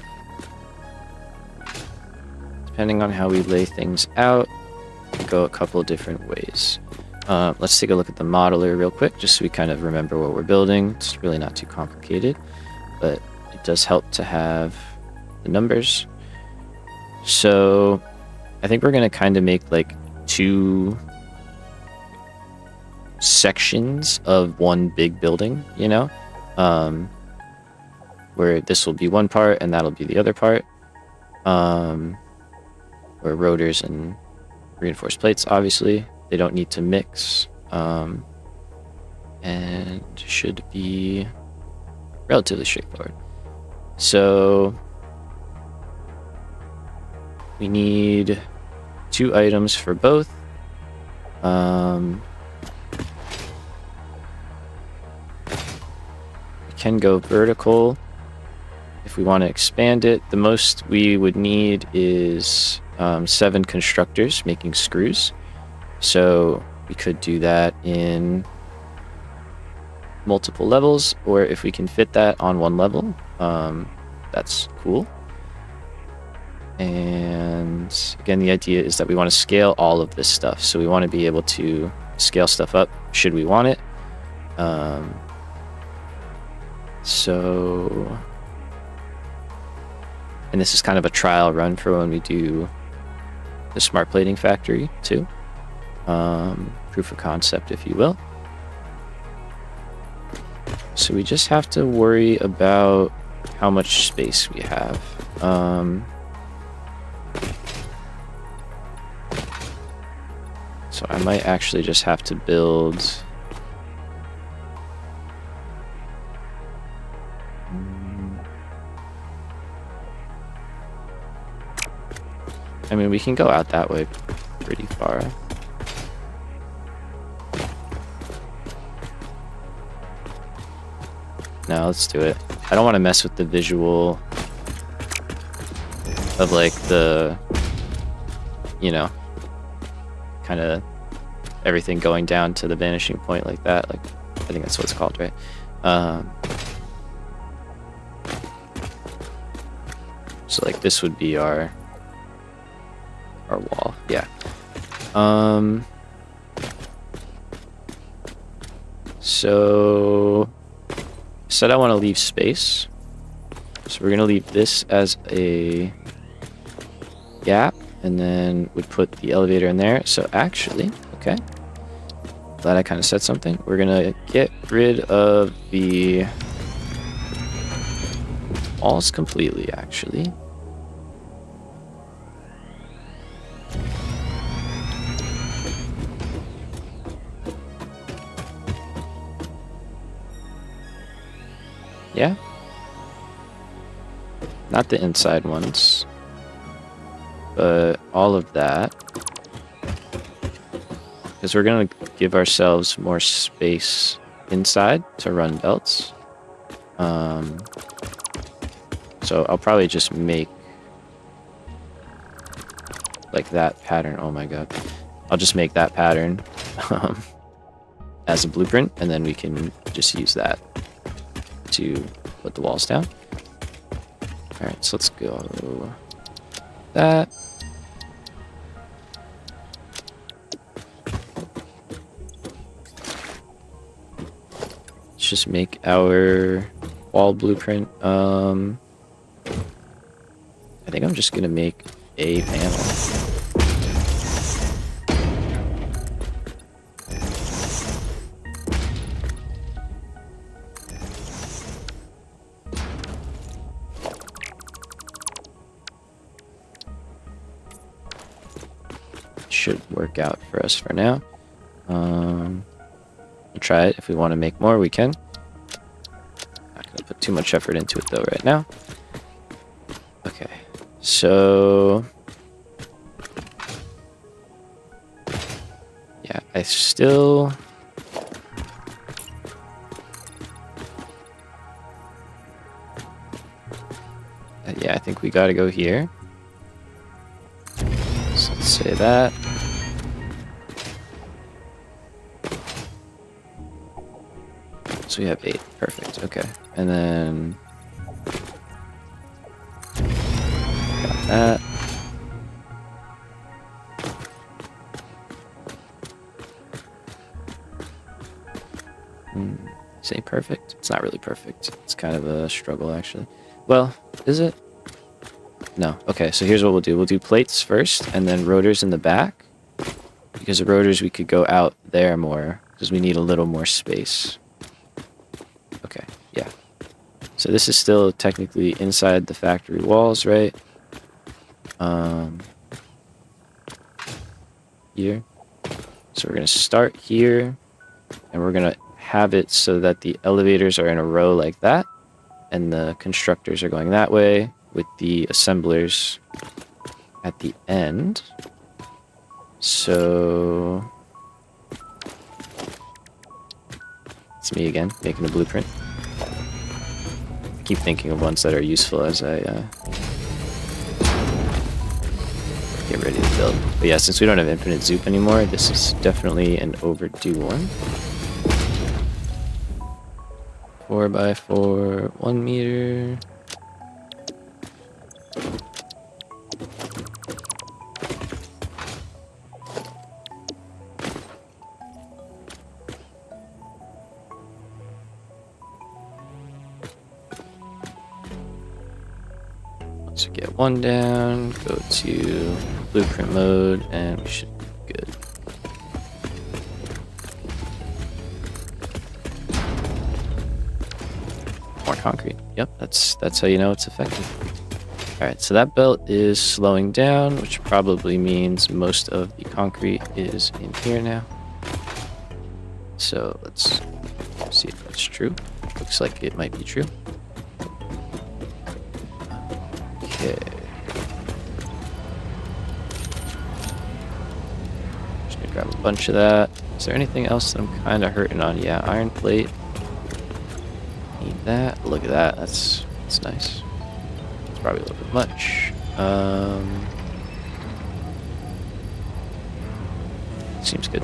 depending on how we lay things out, we can go a couple of different ways. Let's take a look at the modeler real quick, just so we kind of remember what we're building. It's really not too complicated, but it does help to have the numbers. So I think we're going to kind of make like 2 sections of one big building, you know? Where this will be one part and that'll be the other part. Where rotors and reinforced plates, obviously, they don't need to mix. And should be relatively straightforward. So we need 2 items for both. We can go vertical if we want to expand it. The most we would need is 7 constructors making screws. So we could do that in multiple levels, or if we can fit that on one level, that's cool. And again, the idea is that we want to scale all of this stuff. So we want to be able to scale stuff up should we want it. And this is kind of a trial run for when we do the smart plating factory too. Proof of concept, if you will. So we just have to worry about how much space we have. So I might actually just have to build... I mean, we can go out that way pretty far. No, let's do it. I don't want to mess with the visual of like the, you know, kind of everything going down to the vanishing point like that. Like, I think that's what it's called, right? So like this would be our wall, yeah. So said I want to leave space, so we're gonna leave this as a gap, and then we'd put the elevator in there. So actually, okay, glad I kind of said something. We're gonna get rid of the walls completely, actually. Yeah, not the inside ones, but all of that, because we're gonna give ourselves more space inside to run belts. So I'll probably just make like that pattern. Oh my god, I'll just make that pattern as a blueprint, and then we can just use that to put the walls down. All right, so let's go that. Let's just make our wall blueprint. I think I'm just gonna make a panel. Should work out for us for now. We'll try it. If we want to make more, we can. Not gonna put too much effort into it though right now. Okay, so yeah, I still think we gotta go here. So let's say that. So we have 8. Perfect. Okay. And then got that. Say perfect? It's not really perfect. It's kind of a struggle, actually. Well, is it? No. Okay, so here's what we'll do. We'll do plates first, and then rotors in the back. Because the rotors, we could go out there more, because we need a little more space. Okay, yeah. So this is still technically inside the factory walls, right? Here. So we're going to start here, and we're going to have it so that the elevators are in a row like that, and the constructors are going that way, with the assemblers at the end. So it's me again, making a blueprint. I keep thinking of ones that are useful as I get ready to build. But yeah, since we don't have infinite zoop anymore, this is definitely an overdue one. 4x4, 1 meter. Once we get 1 down, go to blueprint mode, and we should be good. More concrete. Yep, that's how you know it's effective. Alright, so that belt is slowing down, which probably means most of the concrete is in here now. So let's see if that's true. Looks like it might be true. Okay. Just gonna grab a bunch of that. Is there anything else that I'm kind of hurting on? Yeah, iron plate. Need that. Look at that. That's nice. It's probably a little bit much. Seems good.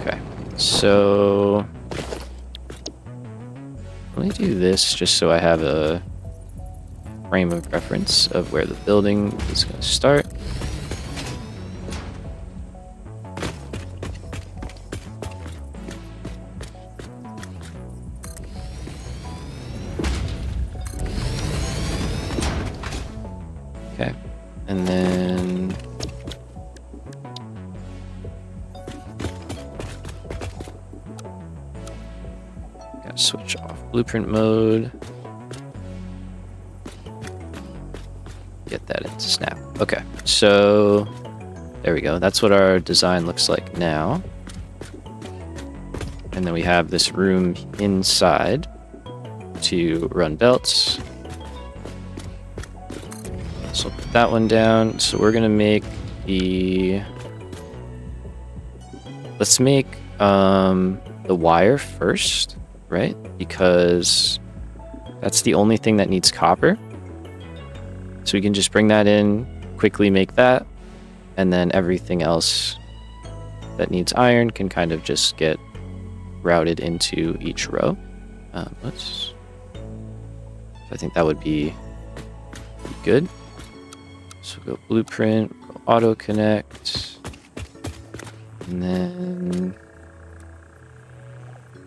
Okay, so let me do this just so I have a frame of reference of where the building is going to start. Okay, and then gotta switch off blueprint mode. Get that into snap. Okay, so there we go. That's what our design looks like now. And then we have this room inside to run belts. So put that one down. So we're gonna make the. Let's make the wire first, right? Because that's the only thing that needs copper. So we can just bring that in, quickly make that, and then everything else that needs iron can kind of just get routed into each row. I think that would be good. So go blueprint, go auto connect, and then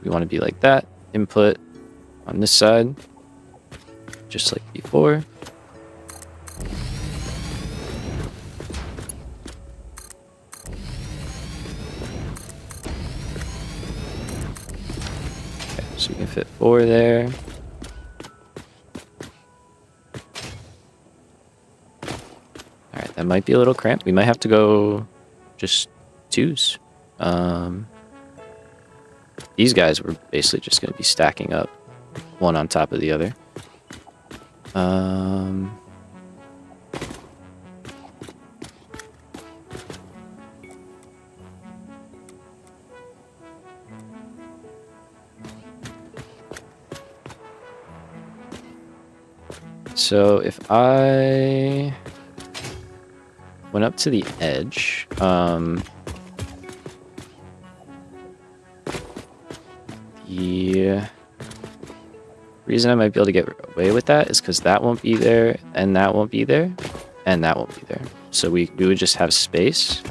we want to be like that. Input on this side, just like before. Okay, so we can fit 4 there. Alright, that might be a little cramped. We might have to go just 2s. These guys were basically just going to be stacking up one on top of the other. So if I went up to the edge, the reason I might be able to get away with that is because that won't be there, and that won't be there, and that won't be there. So we would just have space.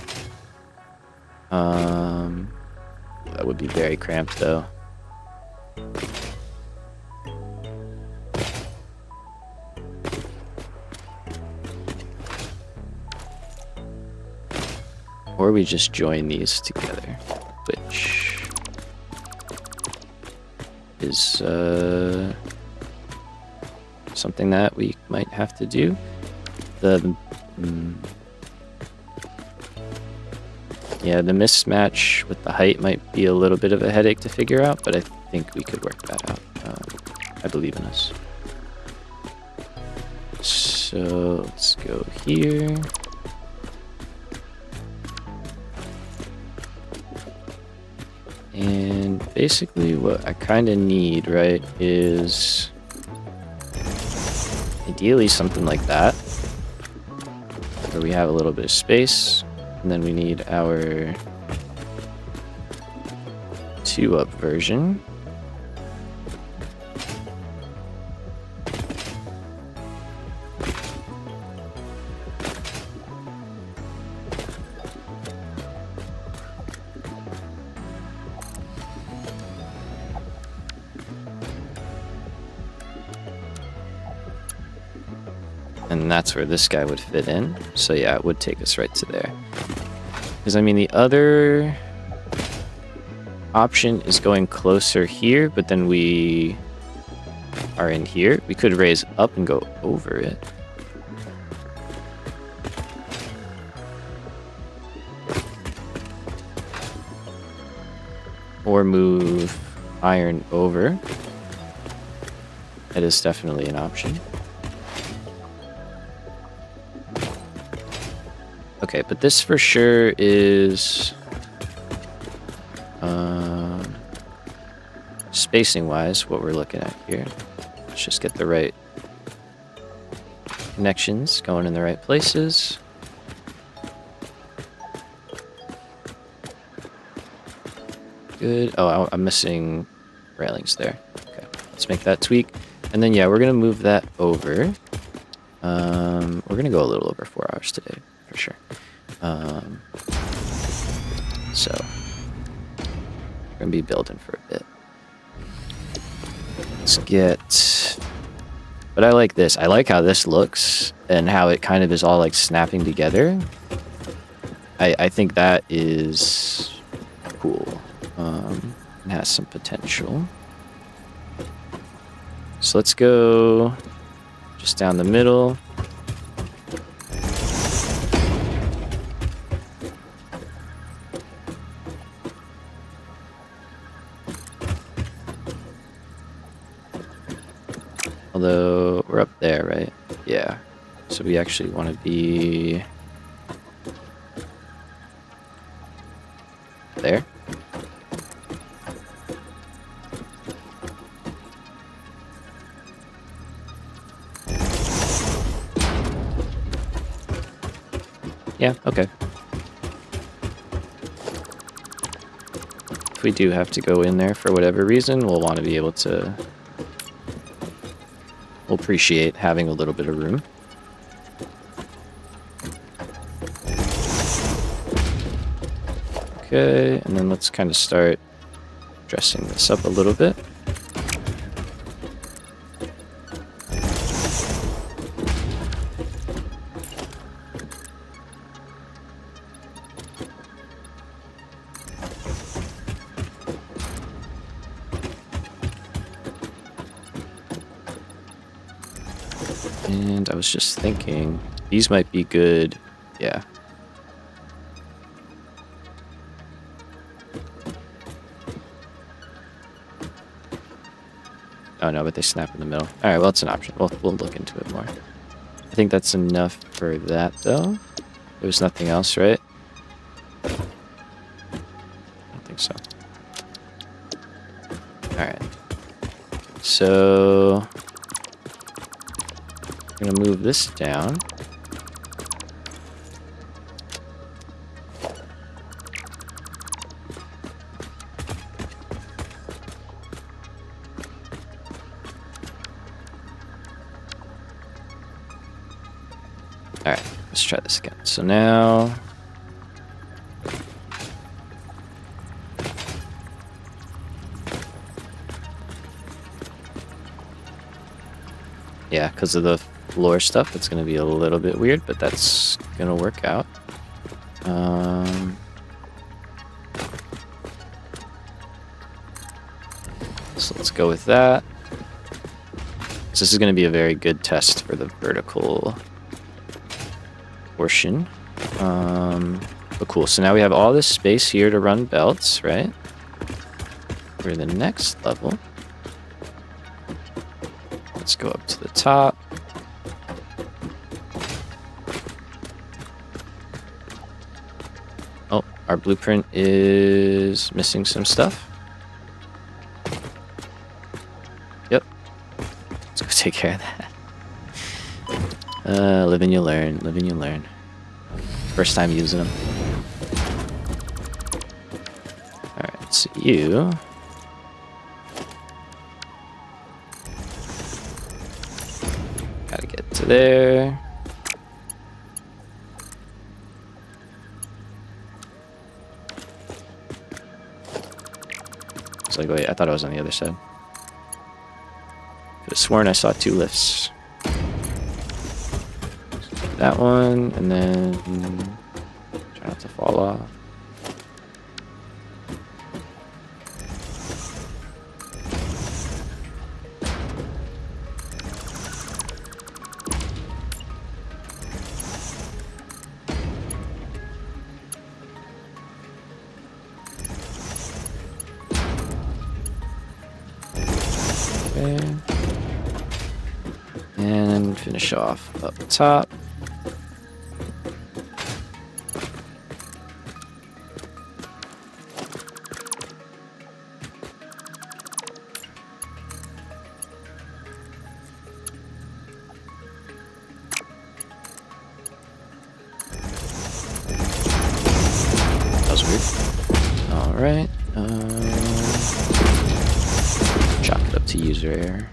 That would be very cramped though. Or we just join these together, which is something that we might have to do. Yeah, the mismatch with the height might be a little bit of a headache to figure out, but I think we could work that out. I believe in us. So let's go here. And basically what I kind of need, right, is ideally something like that, where we have a little bit of space, and then we need our 2-up version. And that's where this guy would fit in. So yeah, it would take us right to there. Because I mean, the other option is going closer here, but then we are in here. We could raise up and go over it. Or move iron over. That is definitely an option. Okay, but this for sure is spacing-wise what we're looking at here. Let's just get the right connections going in the right places. Good. Oh, I'm missing railings there. Okay, let's make that tweak. And then, yeah, we're going to move that over. We're going to go a little over 4 hours today, for sure. So, we're going to be building for a bit. Let's get... But I like this. I like how this looks and how it kind of is all like snapping together. I think that is cool. It has some potential. So let's go just down the middle. Although we're up there, right? Yeah. So we actually want to be there. Yeah, okay. If we do have to go in there for whatever reason, we'll want to be able to... We'll appreciate having a little bit of room. Okay, and then let's kind of start dressing this up a little bit. And I was just thinking, these might be good, yeah. Oh no, but they snap in the middle. Alright, well, it's an option. We'll look into it more. I think that's enough for that, though. There's nothing else, right? I don't think so. Alright. So... We're gonna move this down. Alright, let's try this again. So now... yeah, because of the floor stuff, it's going to be a little bit weird, but that's going to work out. So let's go with that. So this is going to be a very good test for the vertical portion. But cool. So now we have all this space here to run belts, right? For the next level. Let's go up to the top. Oh, our blueprint is missing some stuff. Yep. Let's go take care of that. Live and you learn. Live and you learn. First time using them. Alright, so you... gotta get to there. It's like, wait, I thought I was on the other side. Could have sworn I saw 2 lifts. That one, and then try not to fall off. Okay. And finish off up top. That was weird. Alright. Chalk it up to user error.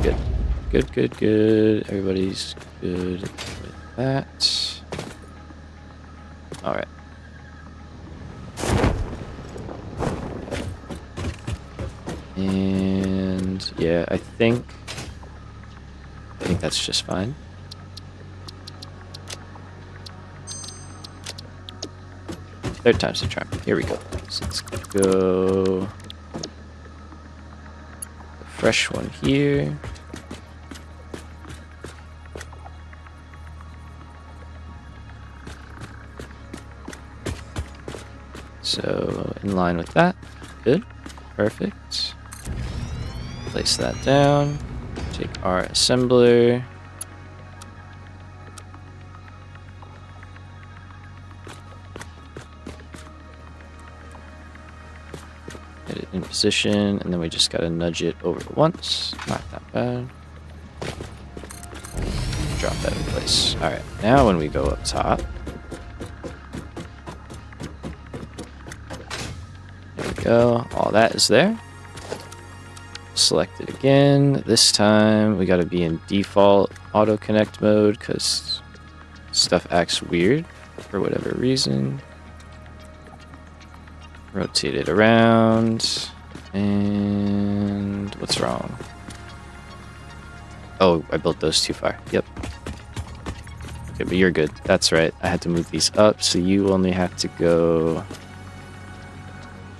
Good. Good, good, good. Everybody's good with that. Alright. And yeah, I think that's just fine. Third time's the charm. Here we go. So let's go. Fresh one here. So in line with that. Good. Perfect. Place that down. Take our assembler. Get it in position, and then we just gotta nudge it over once. Not that bad. Drop that in place. Alright, now when we go up top. There we go. All that is there. Select it again. This time we gotta be in default auto connect mode because stuff acts weird for whatever reason. Rotate it around. And what's wrong? Oh, I built those too far. Yep. Okay, but you're good. That's right. I had to move these up, so you only have to go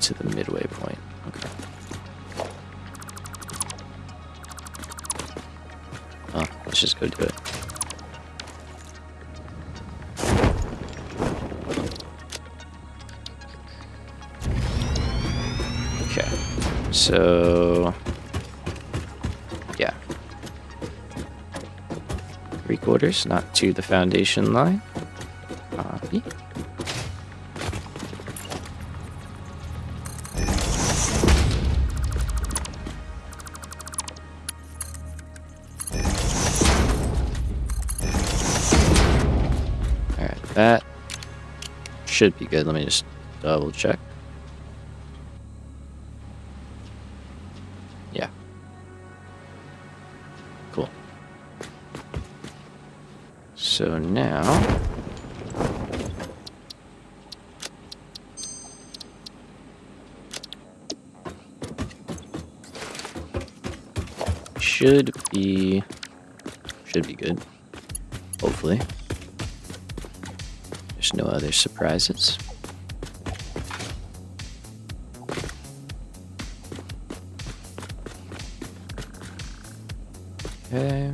to the midway point. Okay. Oh, let's just go do it. Okay, so yeah, 3/4, not to the foundation line. Copy. That should be good. Let me just double check. Yeah. Cool. So now... should be good. Hopefully. There's no other surprises. Okay.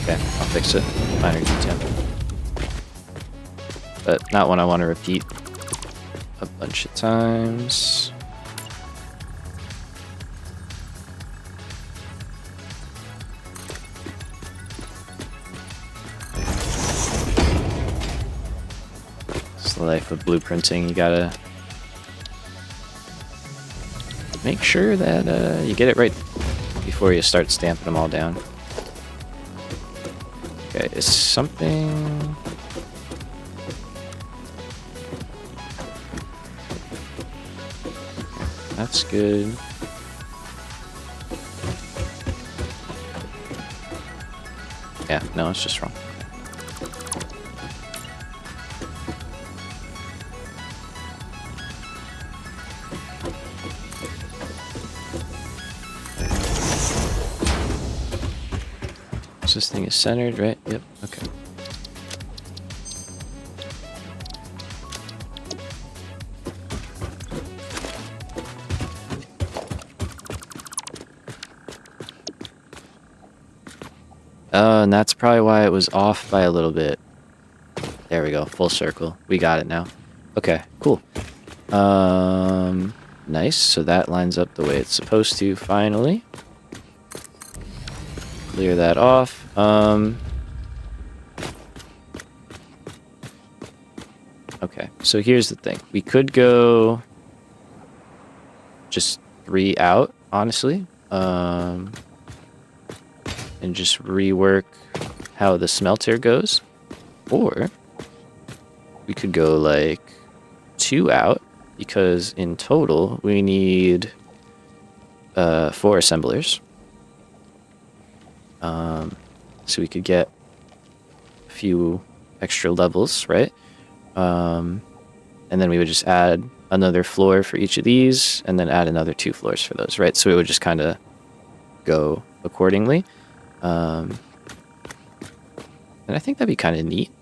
Okay, I'll fix it. Minor detail. But not one I want to repeat a bunch of times. It's the life of blueprinting. You gotta make sure that you get it right before you start stamping them all down. Okay, is something... That's good. Yeah, no, it's just wrong. So this thing is centered, right? Yep, okay. And that's probably why it was off by a little bit. There we go, full circle. We got it now. Okay, cool. Nice, so that lines up the way it's supposed to, finally. Clear that off. Okay, so here's the thing. We could go just 3 out, honestly. And just rework how the smelter goes. Or we could go like 2 out, because in total we need 4 assemblers. So we could get a few extra levels, right? And then we would just add another floor for each of these, and then add another 2 floors for those, right? So it would just kind of go accordingly. And I think that'd be kind of neat.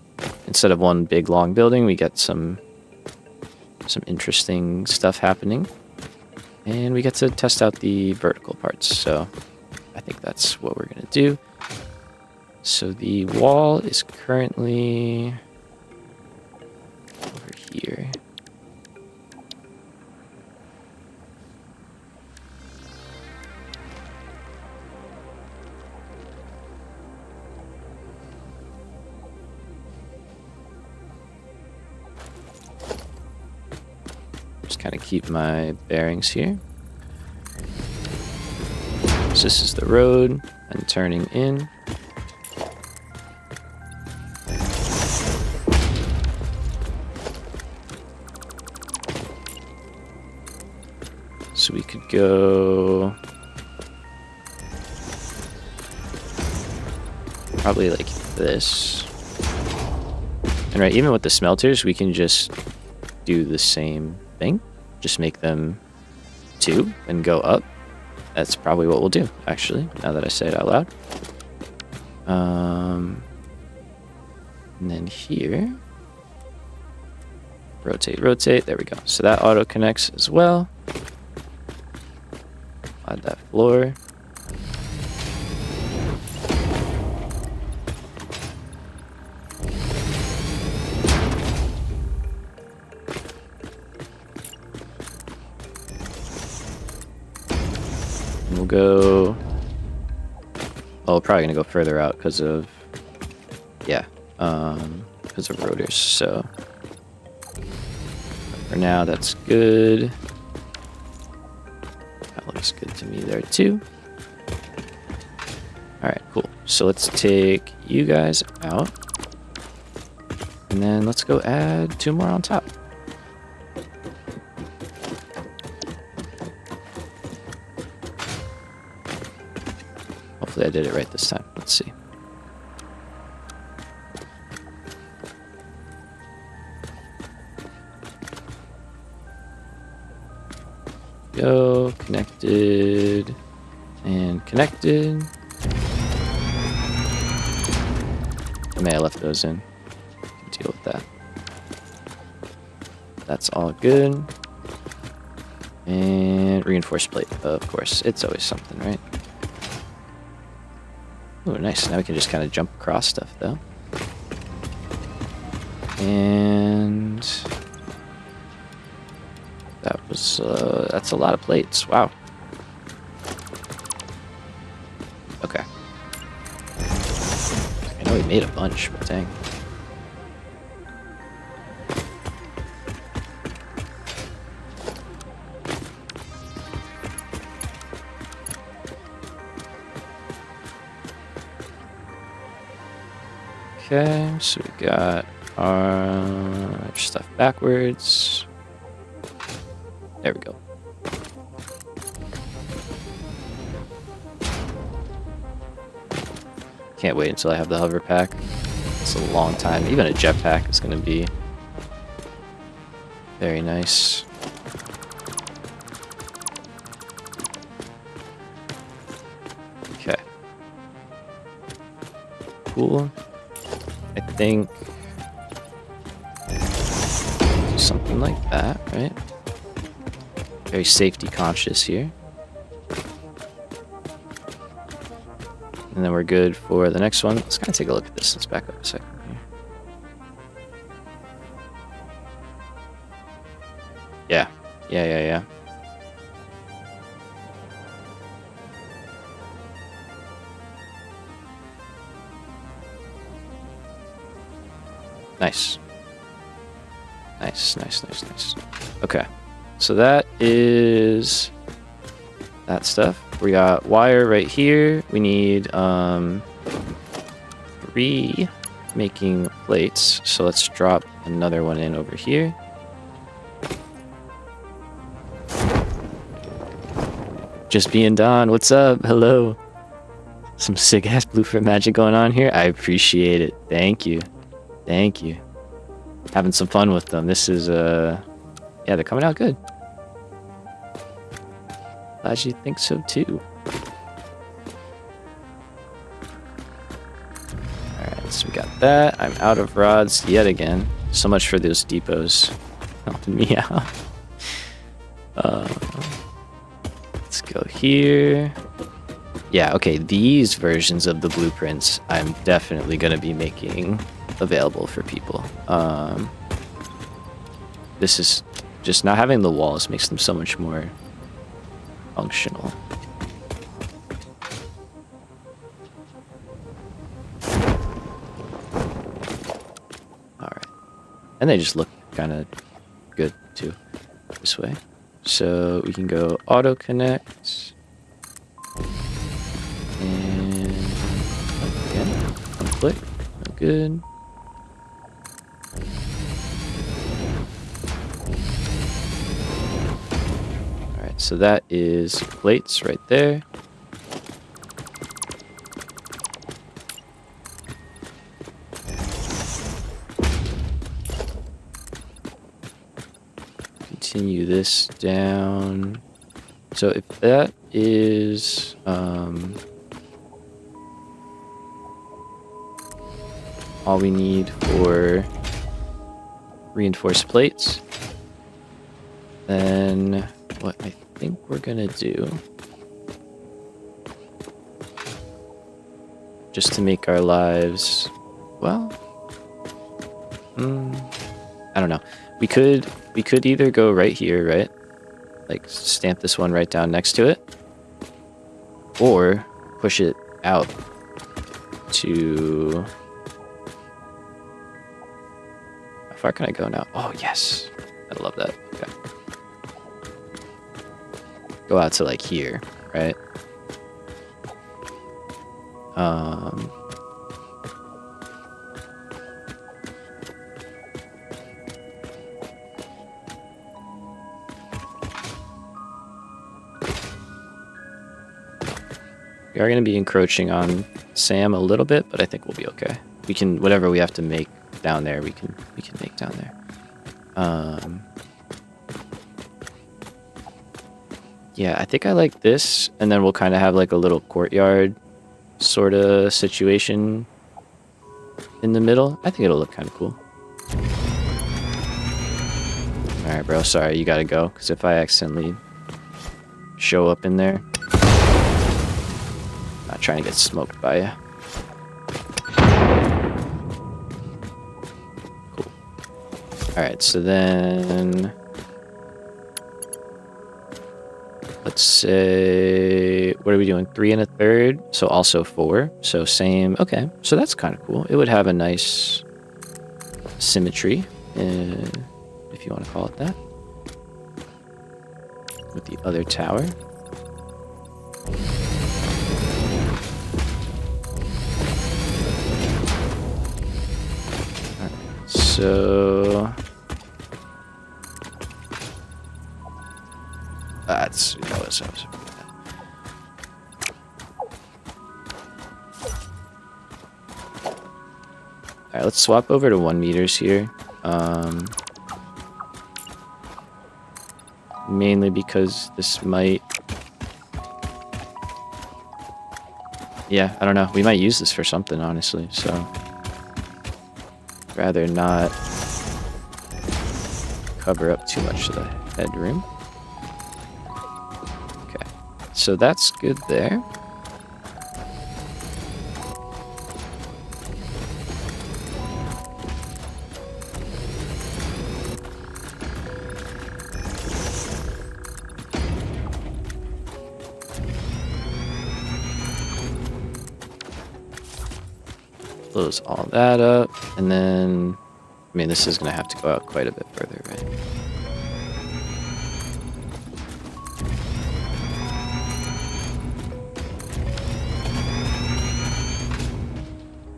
Instead of one big long building, we get some interesting stuff happening, and we get to test out the vertical parts. So I think that's what we're gonna do. So the wall is currently over here. Just kind of keep my bearings here. So this is the road and turning in. So we could go probably like this. And right, even with the smelters, we can just do the same thing. Just make them 2 and go up. That's probably what we'll do, actually, now that I say it out loud. And then here, Rotate, rotate. There we go. So that auto connects as well. Add that floor. And we'll go... Oh, probably gonna go further out because of... Yeah, because of rotors, so... For now, that's good. That looks good to me there, too. Alright, cool. So let's take you guys out. And then let's go add 2 more on top. Hopefully I did it right this time. Let's see. Go, connected, and connected. I may have left those in. Deal with that. That's all good. And reinforced plate, of course. It's always something, right? Oh, nice. Now we can just kind of jump across stuff, though. And that was that's a lot of plates. Wow. Okay. I know we made a bunch, but dang. Okay, so we got our stuff backwards. There we go. Can't wait until I have the hover pack. It's a long time. Even a jetpack is going to be very nice. Okay. Cool. I think something like that, right? Very safety conscious here. And then we're good for the next one. Let's kind of take a look at this. Let's back up a second here. Yeah. Yeah. Nice. Nice. Okay. So that is that stuff. We got wire right here. We need 3 making plates. So let's drop another one in over here. Just being Don. What's up? Hello. Some sick ass blueprint magic going on here. I appreciate it. Thank you. Having some fun with them. This is yeah, they're coming out good. Glad you think so too. Alright, so we got that. I'm out of rods yet again. So much for those depots helping me out. Let's go here. Yeah, okay, these versions of the blueprints I'm definitely going to be making available for people. This is just not having the walls makes them so much more functional. Alright. And they just look kind of good too this way. So we can go auto connect. And again, one click. Good. Alright, so that is plates right there. Continue this down. So if that is all we need for reinforced plates. Then what I think we're gonna do, just to make our lives, well, I don't know. We could either go right here, right? Like stamp this one right down next to it, or push it out to, how far can I go now? Oh yes, I love that. Okay, go out to like here, right? We are going to be encroaching on Sam a little bit, but I think we'll be okay. We can, whatever we have to make down there, we can make down there. Yeah, I think I like this, and then we'll kind of have like a little courtyard sort of situation in the middle. I think it'll look kind of cool. All right, bro. Sorry, you gotta go, because if I accidentally show up in there, not trying to get smoked by you. Cool. All right, so then let's say, what are we doing? 3 1/3, so also 4. So same. Okay, so that's kind of cool. It would have a nice symmetry, if you want to call it that, with the other tower. So that was all right, let's swap over to 1 meters here. Mainly because this might, yeah, I don't know. We might use this for something, honestly. So rather not cover up too much of the headroom. Okay, so that's good there. Close all that up, and then, I mean, this is going to have to go out quite a bit further, right?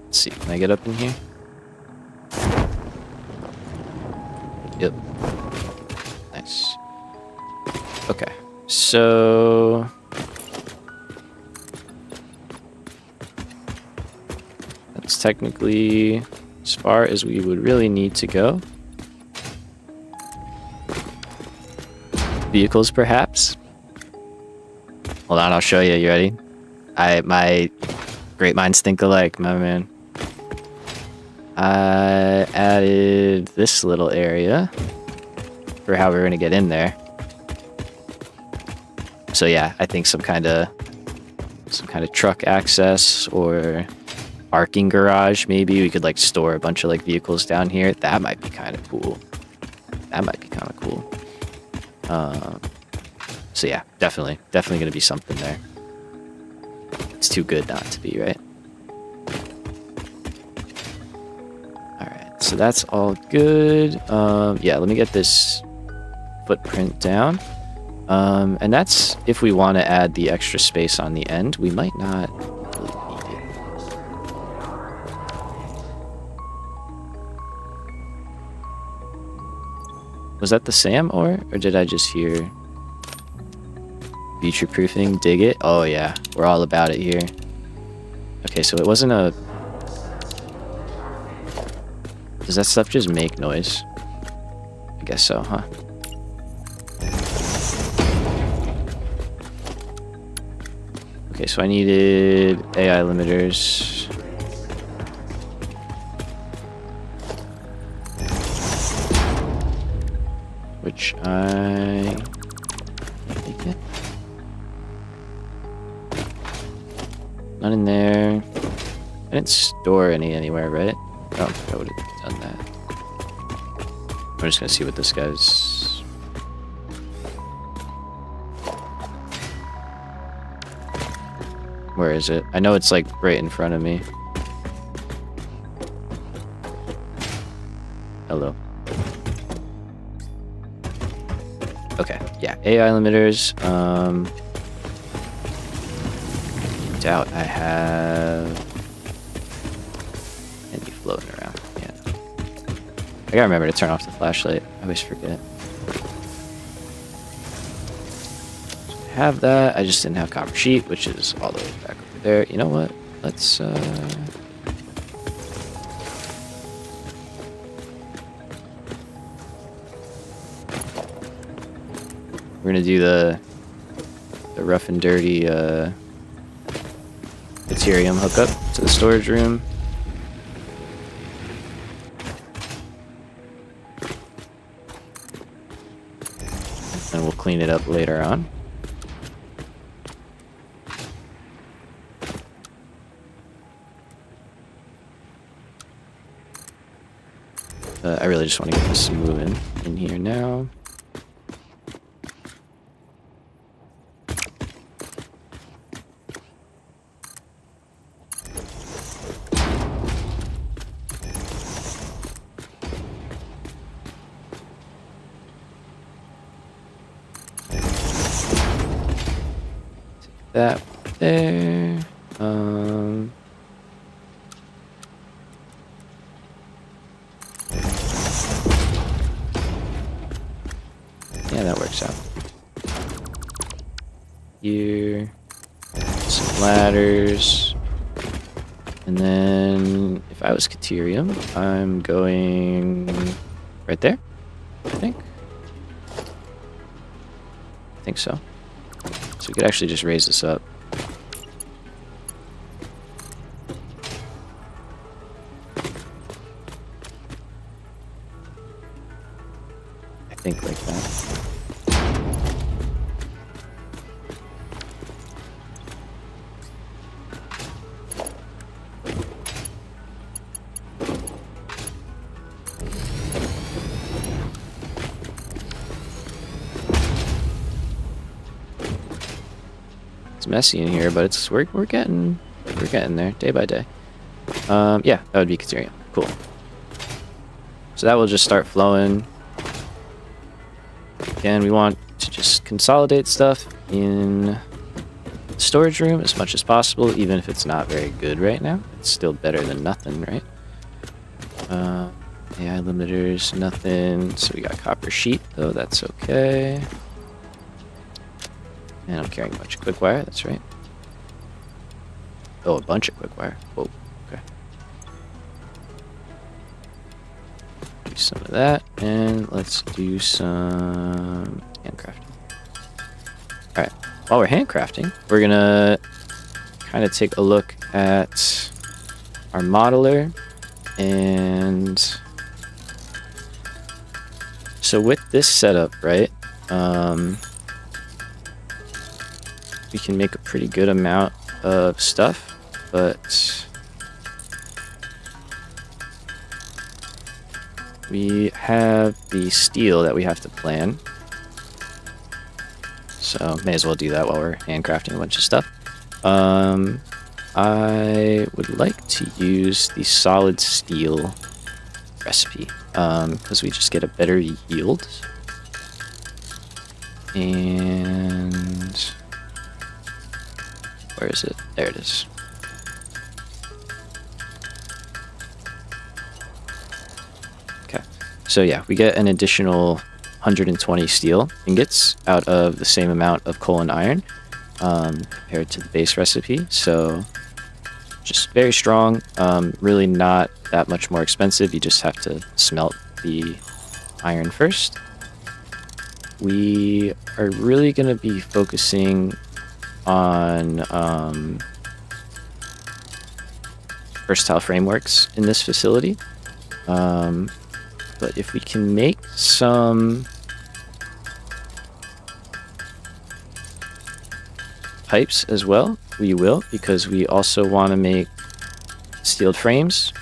Let's see, can I get up in here? Yep. Nice. Okay, so technically as far as we would really need to go. Vehicles, perhaps. Hold on, I'll show you. You ready? My great minds think alike, my man. I added this little area for how we're gonna get in there. So yeah, I think some kind of truck access or parking garage, maybe. We could like store a bunch of like vehicles down here. That might be kind of cool. So yeah, definitely gonna be something there. It's too good not to be, right? All right, so that's all good. Yeah, let me get this footprint down. And that's if we want to add the extra space on the end. We might not really need it. Was that the SAM or did I just hear future proofing? Dig it? Oh yeah, we're all about it here. Okay, so it wasn't a... Does that stuff just make noise? I guess so, huh? Okay, so I needed AI limiters. which I can't take it. None in there. I didn't store any anywhere, right? I don't think I would have done that. I'm just gonna see what this guy's. Where is it? I know it's like right in front of me. Hello. Okay, yeah, AI limiters. Doubt I have any floating around. Yeah. I gotta remember to turn off the flashlight. I always forget. So I have that. I just didn't have copper sheet, which is all the way back over there. You know what? Let's we're gonna do the rough and dirty Ethereum hookup to the storage room. And we'll clean it up later on. I really just want to get this moving in here now. That there. Yeah, that works out. Here, some ladders, and then if I was Caterium, I'm going right there. I think so. So we could actually just raise this up. I think like that. It's messy in here, but it's we're getting there day by day. Yeah, that would be Caterium. Cool. So that will just start flowing. Again, we want to just consolidate stuff in the storage room as much as possible, even if it's not very good right now. It's still better than nothing, right? AI limiters, nothing. So we got copper sheet though, that's okay. And I'm carrying a bunch of quick wire, that's right. Oh, a bunch of quick wire. Whoa, okay. Do some of that, and let's do some handcrafting. Alright, while we're handcrafting, we're gonna kind of take a look at our modeler. And so with this setup, right, we can make a pretty good amount of stuff, but we have the steel that we have to plan. So may as well do that while we're handcrafting a bunch of stuff. I would like to use the solid steel recipe because we just get a better yield. And where is it? There it is. Okay, so yeah, we get an additional 120 steel ingots out of the same amount of coal and iron compared to the base recipe. So just very strong, really not that much more expensive. You just have to smelt the iron first. We are really going to be focusing on versatile frameworks in this facility. But if we can make some pipes as well. We will, because we also want to make steeled frames.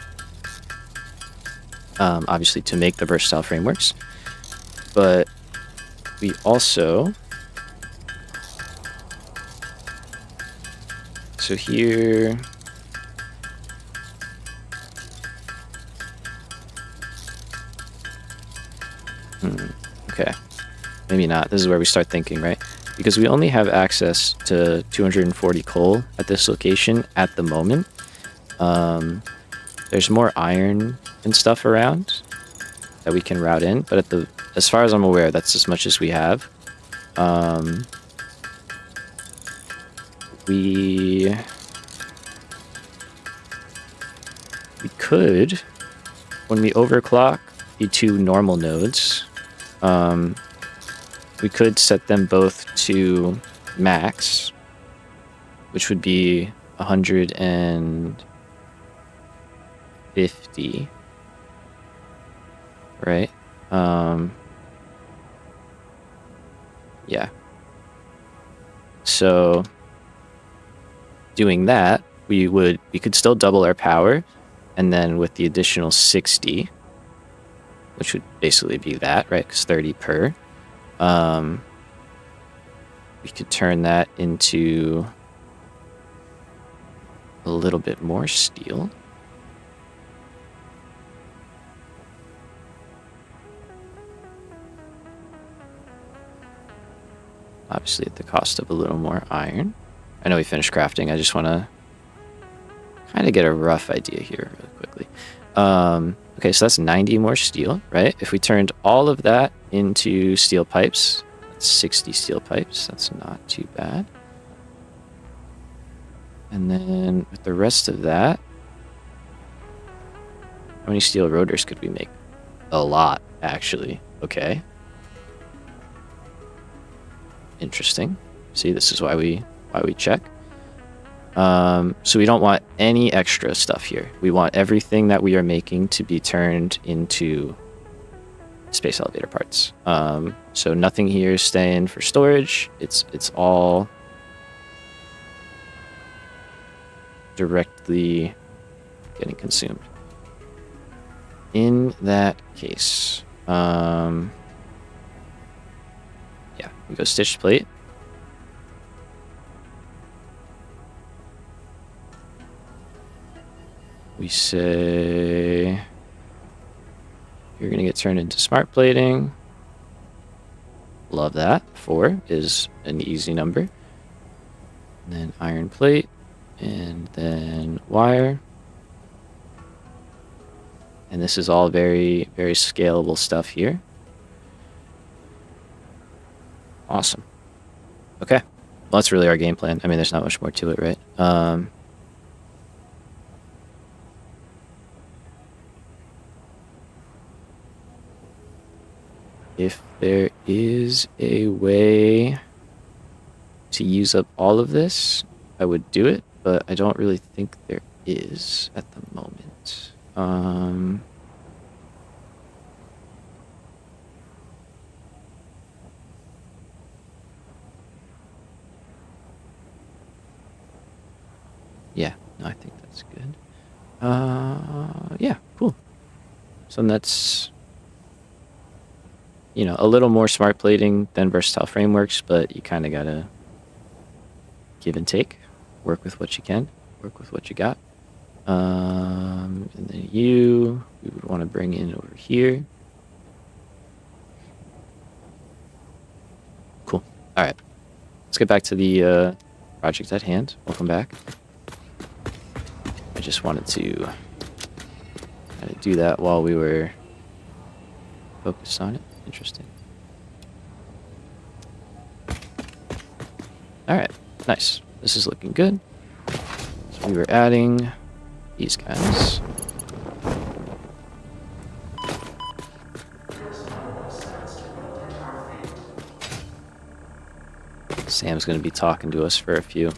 Obviously to make the versatile frameworks. But we also... So here... Okay. Maybe not. This is where we start thinking, right? Because we only have access to 240 coal at this location at the moment. There's more iron and stuff around that we can route in, but as far as I'm aware, that's as much as we have. We could, when we overclock the two normal nodes, we could set them both to max, which would be 150, right? Yeah. So doing that, we could still double our power, and then with the additional 60, which would basically be that, right? Because 30 per. We could turn that into a little bit more steel. Obviously at the cost of a little more iron. I know we finished crafting. I just want to kind of get a rough idea here really quickly. Okay, so that's 90 more steel, right? If we turned all of that into steel pipes, that's 60 steel pipes. That's not too bad. And then with the rest of that, how many steel rotors could we make? A lot, actually. Okay. Interesting. See, this is why we check. So we don't want any extra stuff here. We want everything that we are making to be turned into space elevator parts. So nothing here is staying for storage. It's all directly getting consumed. In that case, yeah, we go stitched plate. We say you're going to get turned into smart plating. Love that. 4 is an easy number. And then iron plate. And then wire. And this is all very, very scalable stuff here. Awesome. Okay. Well, that's really our game plan. I mean, there's not much more to it, right? If there is a way to use up all of this, I would do it, but I don't really think there is at the moment. Yeah, no, I think that's good. Yeah, cool. So that's, you know, a little more smart plating than versatile frameworks, but you kind of gotta give and take. Work with what you can. Work with what you got. And then we would want to bring in over here. Cool. All right. Let's get back to the project at hand. Welcome back. I just wanted to kind of do that while we were focused on it. Interesting. All right. Nice. This is looking good. So we were adding these guys. Sam's going to be talking to us for a few.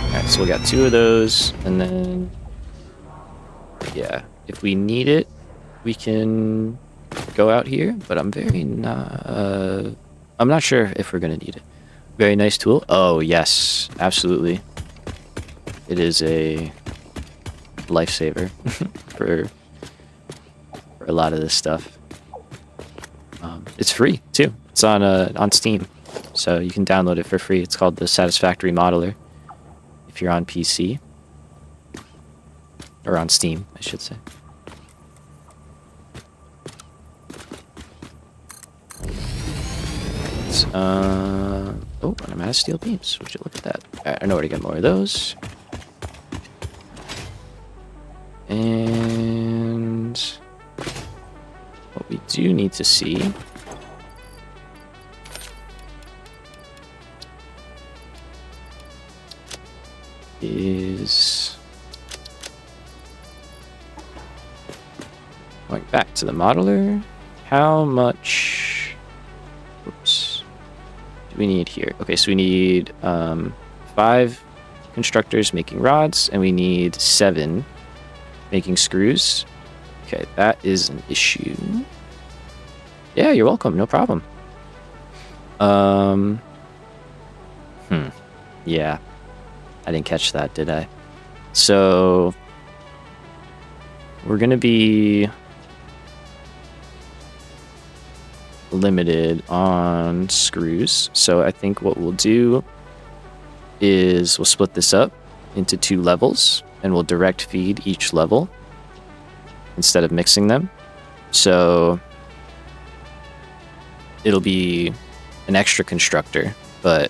Alright, so we got 2 of those, and then, yeah, if we need it, we can go out here, but I'm very not, I'm not sure if we're gonna need it. Very nice tool. Oh yes, absolutely. It is a lifesaver for a lot of this stuff. It's free too. It's on Steam, so you can download it for free. It's called the Satisfactory Modeler. If you're on PC or on Steam, I should say. Oh, and I'm out of steel beams. Would you look at that? Alright, I know where to get more of those. And what we do need to see is going back to the modeler. How much? Oops. Do we need here? Okay, so we need 5 constructors making rods, and we need 7 making screws. Okay, that is an issue. Yeah, you're welcome. No problem. Yeah. I didn't catch that, did I? So we're gonna be limited on screws. So I think what we'll do is we'll split this up into 2 levels, and we'll direct feed each level instead of mixing them. So it'll be an extra constructor, but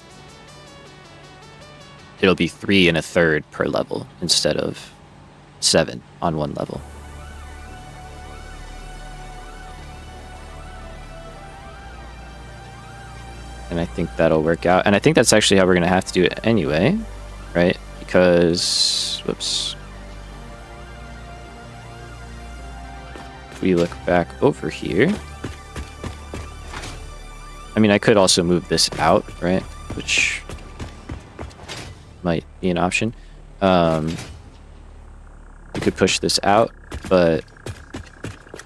it'll be 3 1/3 per level instead of 7 on one level. And I think that'll work out. And I think that's actually how we're going to have to do it anyway, right? Because, whoops. If we look back over here. I mean, I could also move this out, right? Which might be an option. You could push this out, but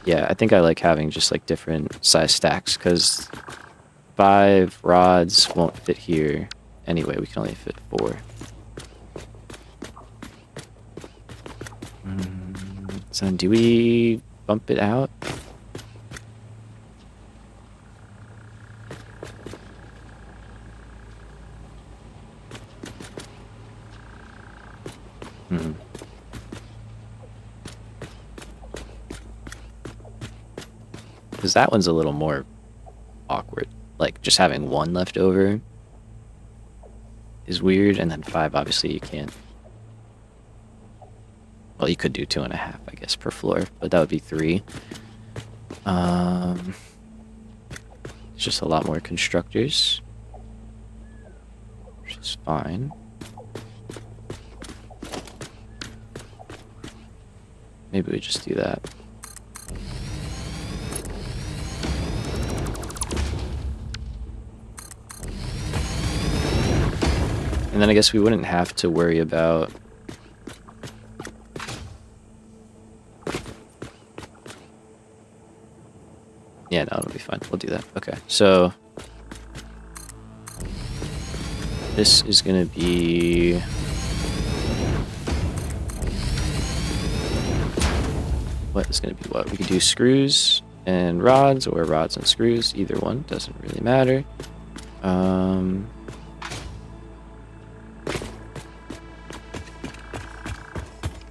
yeah, I think I like having just like different size stacks, because 5 rods won't fit here anyway. We can only fit 4. So do we bump it out? Because that one's a little more awkward. Like, just having 1 left over is weird, and then 5, obviously, you can't. Well, you could do 2.5, I guess, per floor, but that would be 3. It's just a lot more constructors, which is fine. Maybe we just do that. And then I guess we wouldn't have to worry about yeah, no, it'll be fine. We'll do that. Okay, so this is gonna be what is gonna be what? We could do screws and rods, or rods and screws. Either one doesn't really matter.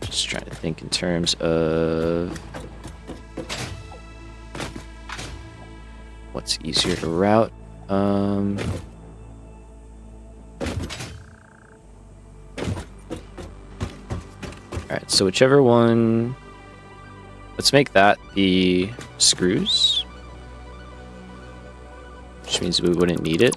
Just trying to think in terms of what's easier to route. Alright, so whichever one... Let's make that the screws. Which means we wouldn't need it.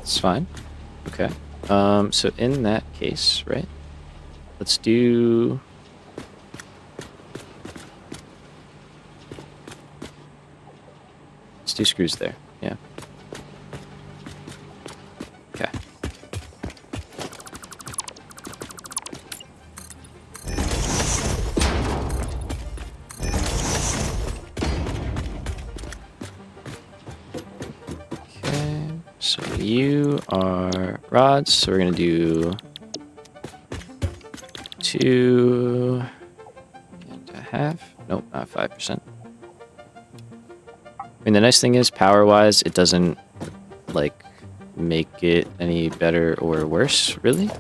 That's fine. Okay. So in that case, right? Let's do... Let's do screws there. Yeah. Okay. Okay. So you are rods, so we're gonna do 2.5. Nope, not 5%. I mean, the nice thing is, power-wise, it doesn't, like, make it any better or worse, really.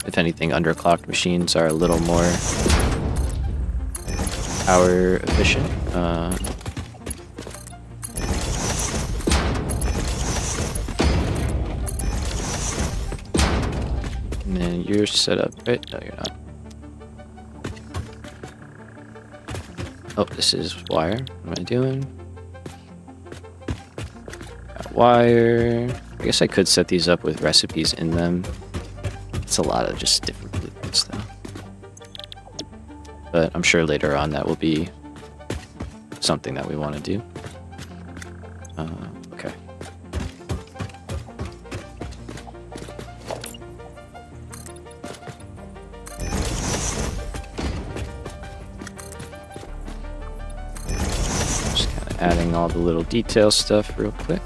If anything, underclocked machines are a little more power efficient. And then you're set up, right? No, you're not. Oh, this is wire. What am I doing? Got wire. I guess I could set these up with recipes in them. It's a lot of just different blueprints, though. But I'm sure later on that will be something that we want to do. Okay. Just kind of adding all the little detail stuff real quick.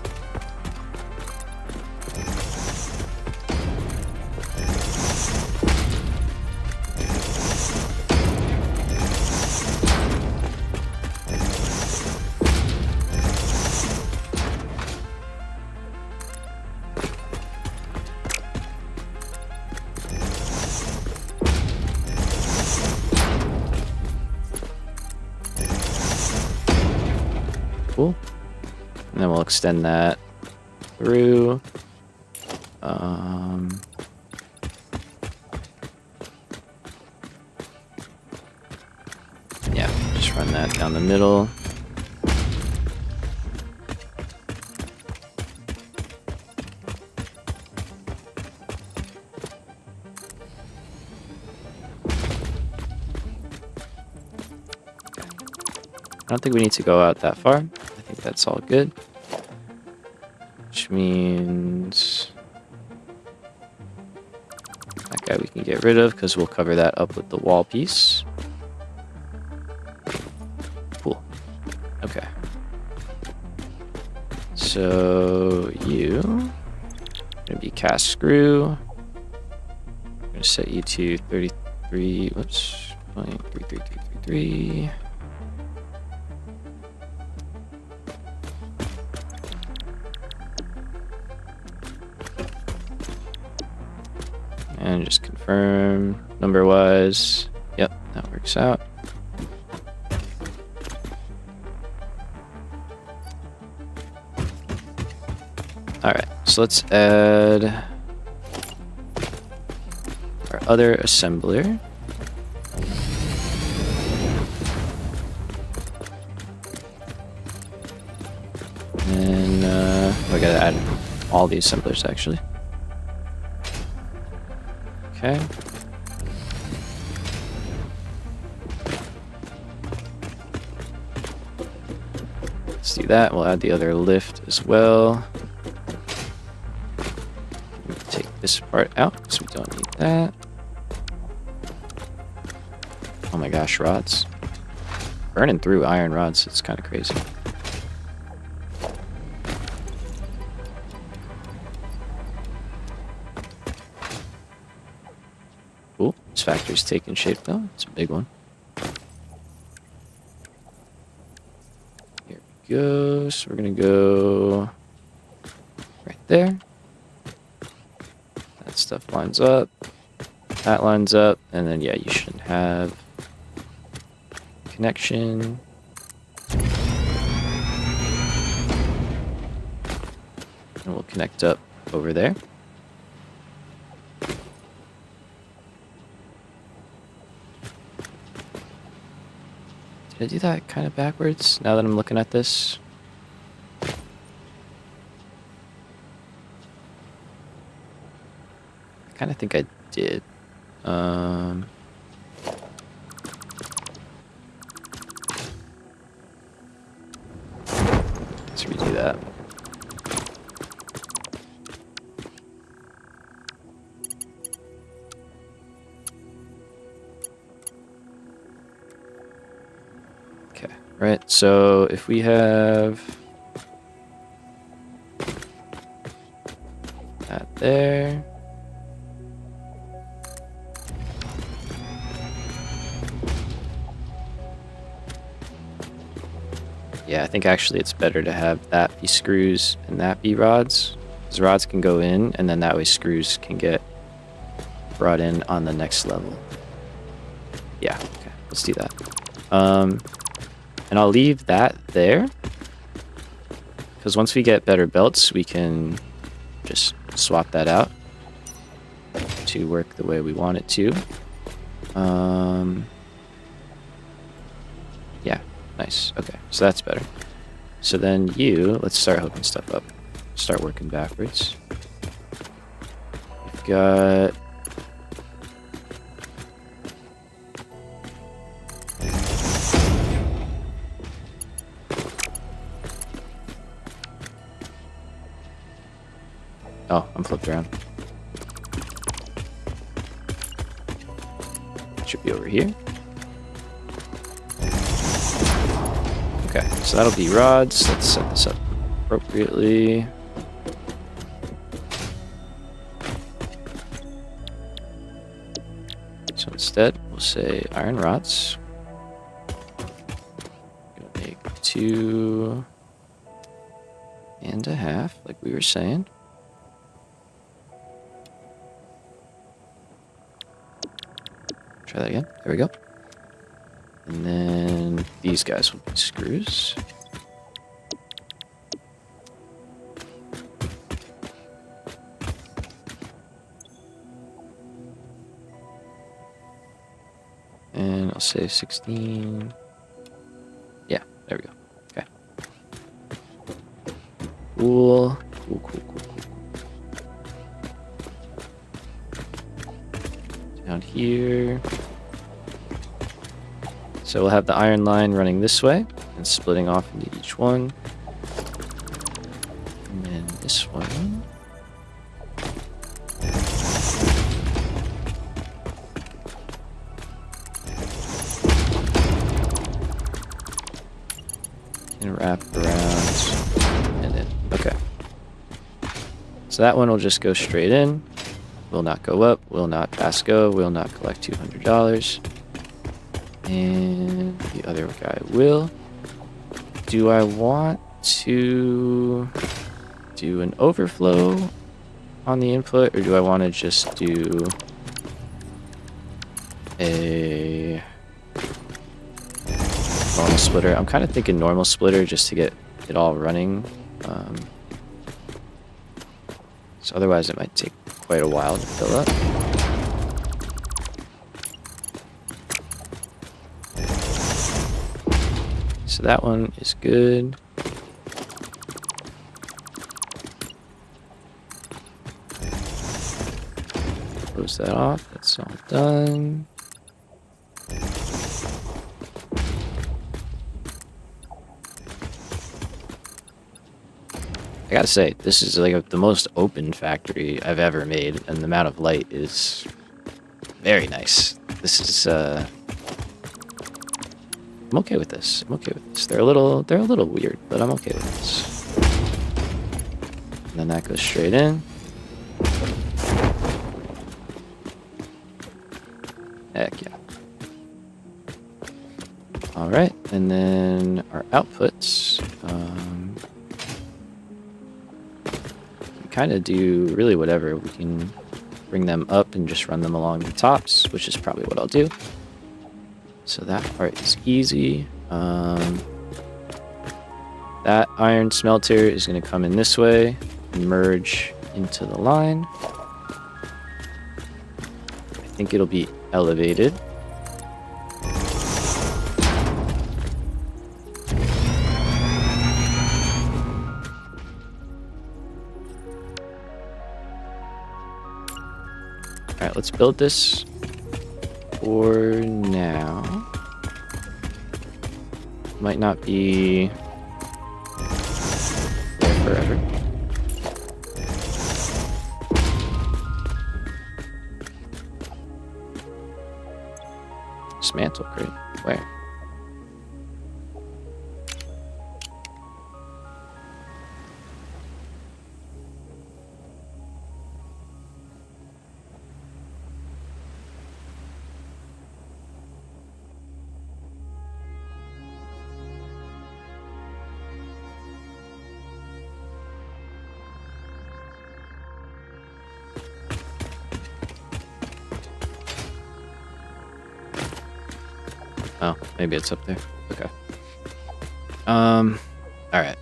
Cool. And then we'll extend that through. Yeah, just run that down the middle. I don't think we need to go out that far. I think that's all good. Which means that guy we can get rid of because we'll cover that up with the wall piece. Cool. Okay. So you gonna be cast screw. I'm gonna set you to 33. Whoops. 0.33333. And just confirm number-wise. Yep, that works out. Alright, so let's add our other assembler. And I gotta add all the assemblers actually. Okay. Let's do that. We'll add the other lift as well. Take this part out because we don't need that. Oh my gosh, rods. Burning through iron rods. It's kind of crazy. Cool. This factory's taking shape though. It's a big one. Here we go. So we're gonna go right there. That stuff lines up. That lines up. And then yeah, you should have connection. And we'll connect up over there. Did I do that kind of backwards now that I'm looking at this? kind of think I did. Let's redo that. Okay, right. So if we have that there. Yeah, I think actually it's better to have that be screws and that be rods. Because rods can go in, and then that way screws can get brought in on the next level. Yeah, okay, let's do that. And I'll leave that there. Because once we get better belts, we can just swap that out to work the way we want it to. Yeah, nice. Okay, so that's better. So then let's start hooking stuff up. Start working backwards. We've got... Oh, I'm flipped around. Should be over here. Okay, so that'll be rods. Let's set this up appropriately. So instead, we'll say iron rods. Gonna make 2.5, like we were saying. Try that again. There we go. And then these guys will be screws. And I'll say 16. Yeah, there we go. Okay. Cool. Cool. Down here. So we'll have the iron line running this way and splitting off into each one. And then this one. And wrap around. And then, okay. So that one will just go straight in. Will not go up, will not pass go, will not collect $200. And the other guy will. Do I want to do an overflow on the input, or do I want to just do a normal splitter? I'm kind of thinking normal splitter just to get it all running. So otherwise it might take quite a while to fill up. So that one is good. Close that off. That's all done. I gotta say, this is like the most open factory I've ever made, and the amount of light is very nice. This is I'm okay with this. I'm okay with this. They're a little weird, but I'm okay with this. And then that goes straight in. Heck yeah. All right, and then our outputs. Kind of do really whatever. We can bring them up and just run them along the tops, which is probably what I'll do. So that part is easy. That iron smelter is going to come in this way and merge into the line. I think it'll be elevated. right, let's build this for now. Might not be there forever. Dismantle crate. Where? Oh, maybe it's up there. Okay. All right.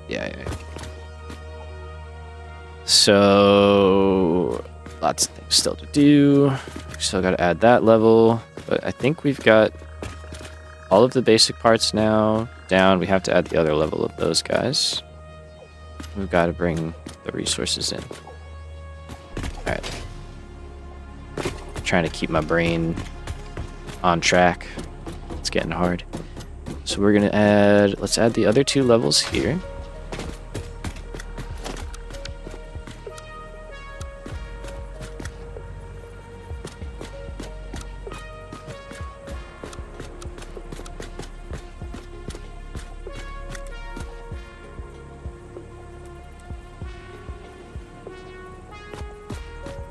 Yeah. So, lots of things still to do. Still got to add that level, but I think we've got all of the basic parts now down. We have to add the other level of those guys. We've got to bring the resources in. All right. Trying to keep my brain on track. It's getting hard. So we're gonna add, let's add the other 2 levels here.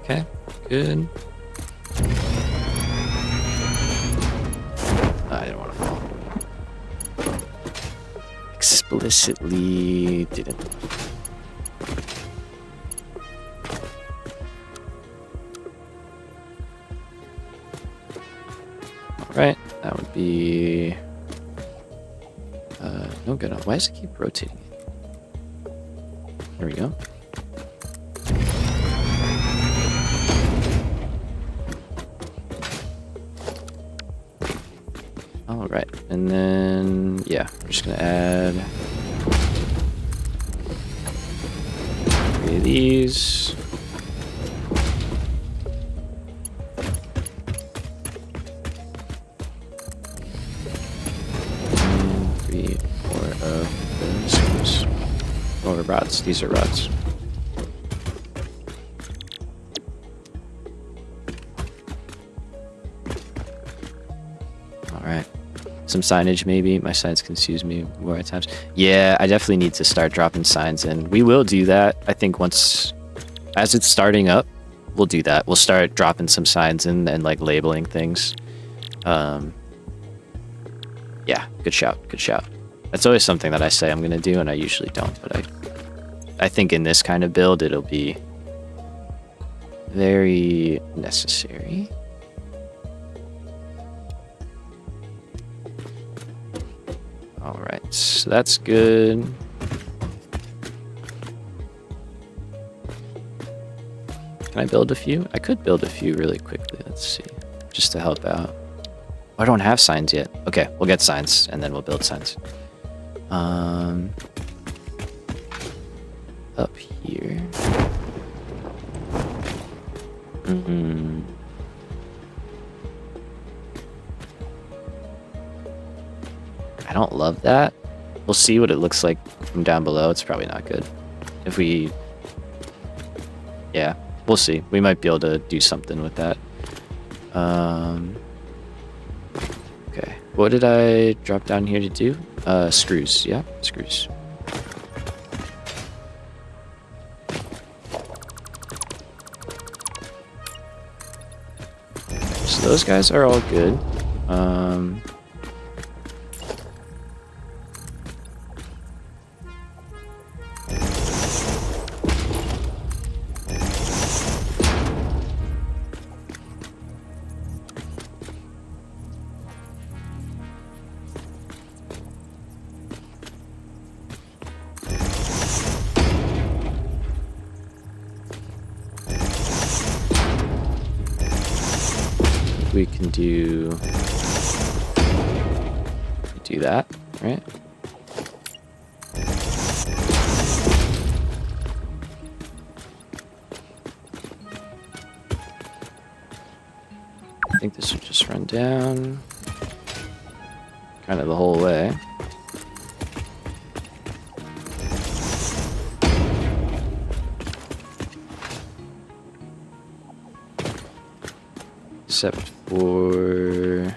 Okay, good. I didn't want to fall. Explicitly didn't. Alright, that would be... no good. Why does it keep rotating? There we go. Alright, and then, yeah, we're just gonna add 3 of these. And 3 more of those. Or rods, these are rods. Alright. Some signage maybe. My signs confuse me more at times. Yeah, I definitely need to start dropping signs in. We will do that. I think once, as it's starting up, we'll do that. We'll start dropping some signs in and like labeling things. Yeah, good shout, good shout. That's always something that I say I'm gonna do and I usually don't, but I think in this kind of build it'll be very necessary. Alright, so that's good. Can I build a few? I could build a few really quickly. Let's see. Just to help out. I don't have signs yet. Okay, we'll get signs and then we'll build signs. Up here. I don't love that. We'll see what it looks like from down below. It's probably not good. If we... Yeah, we'll see. We might be able to do something with that. Okay. What did I drop down here to do? Screws. Yeah, screws. So those guys are all good. We can do that, right? I think this would just run down kind of the whole way. Except for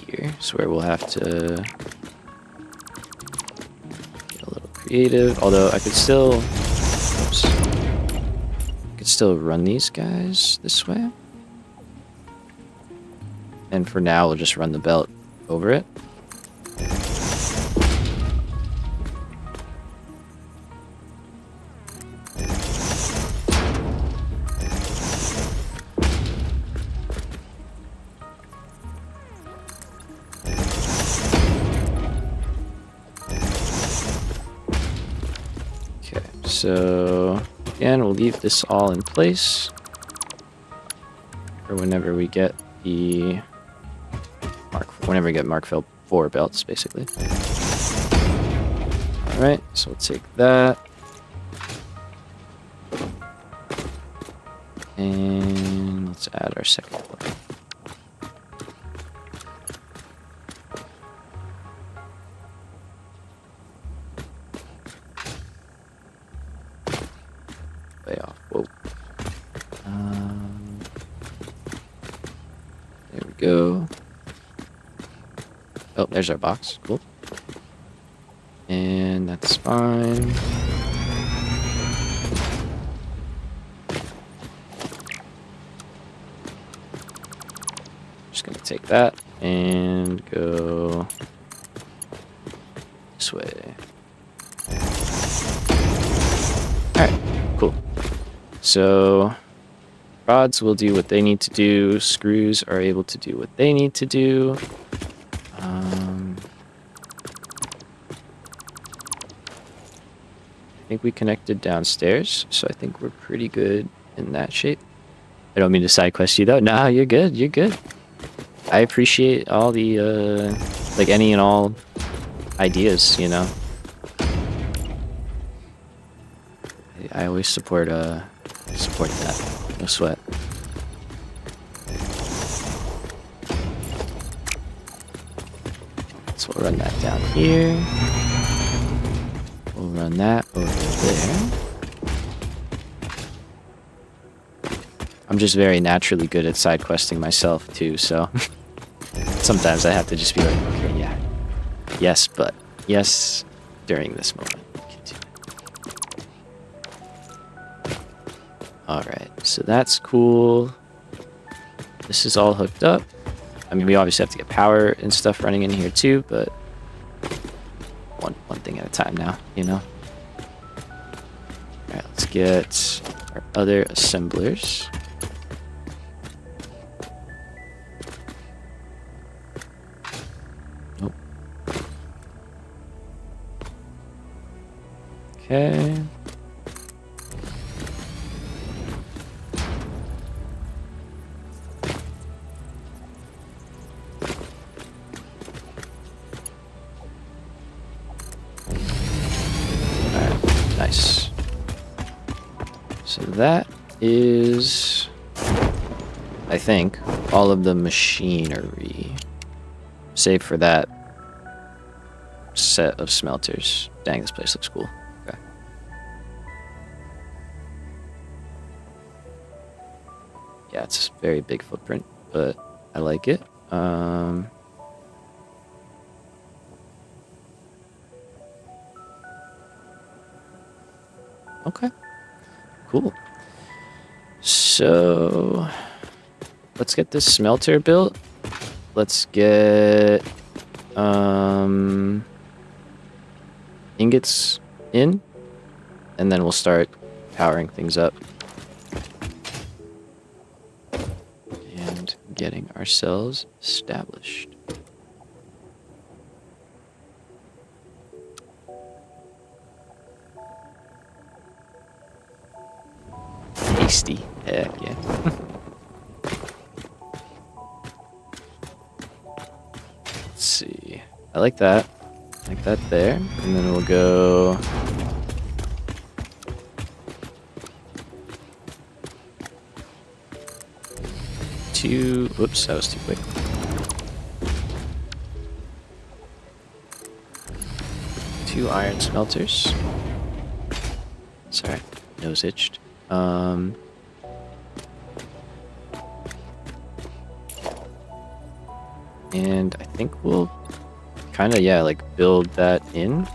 here, so where we'll have to get a little creative. Although I could still, oops, I could still run these guys this way. And for now, we'll just run the belt over it. Okay, so again, we'll leave this all in place for whenever we get the whenever we get Mark 4 belts, basically. Alright, so we'll take that. And let's add our second one. Way off. Whoa. There we go. Oh, there's our box. Cool. And that's fine. Just gonna take that and go this way. Alright, cool. So rods will do what they need to do. Screws are able to do what they need to do. I think we connected downstairs, so I think we're pretty good in that shape. I don't mean to side quest you though. Nah, you're good. You're good. I appreciate all the like any and all ideas, you know. I always support that. No sweat. So we'll run that down here. We'll run that over there. I'm just very naturally good at side questing myself too, so sometimes I have to just be like, okay, yeah. Yes, but yes during this moment. Alright, so that's cool. This is all hooked up. I mean, we obviously have to get power and stuff running in here too, but one thing at a time now, you know? Alright, let's get our other assemblers. Nope. Okay. Nice. So that is, I think, all of the machinery, save for that set of smelters. Dang, this place looks cool. Okay. Yeah, it's a very big footprint, but I like it. Okay, cool. So let's get this smelter built. Let's get ingots in, and then we'll start powering things up and getting ourselves established. Tasty. Heck yeah. Let's see. I like that. Like that there. And then we'll go... 2. Whoops, that was too quick. Two iron smelters. Sorry, nose itched. And I think we'll kind of, yeah, like build that in.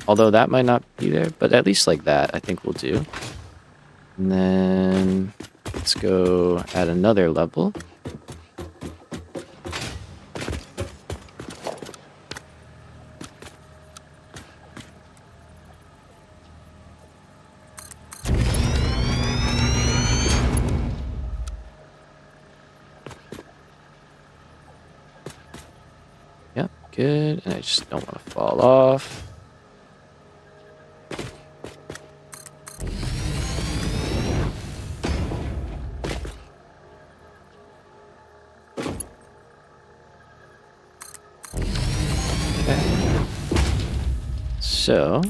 Although that might not be there, but at least like that, I think we'll do. And then let's go add another level. Yep, good. And I just don't want to fall off. So,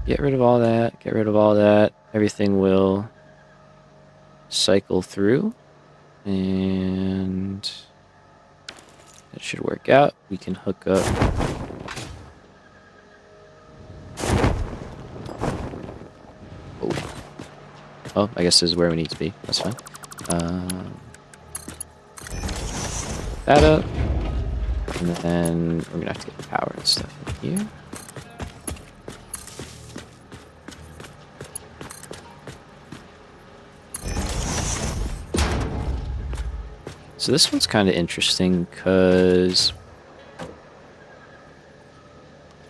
get rid of all that, get rid of all that. Everything will cycle through, and that should work out. We can hook up. Oh, I guess this is where we need to be. That's fine. That up. And then we're gonna have to get power and stuff in here. So this one's kind of interesting because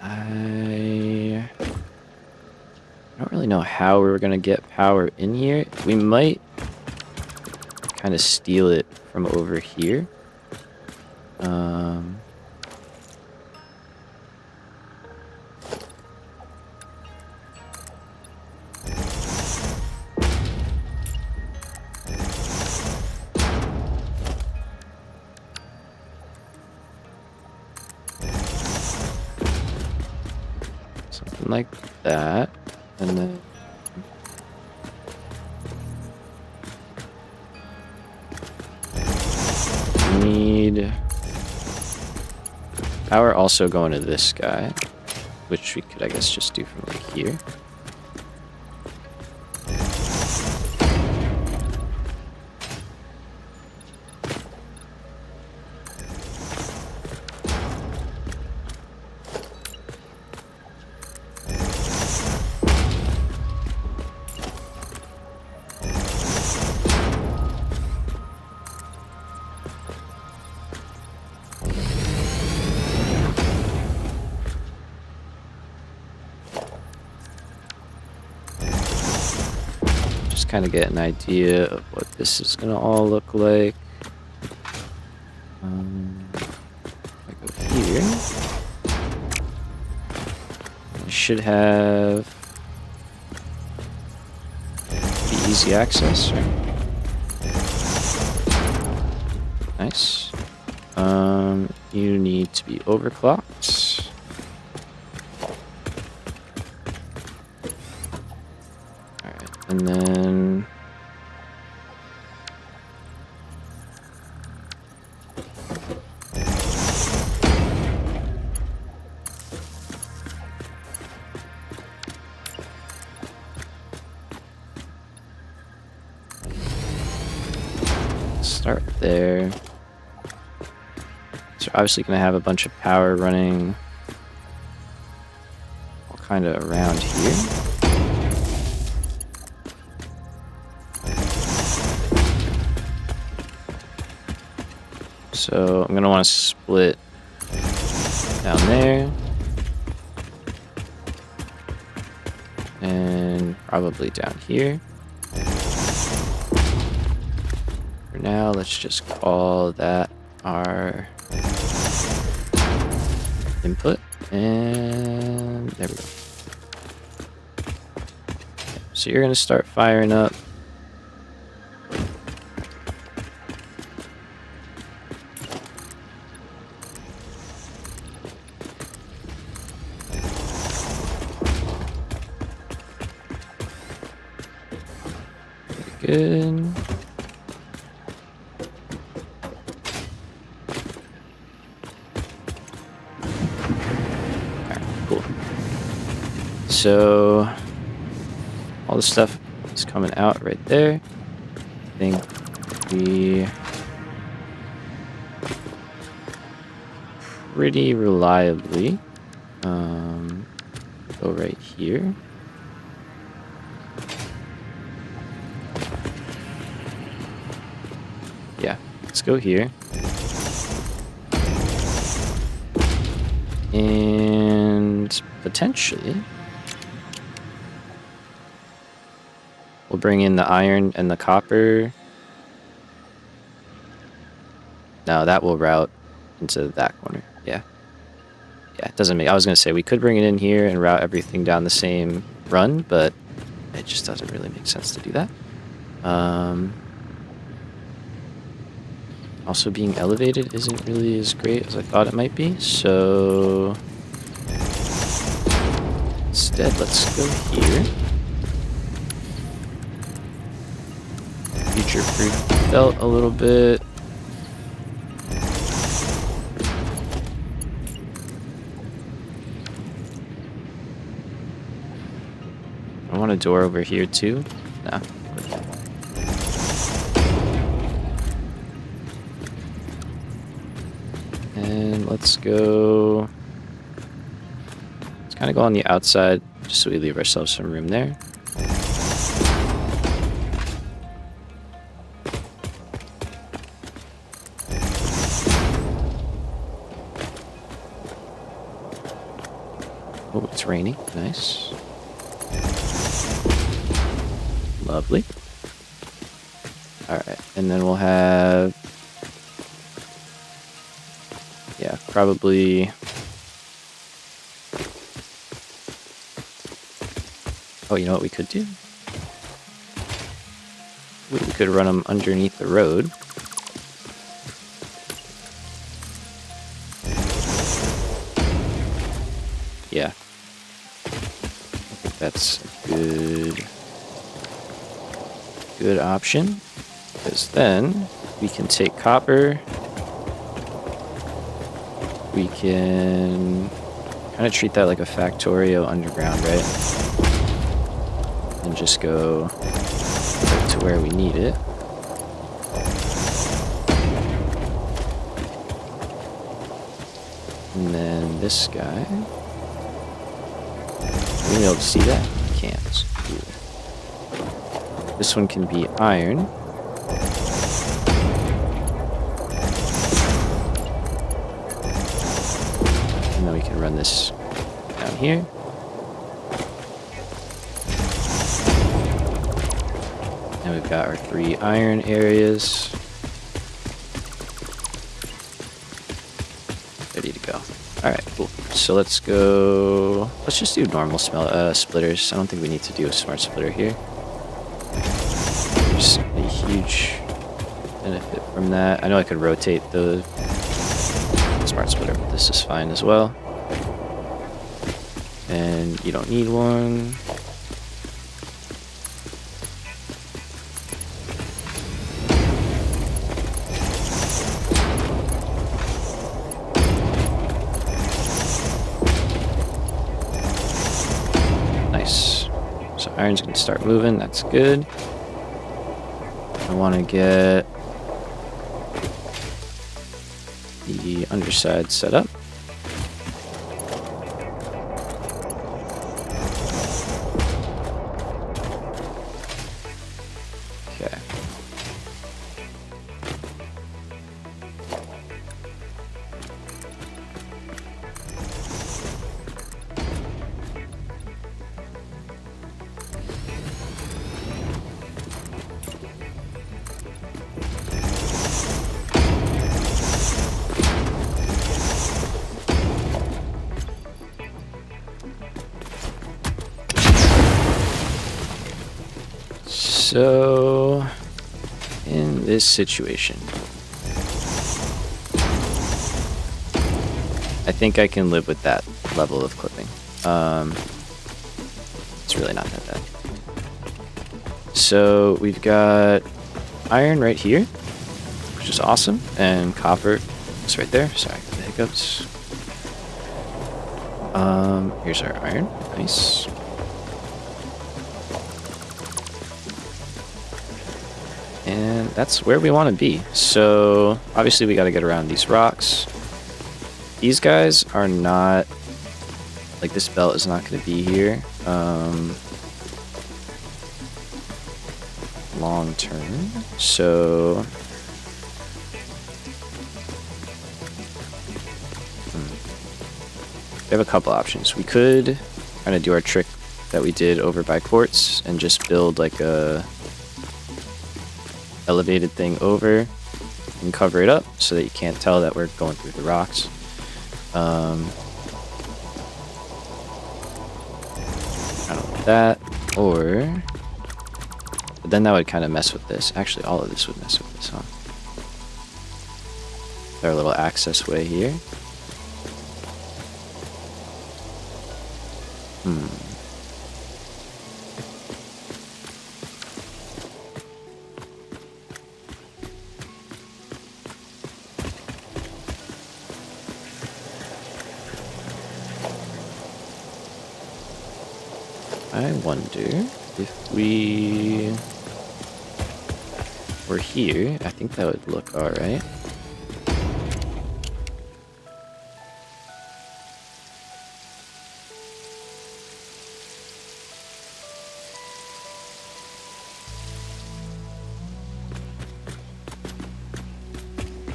I don't really know how we're gonna get power in here. We might kind of steal it from over here. Something like that, and then need power also going to this guy, which we could, I guess, just do from like here. Kind of get an idea of what this is gonna all look like. I go here. I should have the easy access, right? Nice. You need to be overclocked. And then start there. So obviously gonna have a bunch of power running all kind of around here. So I'm gonna want to split down there and probably down here. For now, let's just call that our input, and there we go. Okay, so you're gonna start firing up. Good. Alright, cool. So all the stuff is coming out right there. I think we pretty reliably go right here. Yeah, let's go here. And potentially we'll bring in the iron and the copper. No, that will route into that corner. Yeah. Yeah, it doesn't make... I was going to say we could bring it in here and route everything down the same run, but it just doesn't really make sense to do that. Also, being elevated isn't really as great as I thought it might be, so instead, let's go here. Future-proof belt a little bit. I want a door over here too. No. And let's go. Let's kind of go on the outside just so we leave ourselves some room there. Oh, it's raining. Nice. Lovely. Alright, and then we'll have... yeah, probably... oh, you know what we could do? We could run them underneath the road. Yeah. I think that's a good option. Because then we can take copper. We can kind of treat that like a Factorio underground, right? And just go right to where we need it. And then this guy. Are you able to see that? Can't. Cool. This one can be iron. And then we can run this down here. And we've got our 3 iron areas. Ready to go. Alright, cool. So let's go... let's just do normal splitters. I don't think we need to do a smart splitter here. There's a huge benefit from that. I know I could rotate the smart splitter, but this is fine as well. And you don't need one. Nice. So iron's gonna start moving, that's good. I want to get the underside set up. Okay. So, in this situation, I think I can live with that level of clipping. It's really not that bad. So we've got iron right here, which is awesome, and copper is right there. Sorry for the hiccups. Here's our iron. Nice. And that's where we want to be. So obviously we got to get around these rocks. These guys are not, like, this belt is not going to be here long term. So we have a couple options. We could kind of do our trick that we did over by quartz and just build like a elevated thing over and cover it up so that you can't tell that we're going through the rocks. I don't know that, or but then that would kind of mess with this. Actually, all of this would mess with this, huh? Our little access way here. I wonder if we were here. I think that would look alright.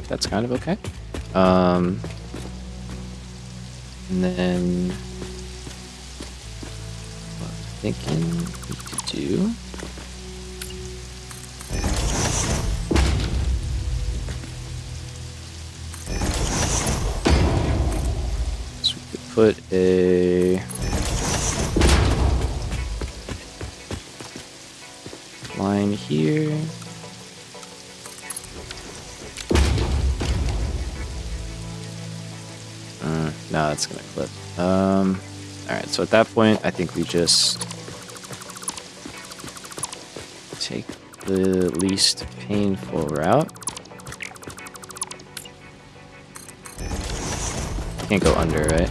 That's kind of okay. And then what I'm thinking we could do is we could put a line here. No, that's gonna clip. Alright, so at that point, I think we just take the least painful route. Can't go under, right?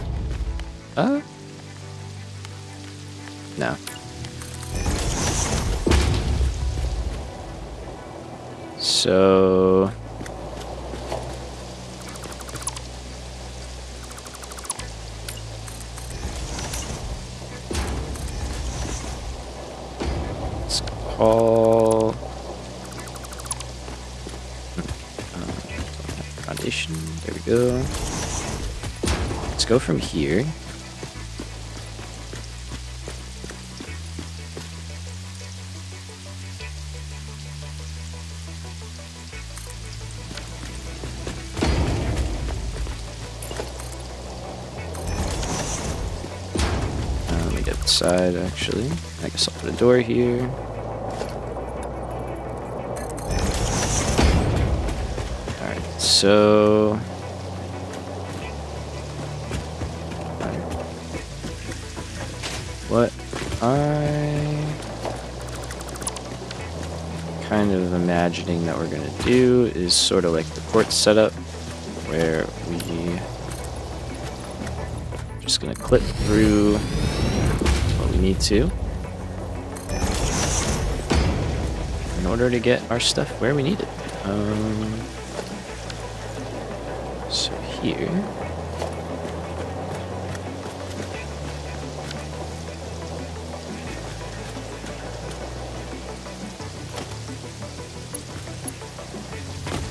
No. So call foundation. There we go. Let's go from here. Let me get the side actually. I guess I'll put a door here. So what I kind of imagining that we're gonna do is sort of like the quartz setup where we just gonna clip through what we need to in order to get our stuff where we need it. So here,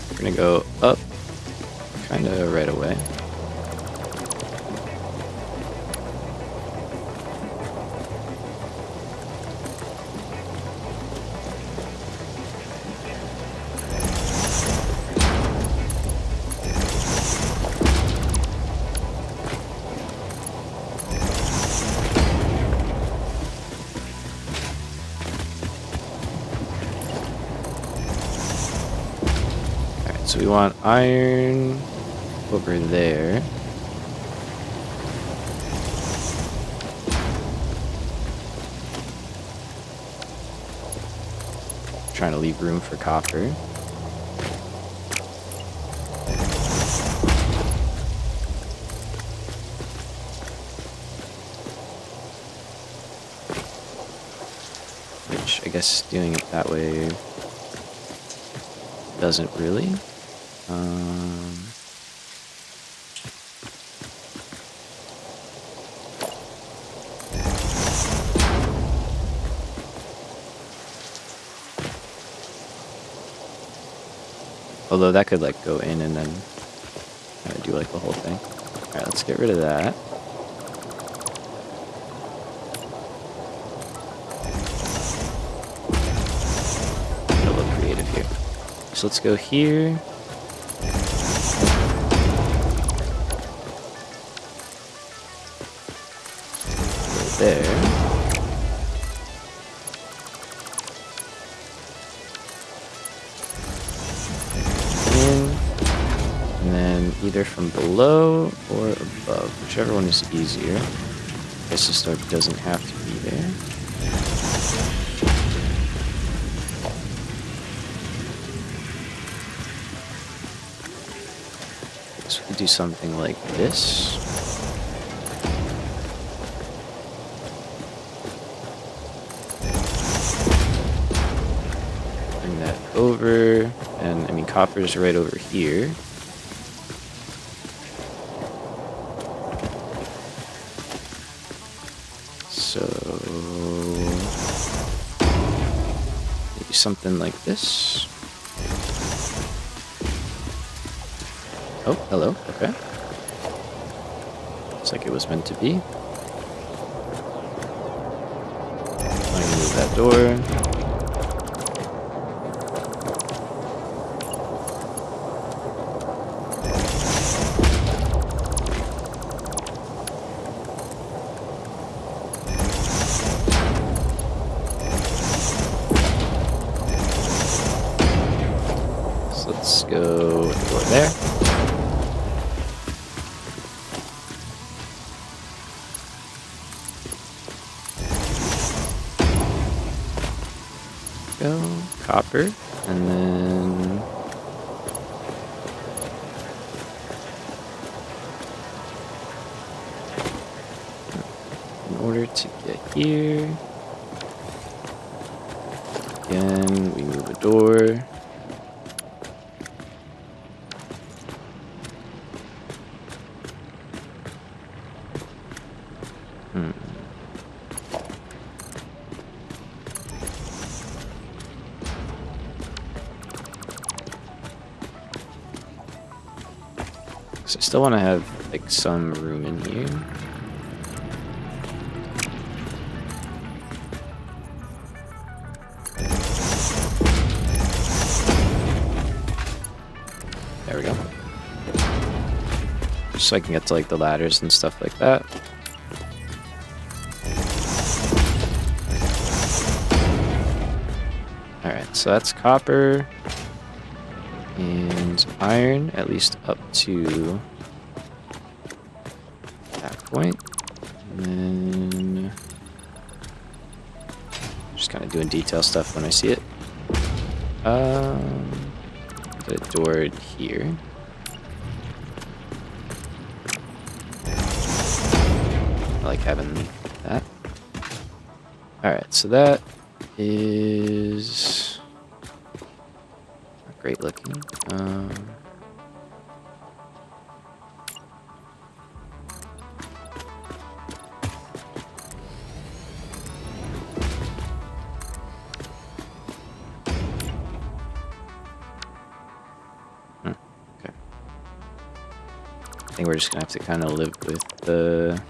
we're gonna go up kind of right away. So we want iron over there. Trying to leave room for copper. Which I guess doing it that way doesn't really. Although that could like go in and then do like the whole thing. Alright, let's get rid of that. Get a little creative here. So let's go here. Go there. Either from below or above, whichever one is easier. I guess the start doesn't have to be there. So we could do something like this. Bring that over, and I mean copper is right over here. So maybe something like this. Oh, hello. Okay. Looks like it was meant to be. I'm gonna move that door. Let's go over there. Go copper, and then in order to get here, again we move a door. So I still want to have like some room in here. There we go. Just so I can get to like the ladders and stuff like that. Alright, so that's copper and iron, at least up to that point. And then just kind of doing detail stuff when I see it. The door here. I like having that. Alright, so that is not great looking. Okay. I think we're just gonna have to kind of live with the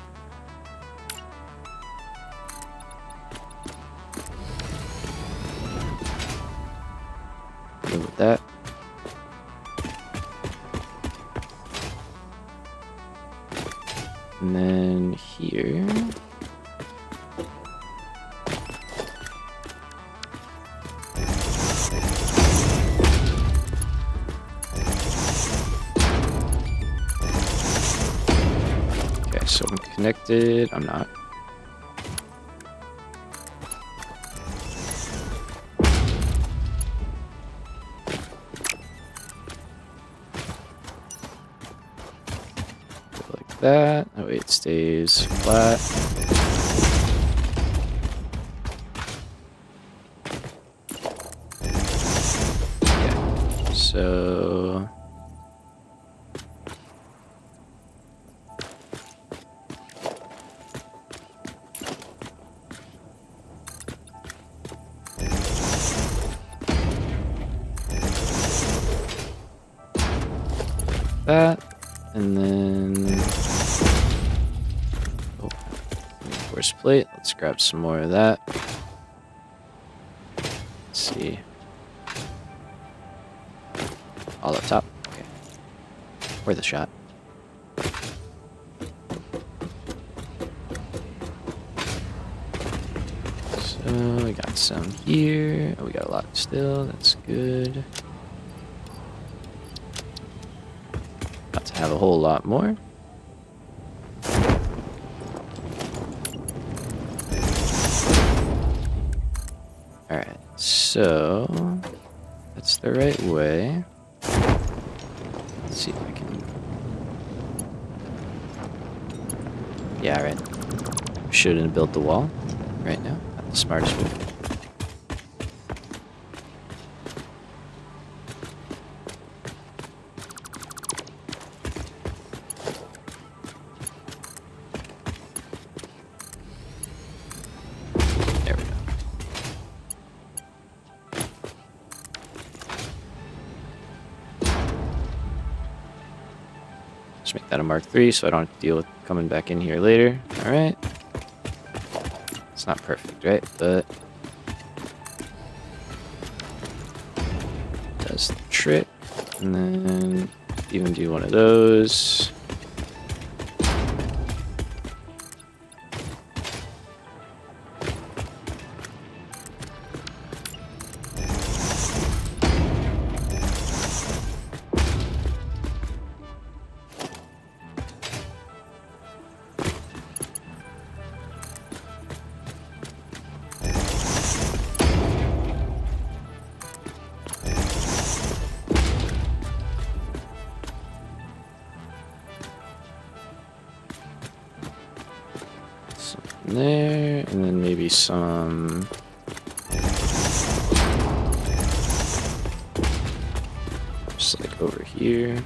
that. And then here. connected? I'm not. Like that. Oh wait, it stays flat. Yeah. So that, and then reinforced plate. Let's grab some more of that. Let's see. All up top. Okay. Worth a shot. So we got some here. Oh, we got a lot still. That's good. About to have a whole lot more. Alright, so that's the right way. Let's see if I can. Yeah, right. Shouldn't have built the wall right now. Not the smartest move. There we go. Just make that a Mark III so I don't have to deal with coming back in here later. Alright. It's not perfect, right? But does the trick. And then even do one of those. There, and then maybe some just like over here.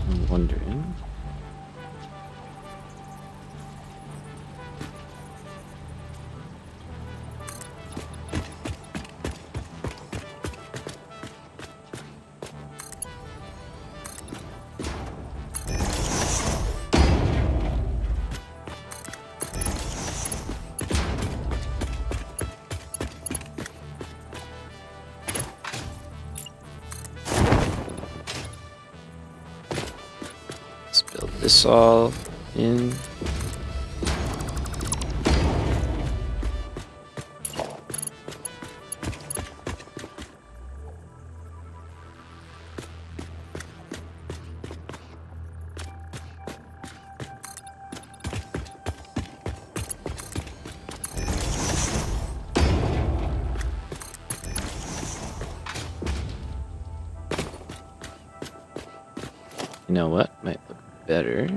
I'm wondering. Let's build this all in. You know what? Might look better.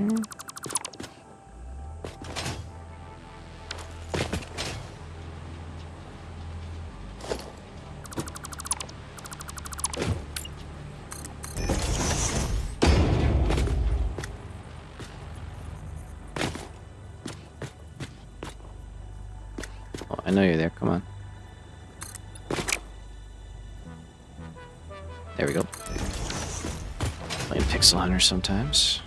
Oh, I know you're there. Come on. There we go. Playing Pixel Hunter sometimes.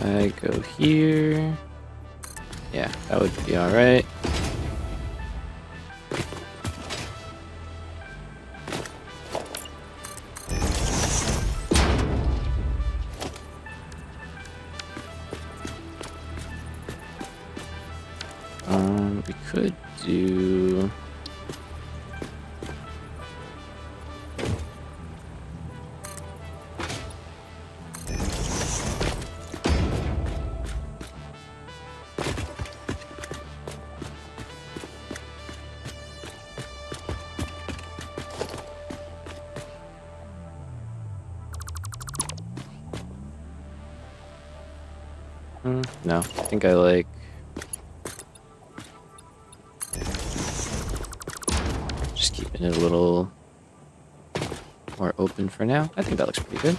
I go here. Yeah, that would be alright. No, I think I like... just keeping it a little more open for now. I think that looks pretty good.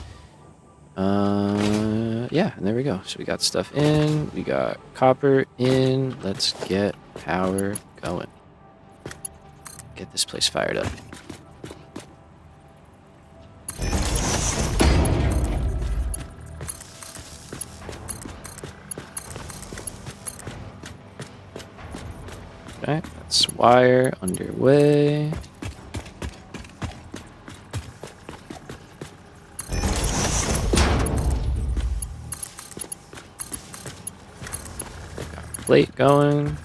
Yeah, and there we go. So we got stuff in, we got copper in. Let's get power going. Get this place fired up. Okay, that's wire underway. Got a plate going.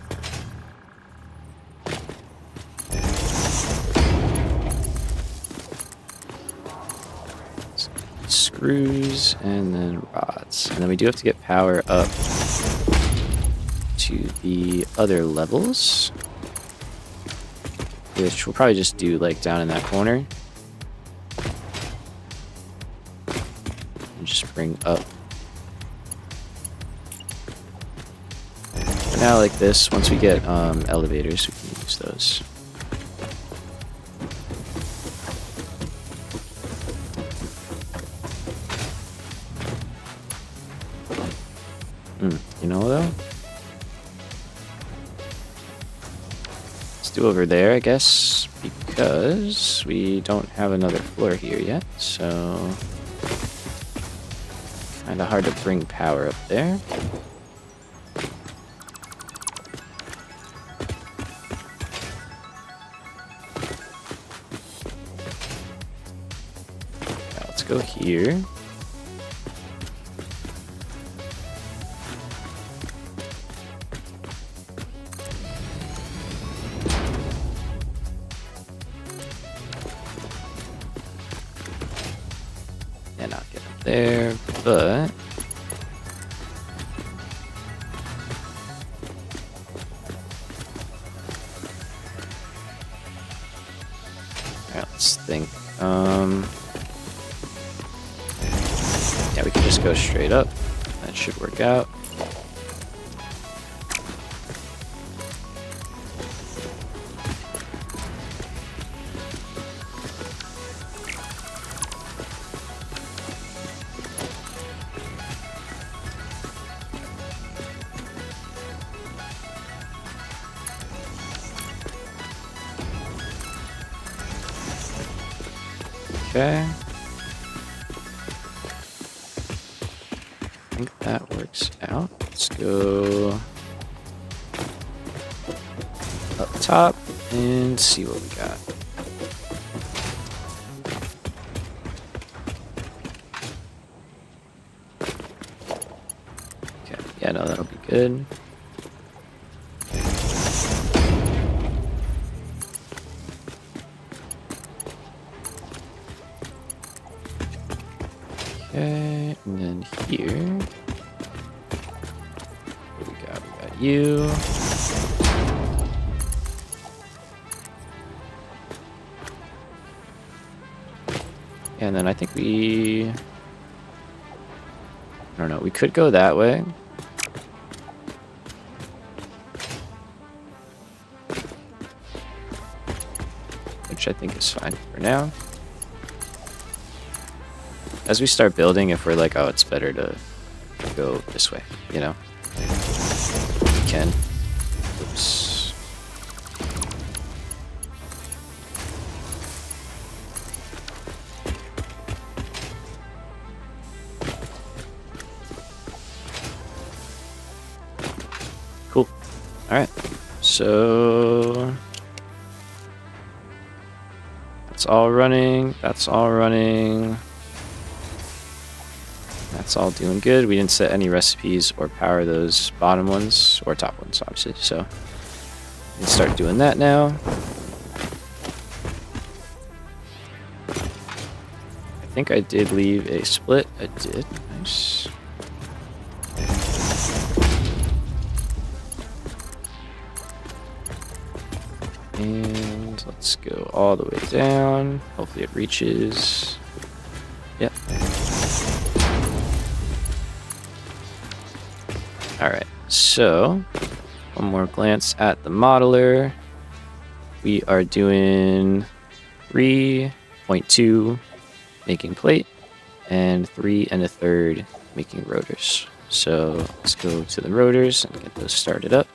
Screws and then rods. And then we do have to get power up to the other levels, which we'll probably just do like down in that corner. And just bring up. For now, like this, once we get elevators, we can use those. You know, though? Let's do over there, I guess, because we don't have another floor here yet, so kind of hard to bring power up there. Now let's go here. And not get up there, but alright, let's think. Yeah, we can just go straight up. That should work out. Okay. I think that works out. Let's go up top and see what we got. Okay, yeah, no, that'll be good. Okay, and then here, what we got? We got you. And then I think I don't know, we could go that way. Which I think is fine for now. As we start building, if we're like, oh, it's better to go this way, you know? We can. Oops. Cool. Alright. So that's all running. That's all running. That's all doing good. We didn't set any recipes or power those bottom ones, or top ones, obviously. So we can start doing that now. I think I did leave a split. I did. Nice. And let's go all the way down. Hopefully it reaches. Yep. Alright, so one more glance at the modeler. We are doing 3.2 making plate and 3 1/3 making rotors. So let's go to the rotors and get those started up.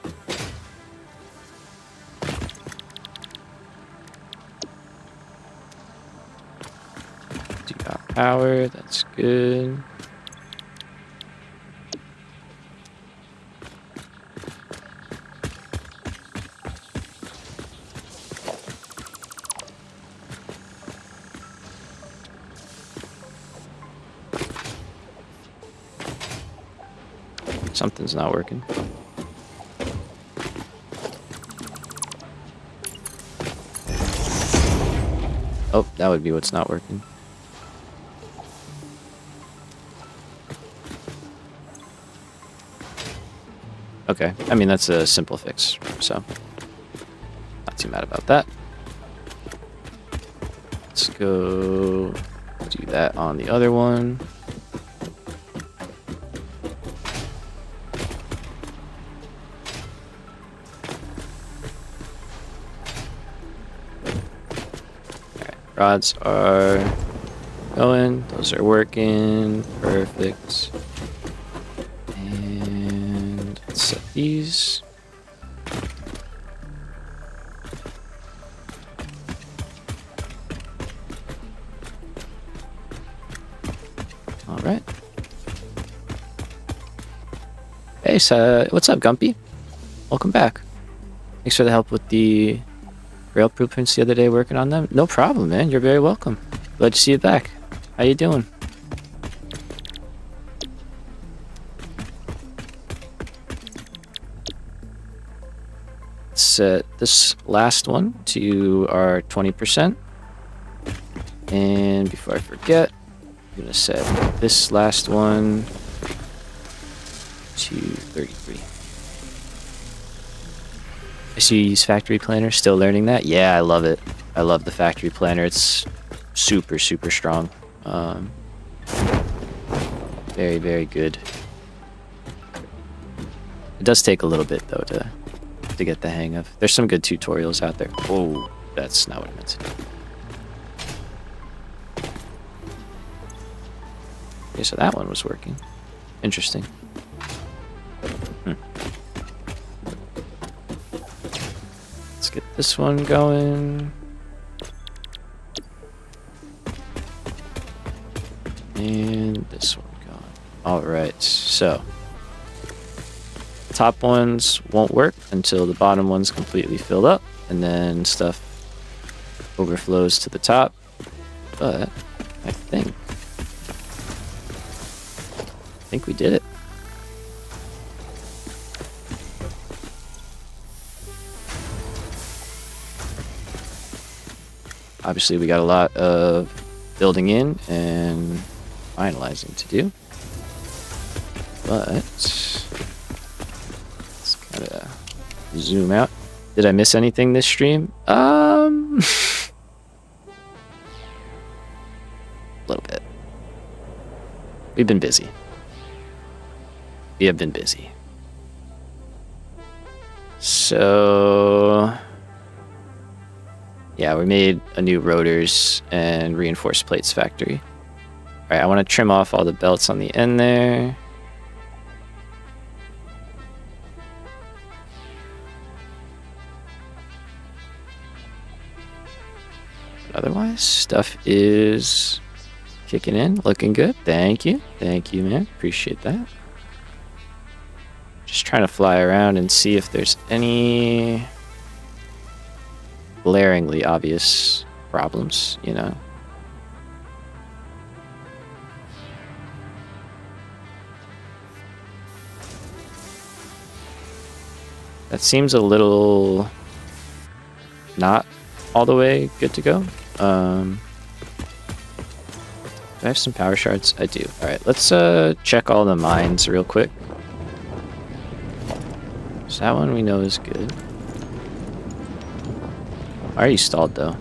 Do got power, that's good. Something's not working. Oh, that would be what's not working. Okay, I mean, that's a simple fix, so not too mad about that. Let's go do that on the other one. Rods are going. Those are working. Perfect. And let's set these. All right. Hey, so what's up, Gumpy? Welcome back. Thanks for the help with the rail blueprints the other day working on them. No problem, man. You're very welcome. Glad to see you back. How you doing? Set this last one to our 20%. And before I forget, I'm gonna set this last one to 33. I see you use Factory Planner. Still learning that? Yeah, I love it. I love the Factory Planner. It's super, super strong. Very, very good. It does take a little bit, though, to get the hang of. There's some good tutorials out there. Oh, that's not what I meant to do. Okay, so that one was working. Interesting. Let's get this one going. And this one going. Alright, so top ones won't work until the bottom one's completely filled up, and then stuff overflows to the top. But I think we did it. Obviously, we got a lot of building in and finalizing to do. But let's kind of zoom out. Did I miss anything this stream? A little bit. We've been busy. We have been busy. So yeah, we made a new rotors and reinforced plates factory. All right, I want to trim off all the belts on the end there. But otherwise, stuff is kicking in, looking good. Thank you, man. Appreciate that. Just trying to fly around and see if there's any glaringly obvious problems, you know. That seems a little not all the way good to go. Do I have some power shards? I do. All right, let's check all the mines real quick. So that one we know is good. Why are you stalled, though?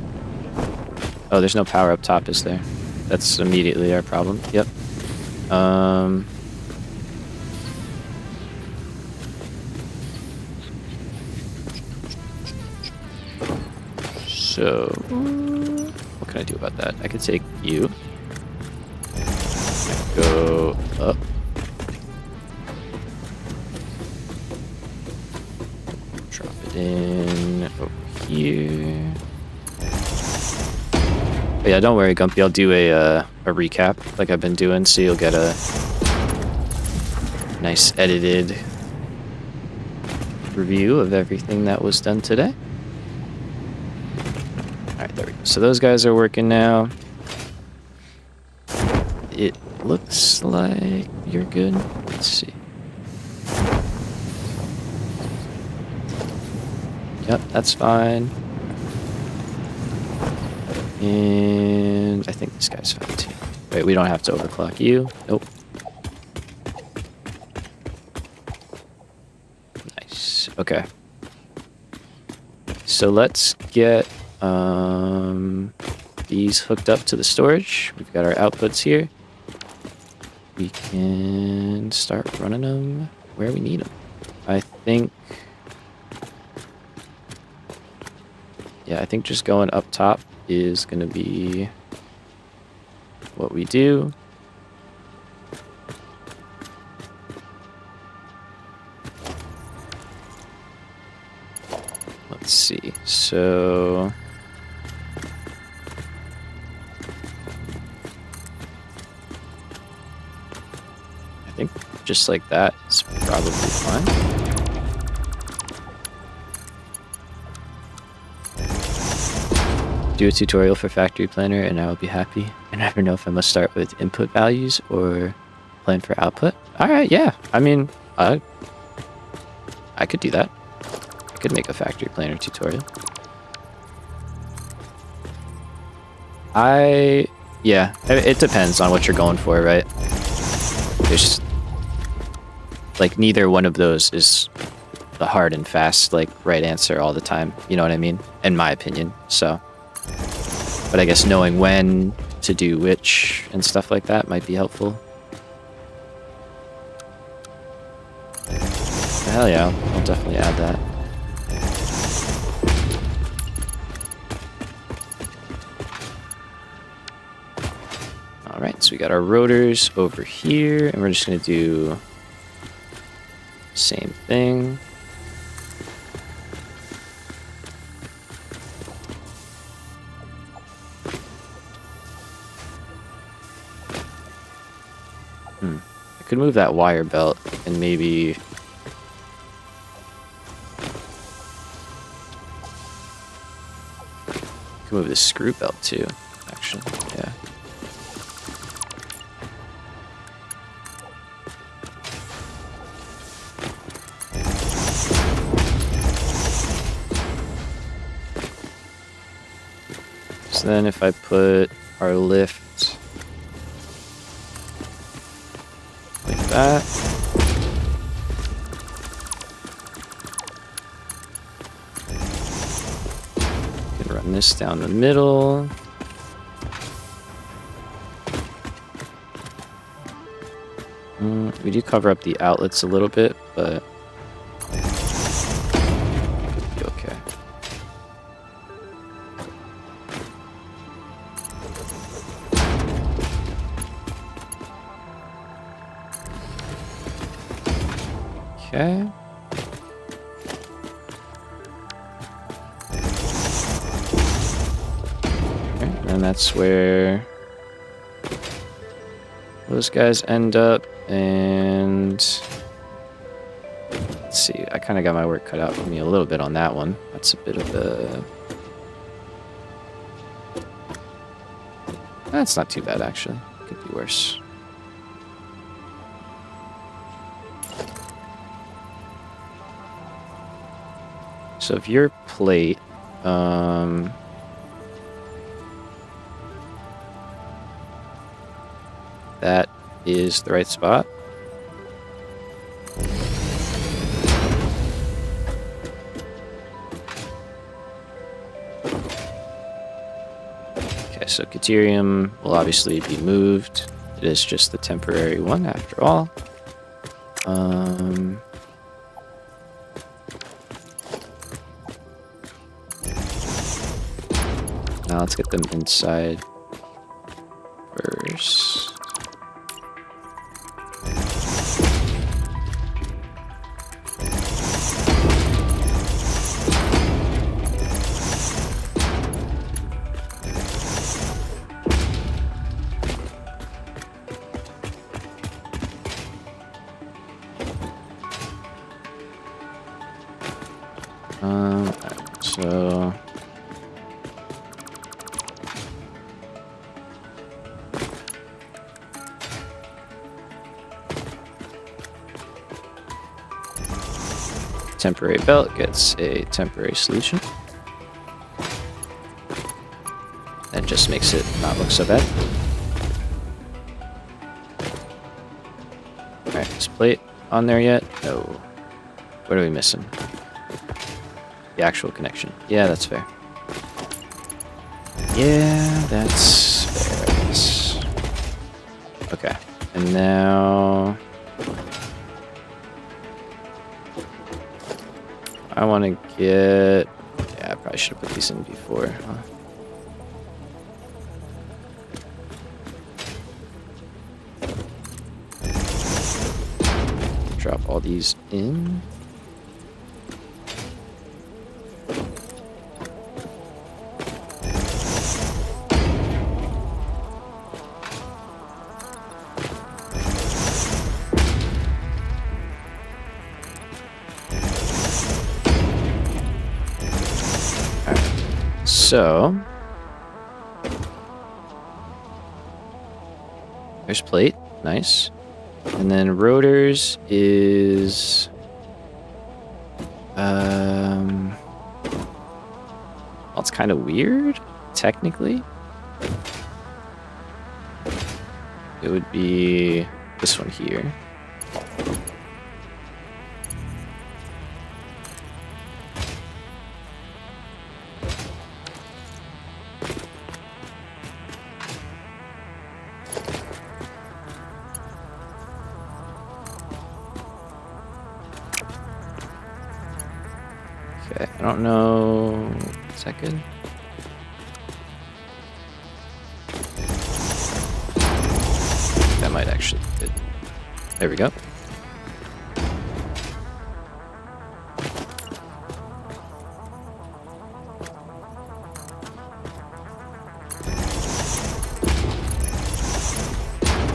Oh, there's no power up top, is there? That's immediately our problem. Yep. So, what can I do about that? I could take you. Go up. Drop it in over here. But yeah, don't worry, Gumpy. I'll do a recap like I've been doing, so you'll get a nice edited review of everything that was done today. Alright, there we go. So those guys are working now. It looks like you're good. Let's see. Yep, that's fine. And I think this guy's fine too. Wait, we don't have to overclock you. Nope. Nice. Okay. So let's get these hooked up to the storage. We've got our outputs here. We can start running them where we need them. I think... Yeah, I think just going up top is going to be what we do. Let's see. So... I think just like that is probably fine. Do a tutorial for Factory Planner and I will be happy. I never know if I must start with input values or plan for output. Alright, yeah. I mean, I could do that. I could make a Factory Planner tutorial. Yeah, it depends on what you're going for, right? There's, like, neither one of those is the hard and fast, like, right answer all the time. You know what I mean? In my opinion, so... But I guess knowing when to do which and stuff like that might be helpful. Hell yeah, I'll definitely add that. Alright, so we got our rotors over here, and we're just going to do the same thing. I could move that wire belt and maybe... I could move this screw belt too, actually, yeah. So then if I put our lift like that. Can run this down the middle. We do cover up the outlets a little bit, but could be okay. Okay. And that's where those guys end up, and let's see, I kind of got my work cut out for me a little bit on that one. That's a bit of a... That's not too bad, actually. Could be worse. So if your plate, that is the right spot. Okay, so Caterium will obviously be moved. It is just the temporary one after all. Now let's get them inside first. Alright, so temporary belt gets a temporary solution. That just makes it not look so bad. Alright, is plate on there yet? No. What are we missing? The actual connection. Yeah, that's fair. Yeah, that's fair. Yes. Okay. And now I want to get... Yeah, I probably should have put these in before, huh? Drop all these in. So, there's plate, nice. And then rotors is, well, it's kind of weird, technically. It would be this one here. Okay, I don't know. Is that good? That might actually be good. There we go.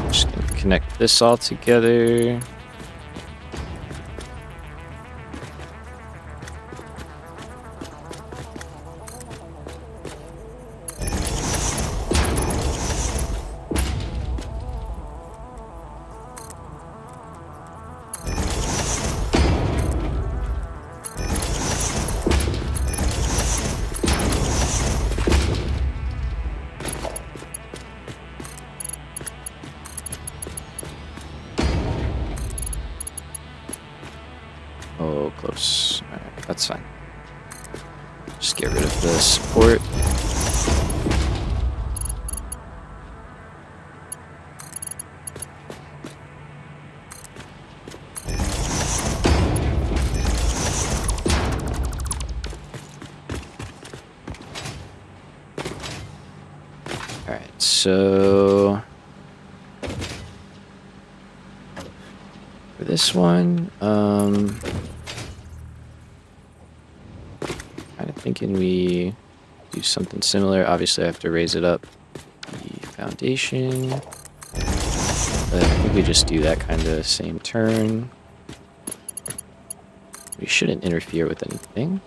Just gonna connect this all together. Oh, close. Alright, that's fine. Just get rid of the support. Alright, so for this one, kind of thinking we do something similar. Obviously, I have to raise it up the foundation, but I think we just do that kind of same turn. We shouldn't interfere with anything.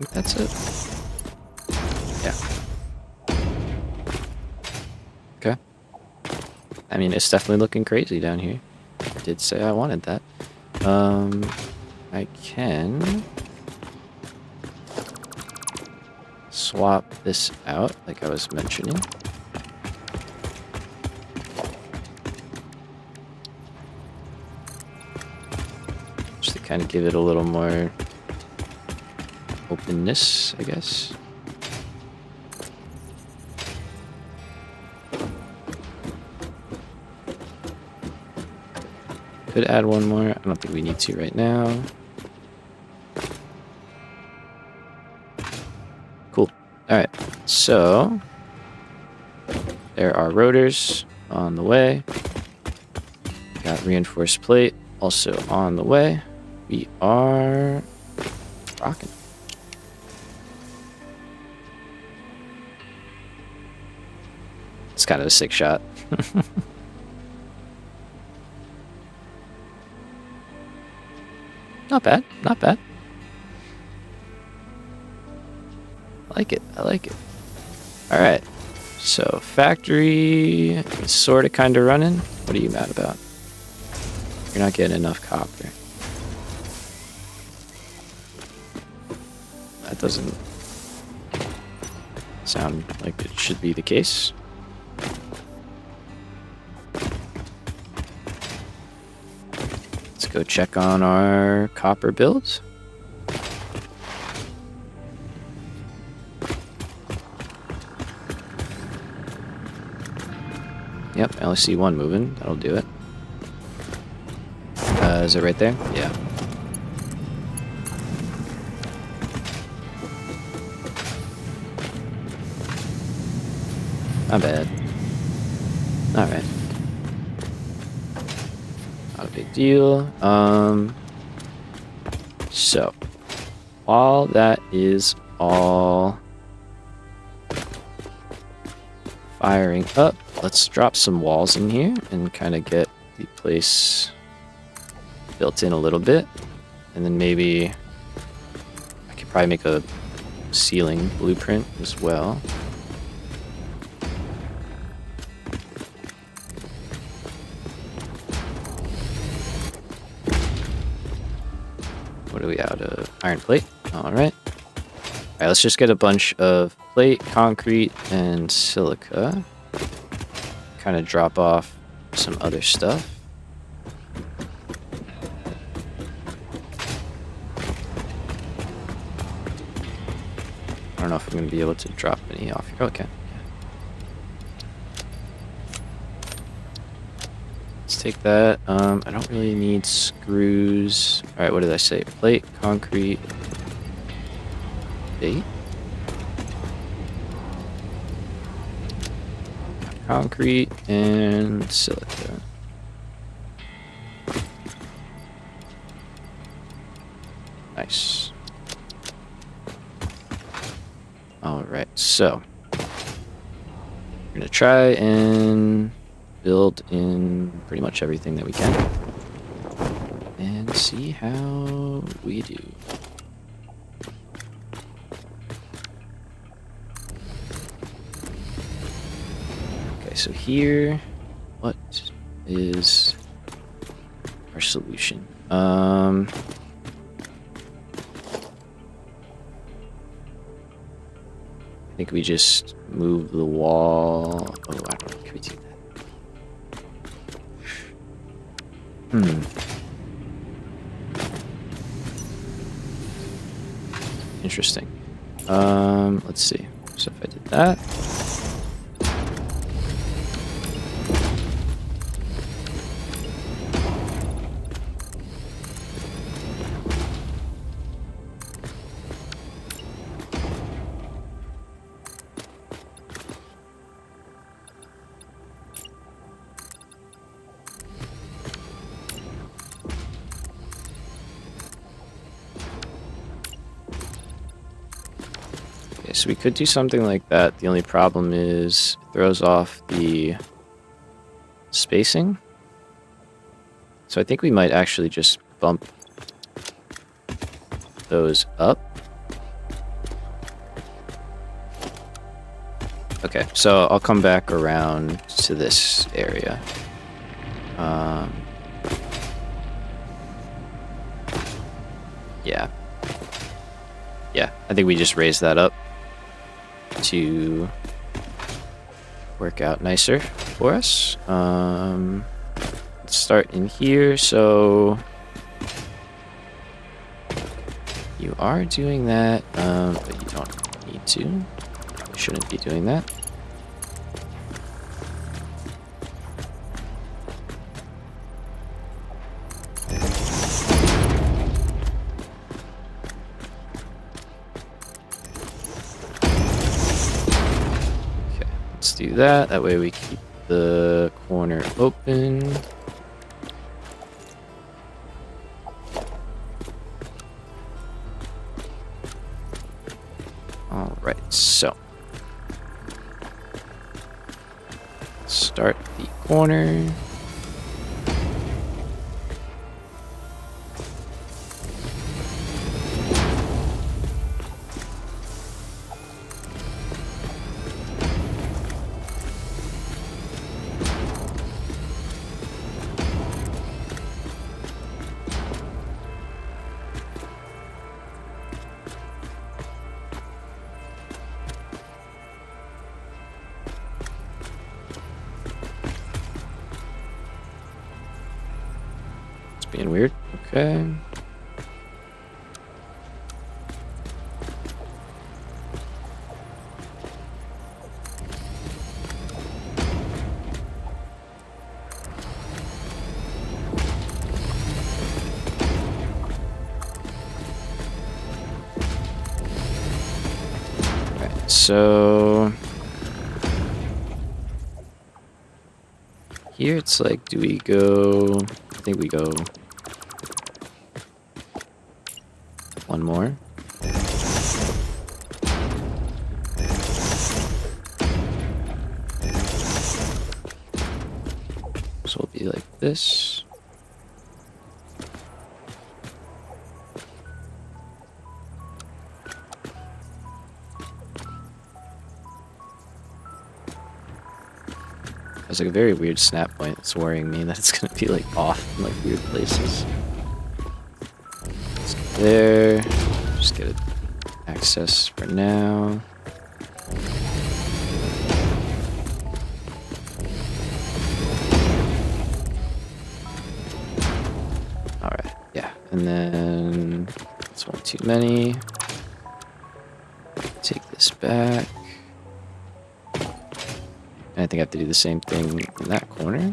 I think that's it. Yeah. Okay. I mean, it's definitely looking crazy down here. I did say I wanted that. I can swap this out, like I was mentioning. Just to kind of give it a little more openness, I guess. Could add one more. I don't think we need to right now. Cool. Alright, so there are rotors on the way. Got reinforced plate also on the way. We are rocking. It's kind of a sick shot. Not bad, not bad. I like it, I like it. Alright, so factory is sort of kind of running. What are you mad about? You're not getting enough copper. That doesn't sound like it should be the case. Let's go check on our copper builds. Yep, I only see one moving. That'll do it. Is it right there? Yeah. Not bad. Alright. Not a big deal. So, while that is all firing up, let's drop some walls in here and kind of get the place built in a little bit. And then maybe I could probably make a ceiling blueprint as well. What are we out of? Iron plate. All right. All right, let's just get a bunch of plate, concrete, and silica. Kind of drop off some other stuff. I don't know if I'm going to be able to drop any off here. Okay. Let's take that. I don't really need screws. All right, what did I say? Plate, concrete, bait. Concrete and silica. Nice. All right, so we're gonna try and build in pretty much everything that we can and see how we do. Okay, so here, what is our solution? I think we just move the wall. Oh, I don't know. Can we do that? Interesting. Let's see. So if I did that. So we could do something like that. The only problem is it throws off the spacing. So I think we might actually just bump those up. Okay, so I'll come back around to this area. Yeah. Yeah, I think we just raise that up to work out nicer for us. Let's start in here. So you are doing that, but you don't need to. You shouldn't be doing that. Okay, let's do that. That way we keep the corner open. Alright, so start the corner. Being weird. Okay. Alright, so here it's like, do we go? I think we go one more. So it'll be like this. There's like a very weird snap point that's worrying me that it's gonna be like off in like weird places. There, just get access for now. All right, yeah, and then that's one too many. Take this back. And I think I have to do the same thing in that corner.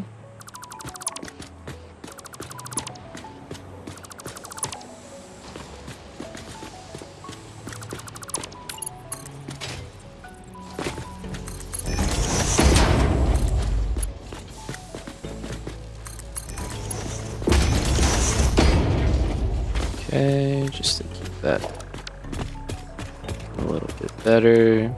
Okay, just to keep that a little bit better.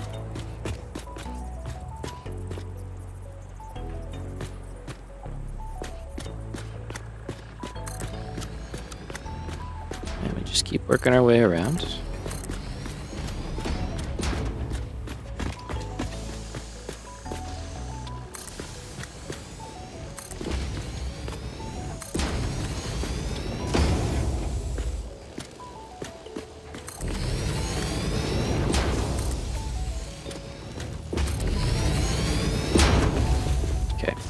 And we just keep working our way around.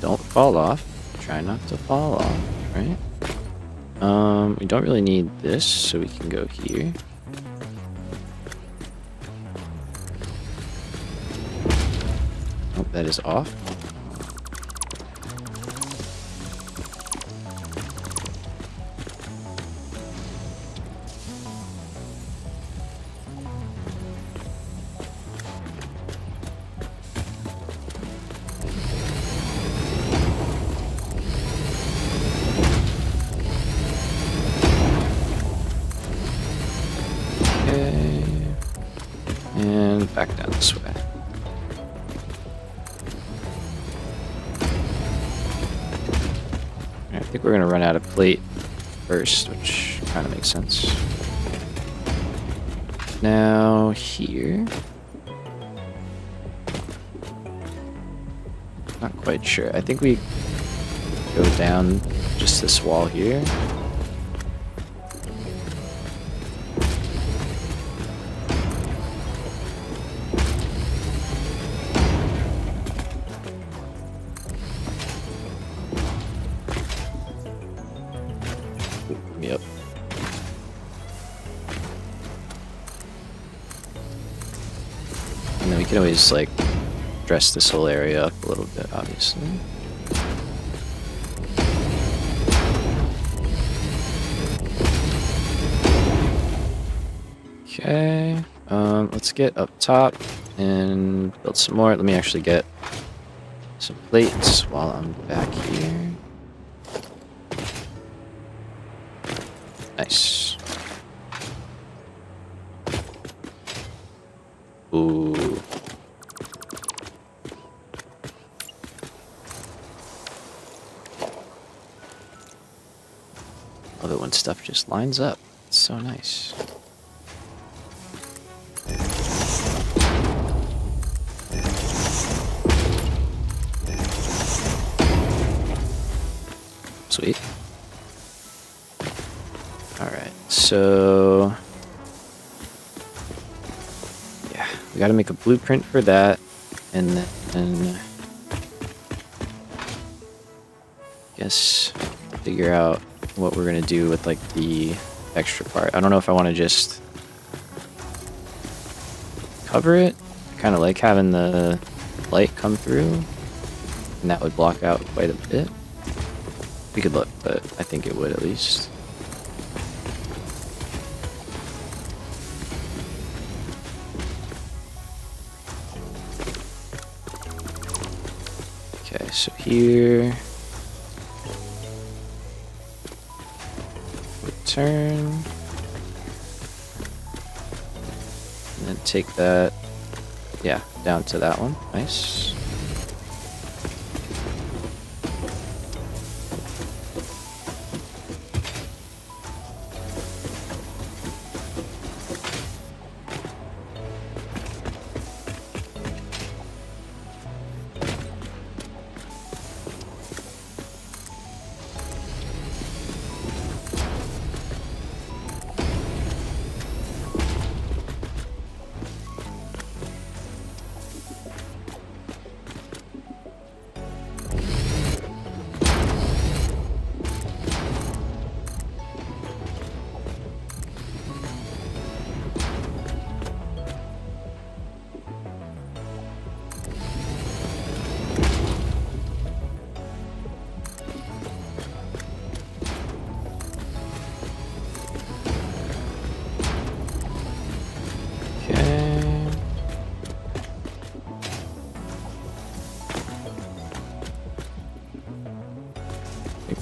Don't fall off. Try not to fall off, right? We don't really need this, so we can go here. Oh, that is off. And back down this way. I think we're gonna run out of plate first, which kind of makes sense. Now here. Not quite sure. I think we go down just this wall here. Yep. we can always, like, dress this whole area up a little bit, obviously. Okay, let's get up top and build some more. Let me actually get some plates while I'm back here. Nice. Ooh. Love it when stuff just lines up. It's so nice. Sweet. Alright, so... yeah, we gotta make a blueprint for that, and then... I guess figure out what we're gonna do with, like, the extra part. I don't know if I want to just cover it. I kind of like having the light come through, and that would block out quite a bit. We could look, but I think it would at least. Okay, so here... turn. And then take that, yeah, down to that one. Nice.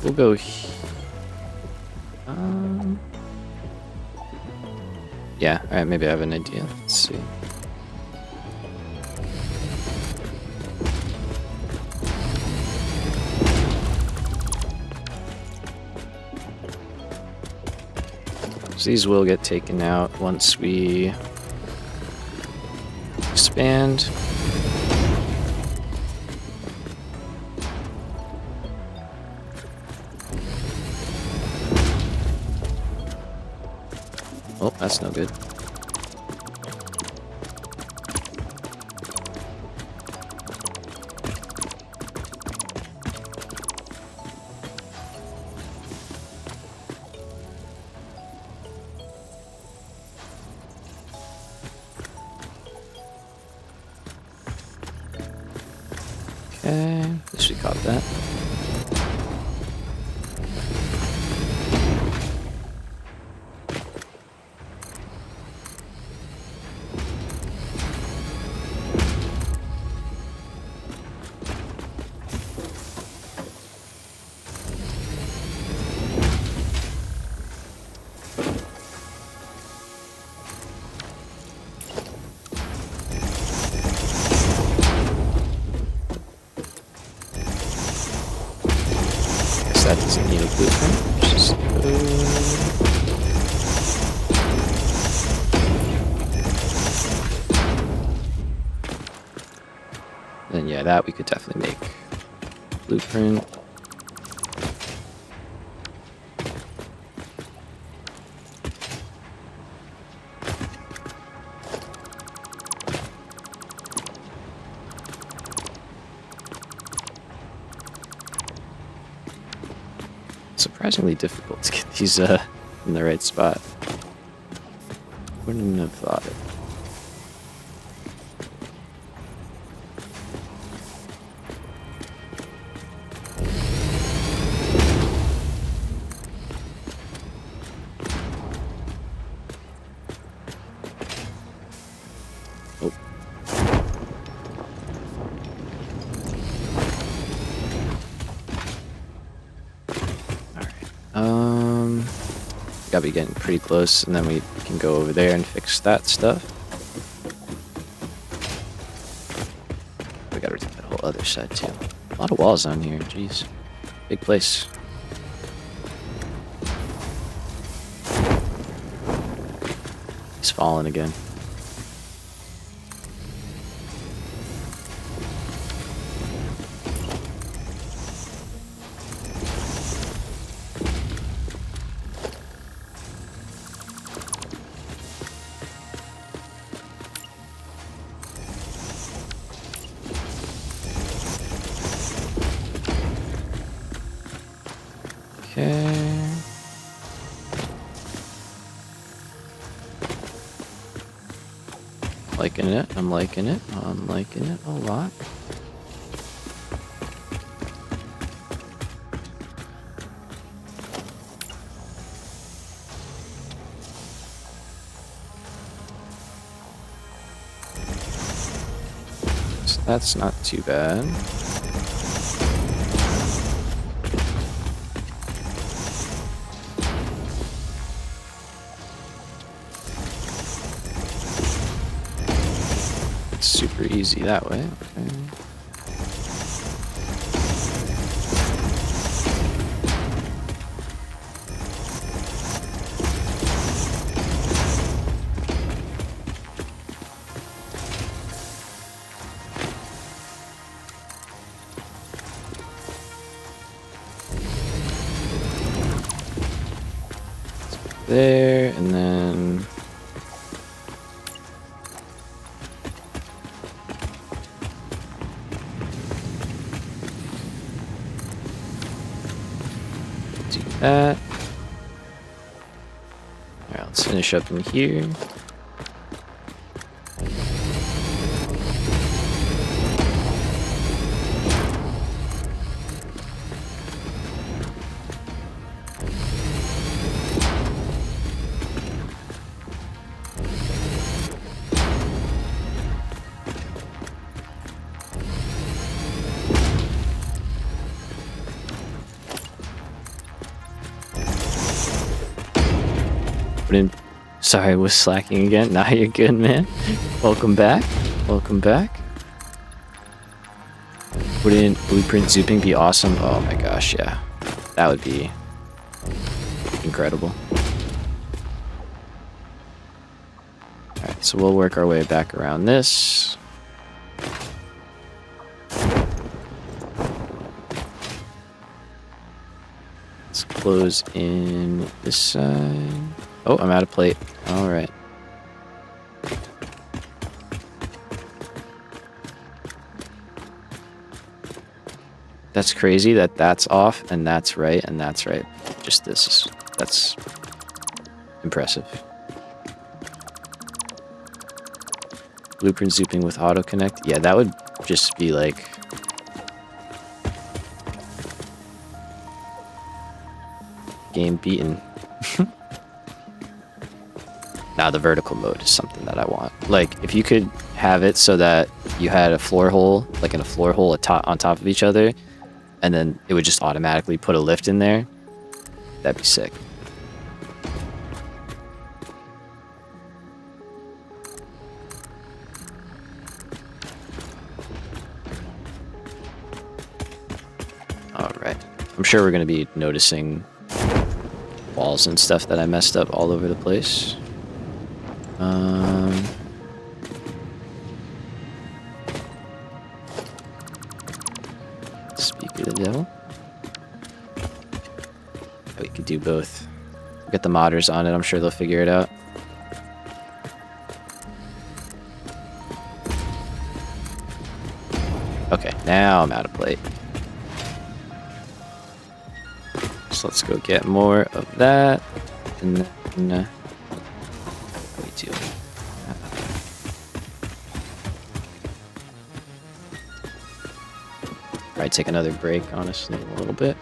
We'll go yeah, alright, maybe I have an idea. Let's see. So these will get taken out once we expand. Oh, that's no good. Okay, at least we caught that. That doesn't need a blueprint. Just then yeah, that we could definitely make blueprint. Surprisingly difficult to get these in the right spot. Wouldn't have thought it. gotta be getting pretty close, and then we can go over there and fix that stuff. We gotta do that whole other side too. A lot of walls on here, jeez. Big place. He's falling again. Okay. Liking it. I'm liking it. I'm liking it a lot. So that's not too bad. Super easy that way. Okay. There, and then do that. Alright, let's finish up in here. Sorry, I was slacking again. Nah, you're good, man. Welcome back. Welcome back. Wouldn't blueprint zooping be awesome? Oh my gosh, yeah. That would be incredible. Alright, so we'll work our way back around this. Let's close in this side. Oh, I'm out of plate. All right. That's crazy that that's off and that's right and that's right. Just this. That's impressive. Blueprint zooping with auto connect. Yeah, that would just be like game beaten. Now the vertical mode is something that I want. Like, if you could have it so that you had a floor hole, like in a floor hole on top of each other, and then it would just automatically put a lift in there, that'd be sick. Alright. I'm sure we're going to be noticing walls and stuff that I messed up all over the place. Speak of the devil. We could do both. Get the modders on it. I'm sure they'll figure it out. Okay, now I'm out of plate. So let's go get more of that. And then we do. Probably take another break, honestly, a little bit.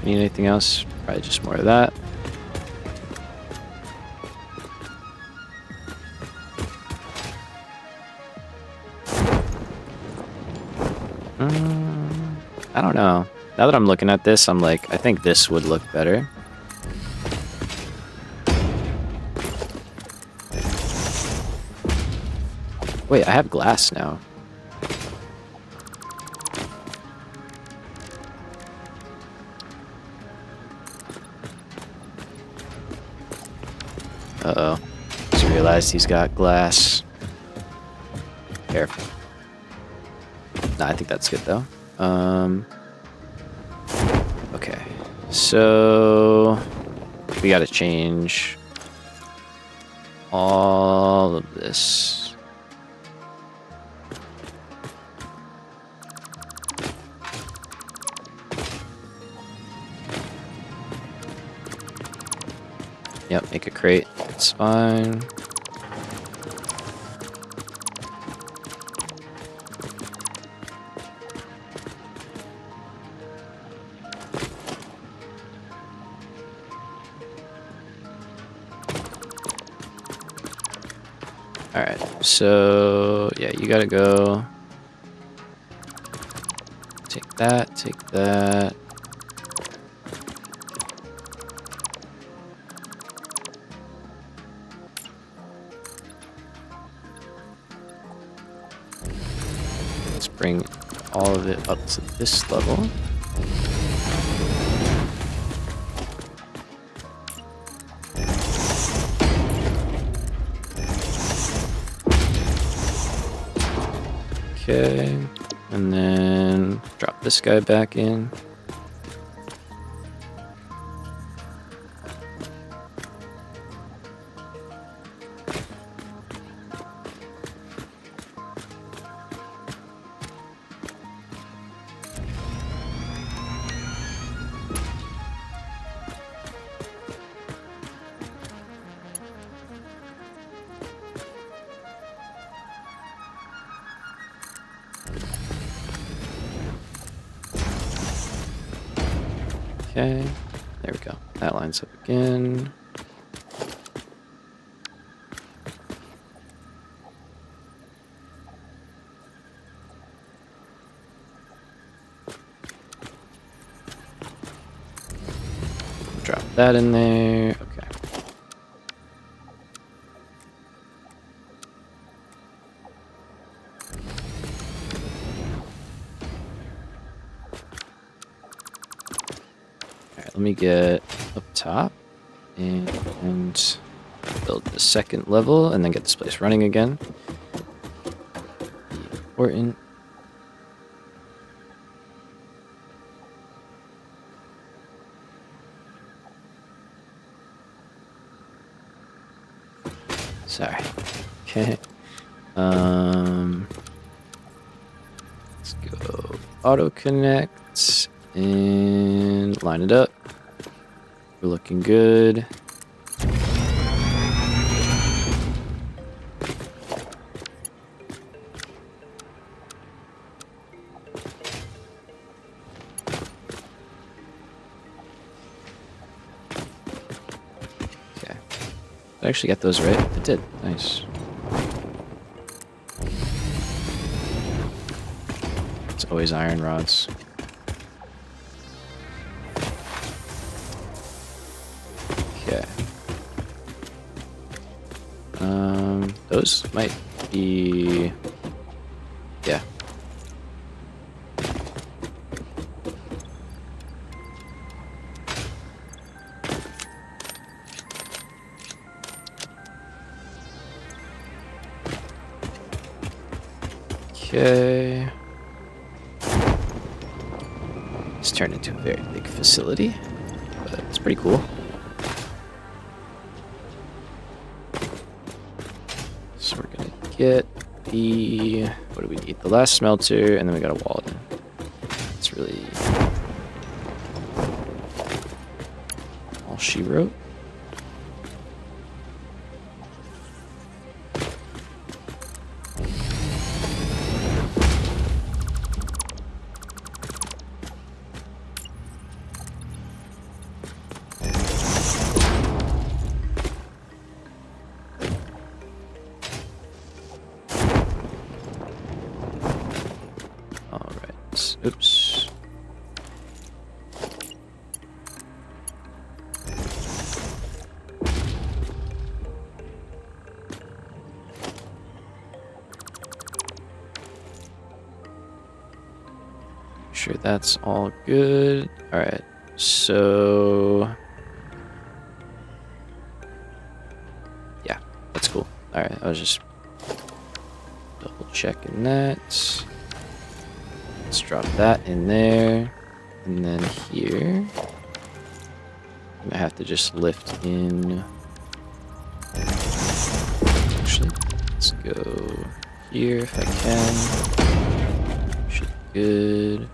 Need anything else? Probably just more of that. I don't know. Now that I'm looking at this, I'm like, I think this would look better. Wait, I have glass now. Uh-oh. Just realized he's got glass. Careful. Nah, I think that's good, though. Okay. So... we gotta change... all of this. Yep, make a crate. It's fine. Alright, so yeah, you gotta go. Take that, take that. Let's bring all of it up to this level. Okay, and then drop this guy back in. Okay, there we go. That lines up again. Drop that in there. Okay. Alright, let me get up top and build the second level and then get this place running again. Important. Sorry. Okay. Let's go auto connect and line it up. We're looking good. Okay. Did I actually get those right? I did. Nice. It's always iron rods. Okay. Those might be... yeah. Okay. It's turned into a very big facility, but it's pretty cool. So we're gonna get the... what do we need? The last smelter, and then we got a wall in. It's really... all she wrote. sure that's all good. All right, so yeah, that's cool. All right, I was just double checking that. Let's drop that in there, and then here I have to just lift in. Actually, let's go here if I can. Should be good.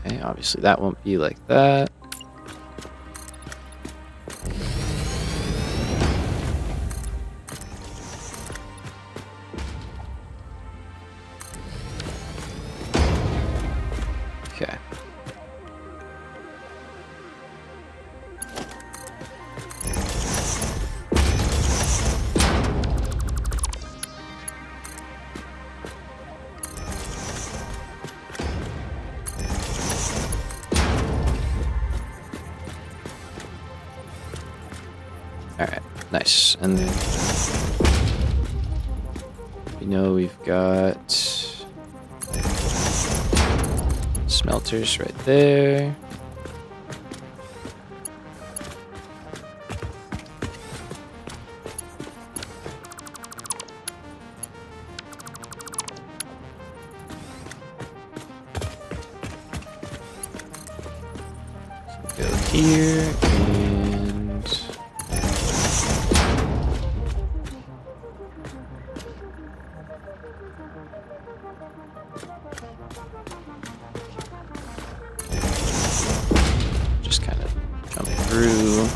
Okay, obviously that won't be like that. Okay. Alright, nice. And then we know we've got smelters right there. So go here and just kind of jump through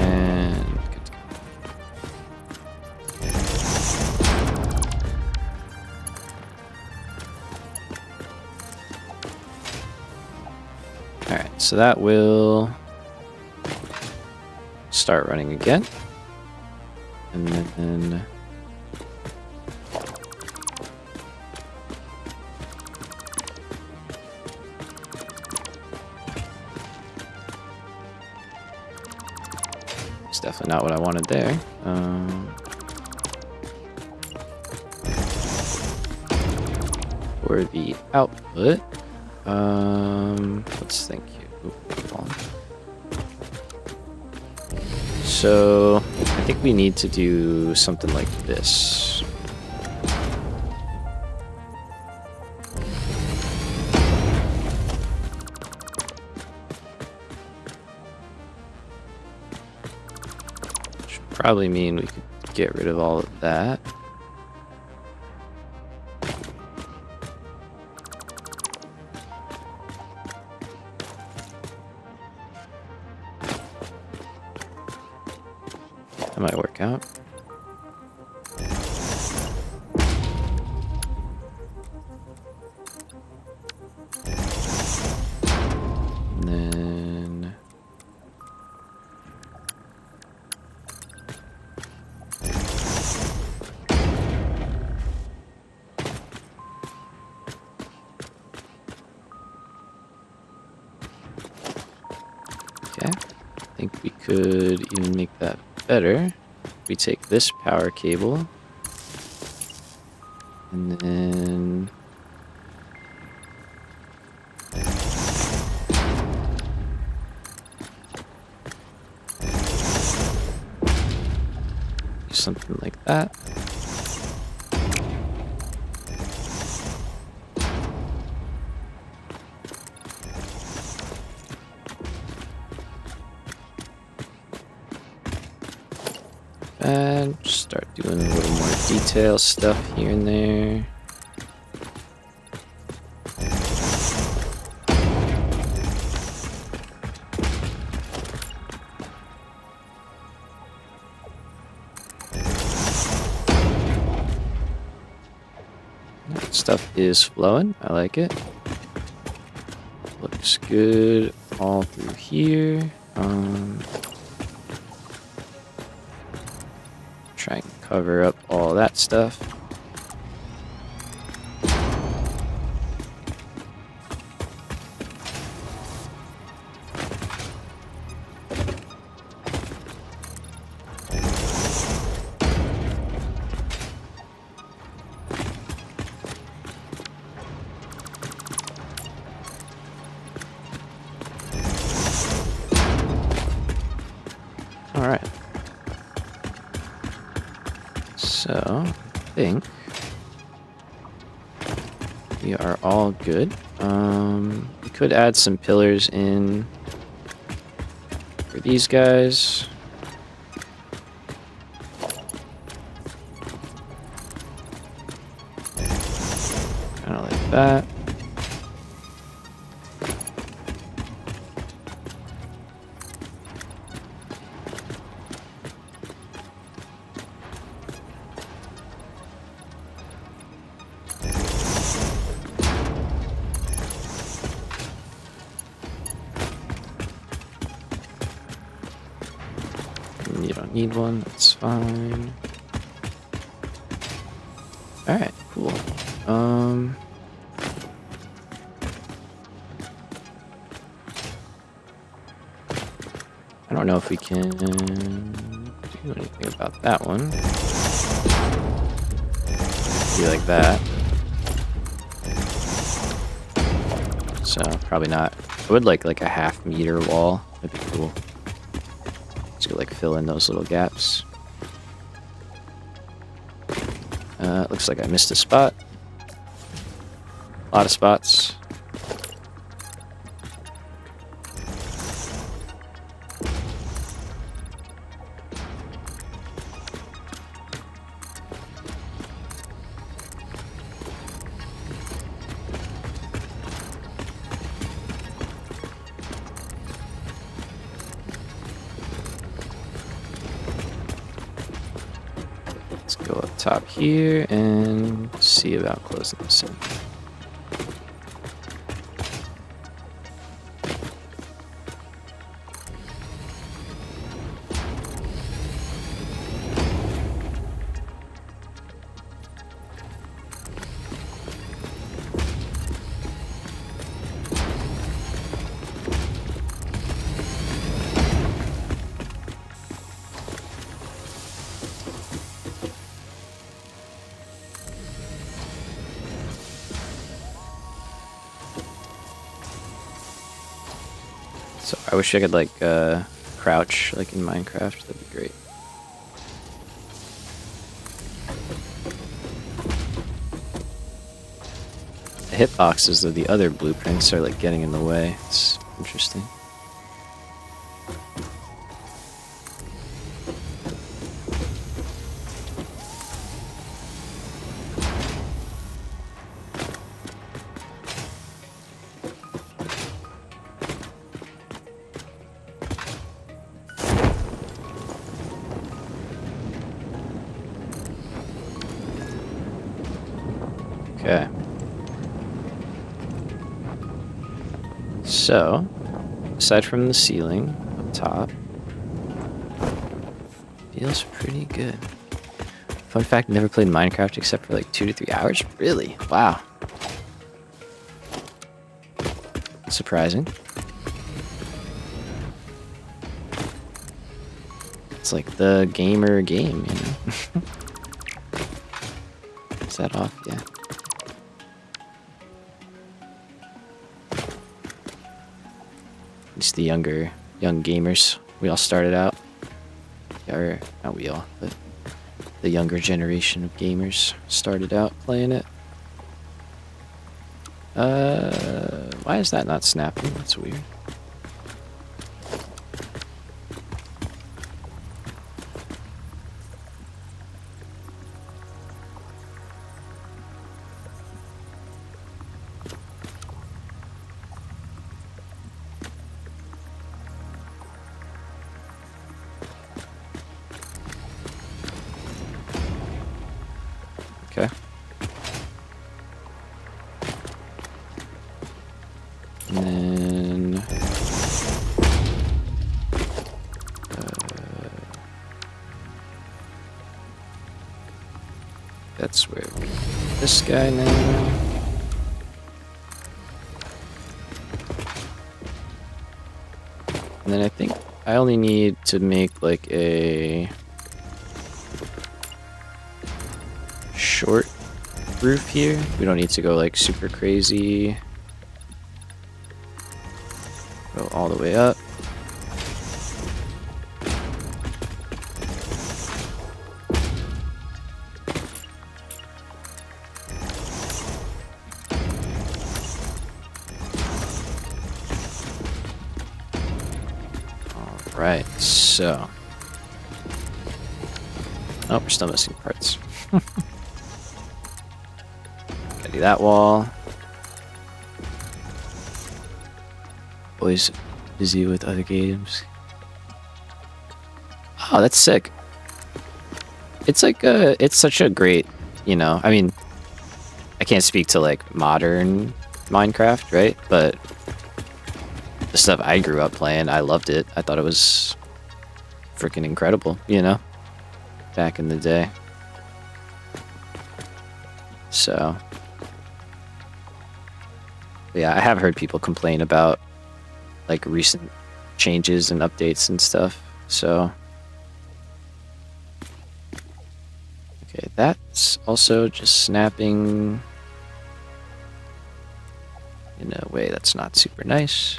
and good to go. Alright, so that will start running again. And then it's definitely not what I wanted there. For the output, let's think here. Ooh, hold on. So I think we need to do something like this. Which would probably mean we could get rid of all of that. That might work out. And then okay, I think we could even make that better. We take this power cable and then do something like that. And just start doing a little more detail stuff here and there. That stuff is flowing. I like it. Looks good all through here. Try and cover up all that stuff. Alright. So, I think we are all good. We could add some pillars in for these guys. Kind of like that. You don't need one, that's fine. Alright, cool. I don't know if we can do anything about that one. Be like that. So, probably not. I would like a half-meter wall. That'd be cool. Just go fill in those little gaps. Looks like I missed a spot. A lot of spots. Let's go up top here and see about closing this in. So I wish I could crouch in Minecraft. That'd be great. The hitboxes of the other blueprints are getting in the way. It's interesting. Okay. So, aside from the ceiling up top, feels pretty good. Fun fact, never played Minecraft except for 2 to 3 hours? Really? Wow. Surprising. It's the gamer game, you know? Is that off? Yeah. At least the young gamers. We all started out. Or, not we all, but the younger generation of gamers started out playing it. Why is that not snapping? That's weird. Okay. And then this guy now. And then I think I only need to make like a short roof here. We don't need to go like super crazy. Go all the way up. Alright, so. Oh, we're still missing parts. Gotta do that wall. Always busy with other games. Oh, that's sick. It's like it's such a great, you know, I mean, I can't speak to like modern Minecraft, right? But the stuff I grew up playing, I loved it. I thought it was freaking incredible, you know, back in the day. So, yeah, I have heard people complain about like recent changes and updates and stuff. So, okay, that's also just snapping in a way that's not super nice.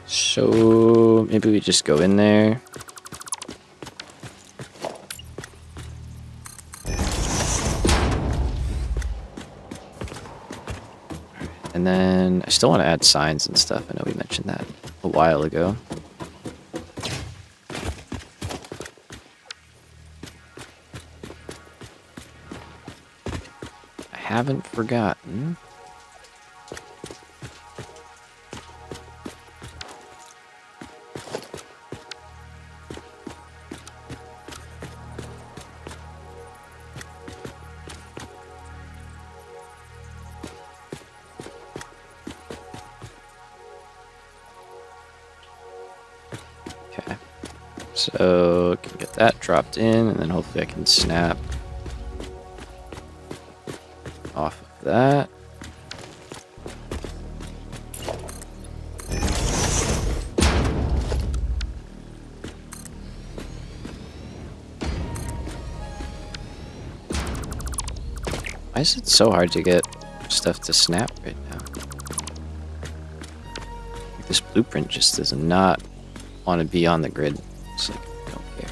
So maybe we just go in there. And then I still want to add signs and stuff. I know we mentioned that a while ago. I haven't forgotten. Okay, so I can get that dropped in, and then hopefully I can snap off of that. Why is it so hard to get stuff to snap right now? Like this blueprint just does not want to be on the grid. It's like, I don't care.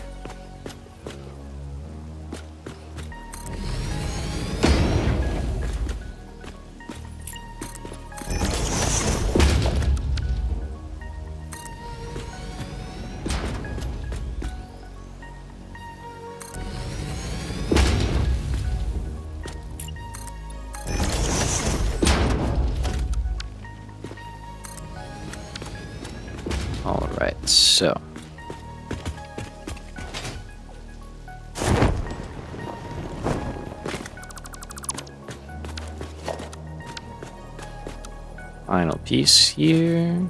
All right, so. Final piece here.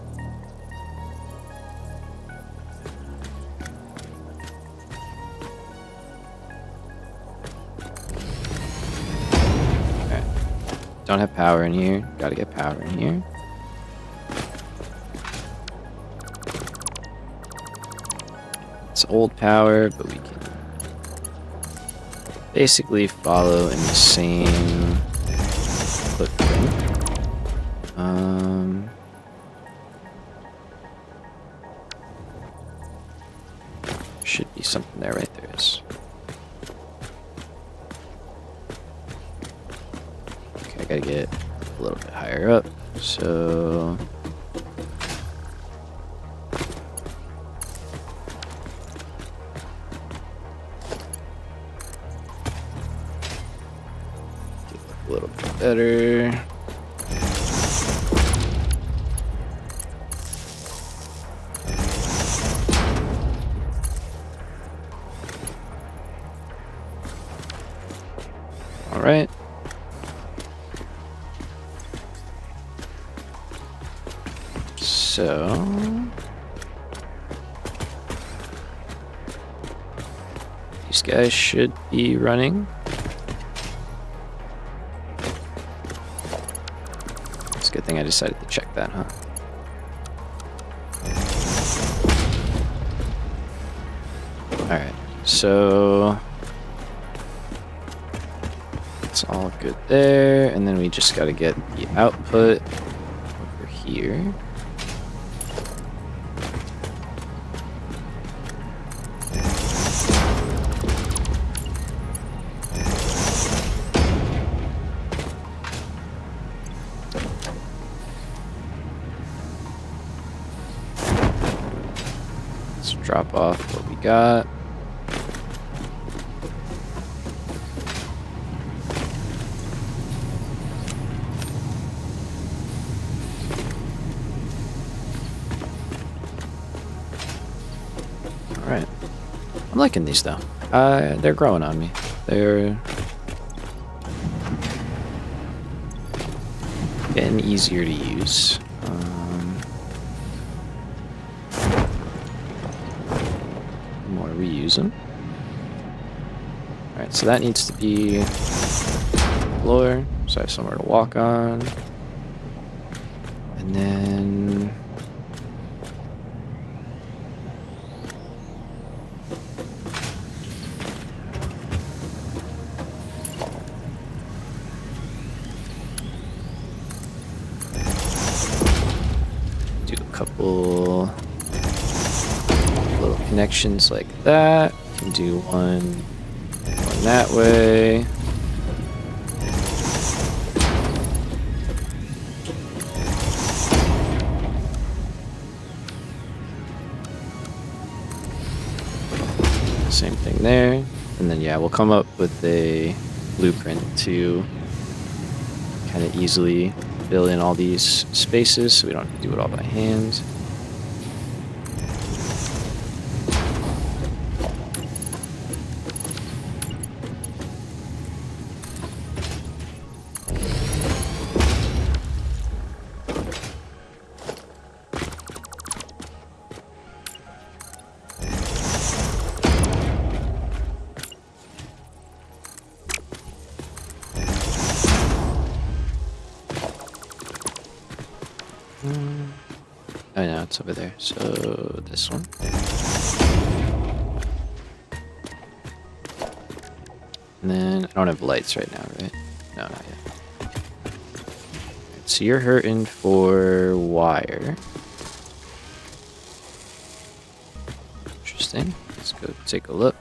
Okay. Don't have power in here. Gotta get power in here. It's old power, but we can basically follow in the same footprint. Should be something there, right? There is. Okay, I gotta get a little bit higher up. So. A little bit better. All right. So these guy should be running. It's a good thing I decided to check that, huh? Alright, so it's all good there, and then we just gotta get the output over here. Let's drop off what we got. Alright. I'm liking these though. They're growing on me. They're getting easier to use. More reuse them. Alright, so that needs to be floor, so I have somewhere to walk on. And then do a couple little connections like that. Can do one that way. Same thing there. And then, yeah, we'll come up with a blueprint to kind of easily fill in all these spaces so we don't have to do it all by hand. Oh no, it's over there. So this one. And then I don't have lights right now, right? No, not yet. So you're hurting for wire. Interesting. Let's go take a look.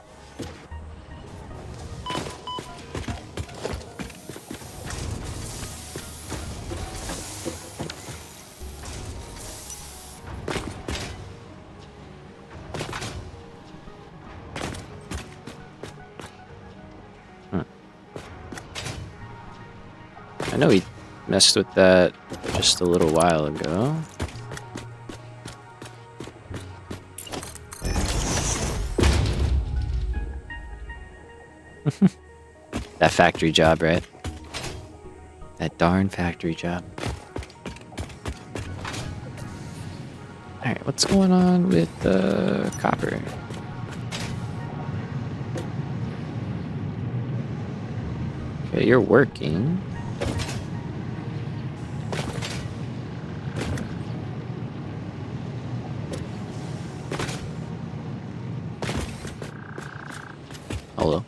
I know he messed with that just a little while ago. That factory job, right? That darn factory job. Alright, what's going on with copper? Okay, you're working. Hello.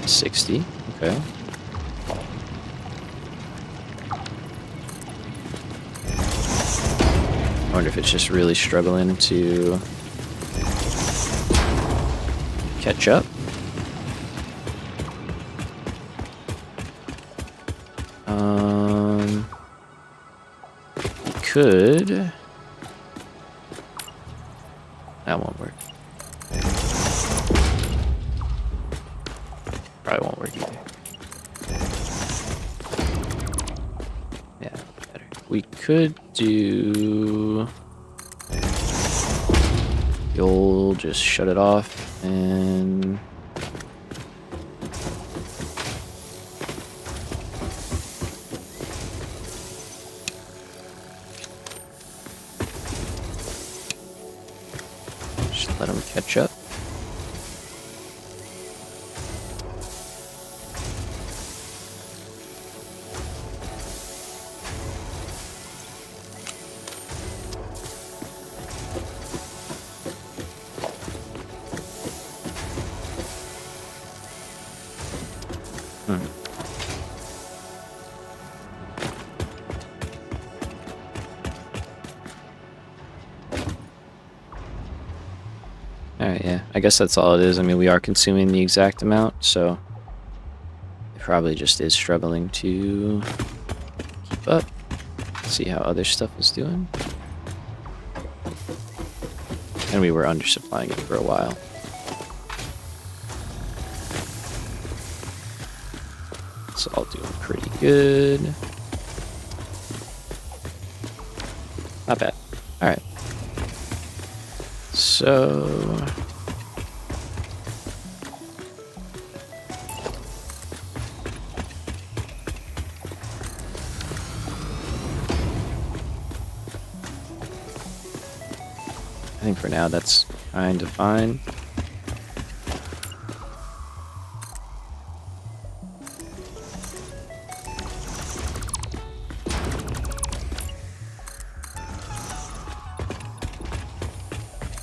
60. Okay. I wonder if it's just really struggling to catch up. Could. That won't work. Probably won't work either. Yeah, better. We could do. You'll just shut it off and. let them catch up. Alright, yeah. I guess that's all it is. I mean, we are consuming the exact amount, so it probably just is struggling to keep up. See how other stuff is doing. And we were undersupplying it for a while. It's all doing pretty good. Not bad. Alright. So... I think for now that's kind of fine.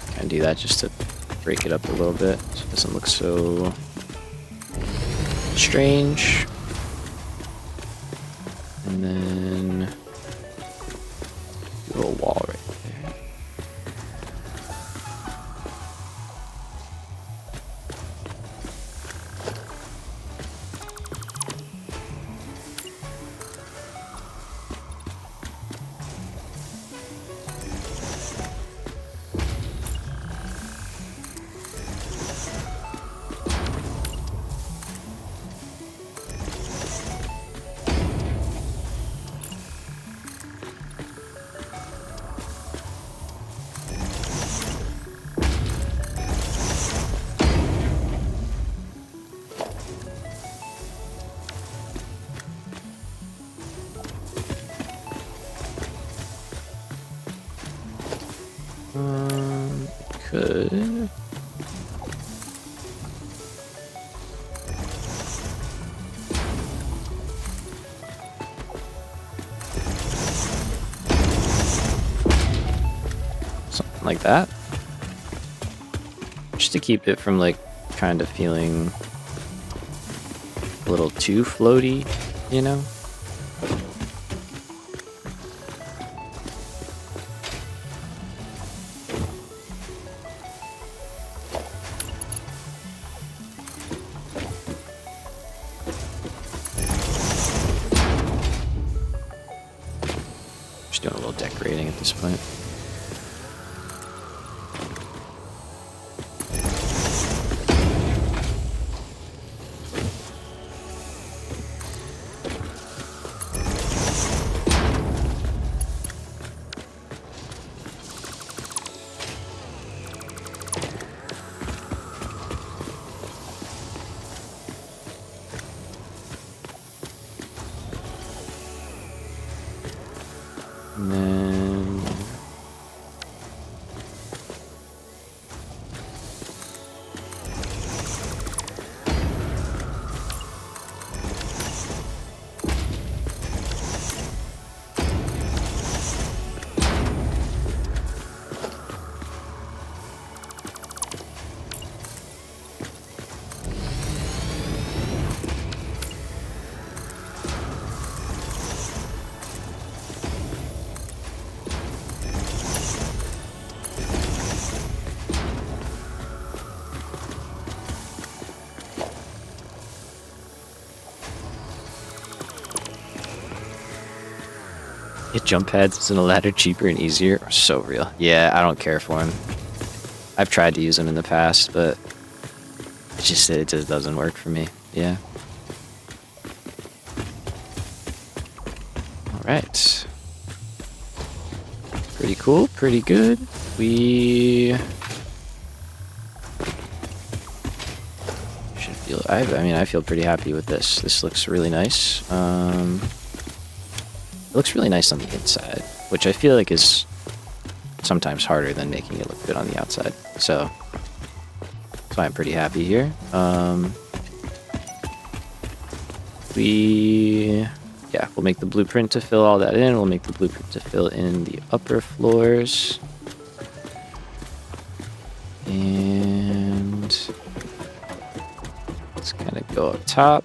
Kind of do that just to break it up a little bit so it doesn't look so strange. And then do a little wall right there. Could. Something like that. Just to keep it from like kind of feeling a little too floaty, you know? Just doing a little decorating at this point. And then Get jump pads in a ladder cheaper and easier. So real. Yeah, I don't care for them. I've tried to use them in the past, but it just doesn't work for me. Yeah. All right. Pretty cool. Pretty good. We should feel. I mean, I feel pretty happy with this. This looks really nice. It looks really nice on the inside, which I feel like is sometimes harder than making it look good on the outside. So that's why I'm pretty happy here. We'll make the blueprint to fill all that in. We'll make the blueprint to fill in the upper floors. And let's kind of go up top.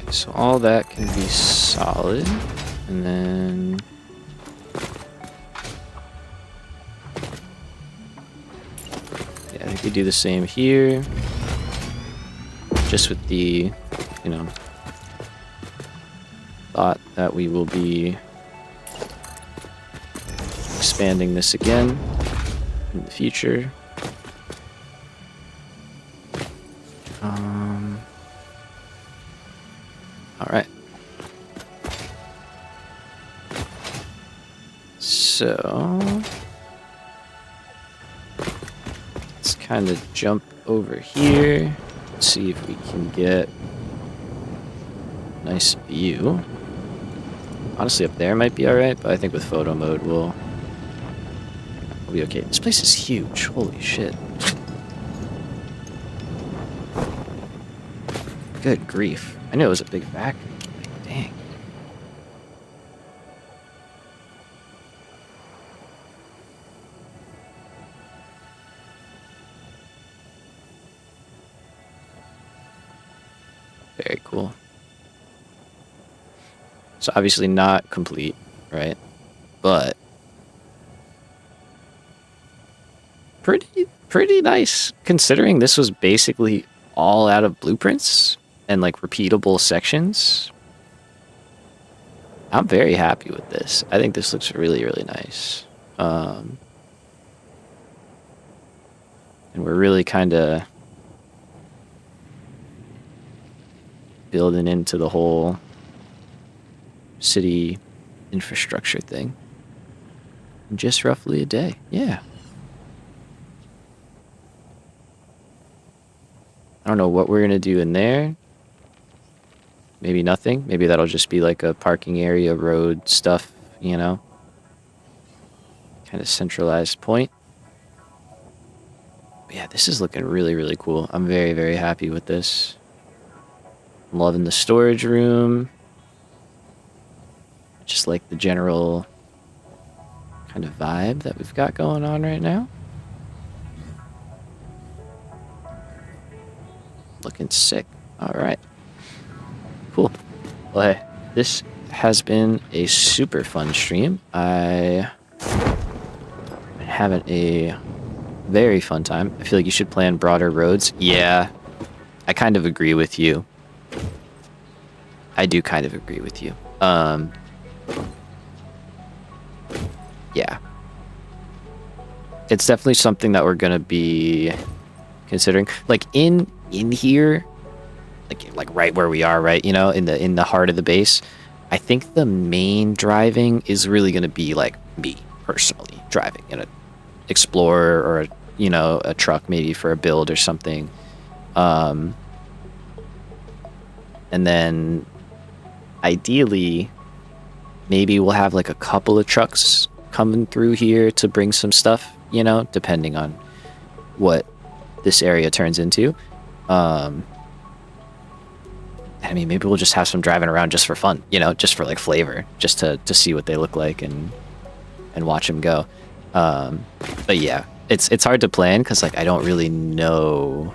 So all that can be solid, and then yeah, I think we do the same here, just with the, you know, thought that we will be expanding this again in the future. All right. So let's kind of jump over here, see if we can get a nice view. Honestly, up there might be all right, but I think with photo mode we'll be okay. This place is huge. Holy shit. Good grief. I knew it was a big factory. Like, dang. Very cool. So obviously not complete, right? But pretty nice considering this was basically all out of blueprints and like repeatable sections. I'm very happy with this. I think this looks really, really nice. And we're really kind of building into the whole city infrastructure thing in just roughly a day. Yeah. I don't know what we're going to do in there. Maybe nothing. Maybe that'll just be like a parking area, road stuff, you know? Kind of centralized point. But yeah, this is looking really, really cool. I'm very, very happy with this. I'm loving the storage room. Just like the general kind of vibe that we've got going on right now. Looking sick. All right. Cool. Well, hey, this has been a super fun stream. I've been having a very fun time. I feel like you should plan broader roads. Yeah, I kind of agree with you. I do kind of agree with you. Yeah. It's definitely something that we're going to be considering. Like in here, like right where we are, right, you know, in the heart of the base, I think the main driving is really going to be like me personally driving in a Explorer or a, you know, a truck maybe for a build or something, and then ideally maybe we'll have like a couple of trucks coming through here to bring some stuff, you know, depending on what this area turns into. I mean, maybe we'll just have some driving around just for fun, you know, just for like flavor, just to see what they look like and watch them go. But yeah, it's hard to plan because like I don't really know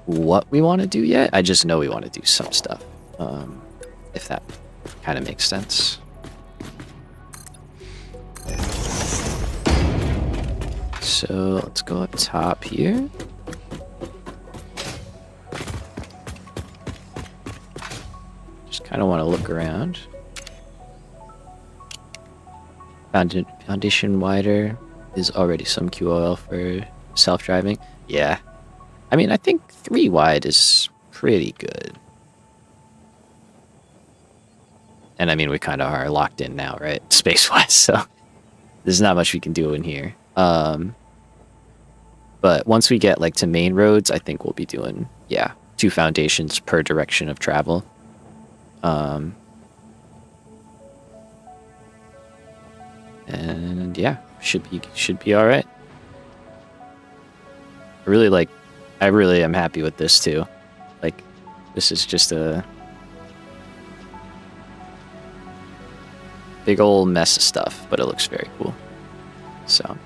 what we want to do yet. I just know we want to do some stuff, if that kind of makes sense. So let's go up top here. Just kind of want to look around. Foundation wider is already some QOL for self-driving. Yeah. I mean, I think 3 wide is pretty good. And I mean, we kind of are locked in now, right? Space-wise, so there's not much we can do in here. But once we get like to main roads, I think we'll be doing, yeah, 2 foundations per direction of travel. And yeah, should be all right. I really am happy with this too. Like, this is just a big old mess of stuff, but it looks very cool. So,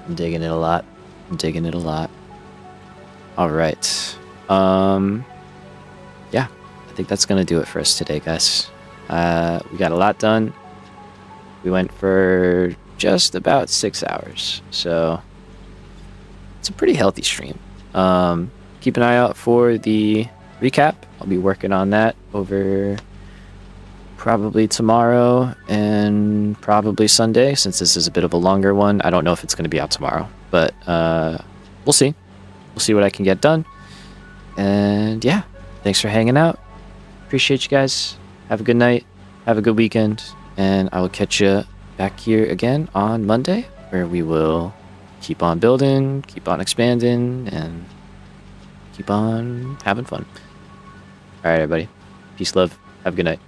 I'm digging it a lot. All right. Yeah, I think that's gonna do it for us today, guys. We got a lot done. We went for just about 6 hours, so it's a pretty healthy stream. Keep an eye out for the recap. I'll be working on that over probably tomorrow and probably Sunday, since this is a bit of a longer one. I don't know if it's going to be out tomorrow, but we'll see. We'll see what I can get done. And yeah, thanks for hanging out. Appreciate you guys. Have a good night. Have a good weekend. And I will catch you back here again on Monday, where we will keep on building, keep on expanding, and keep on having fun. All right, everybody. Peace, love. Have a good night.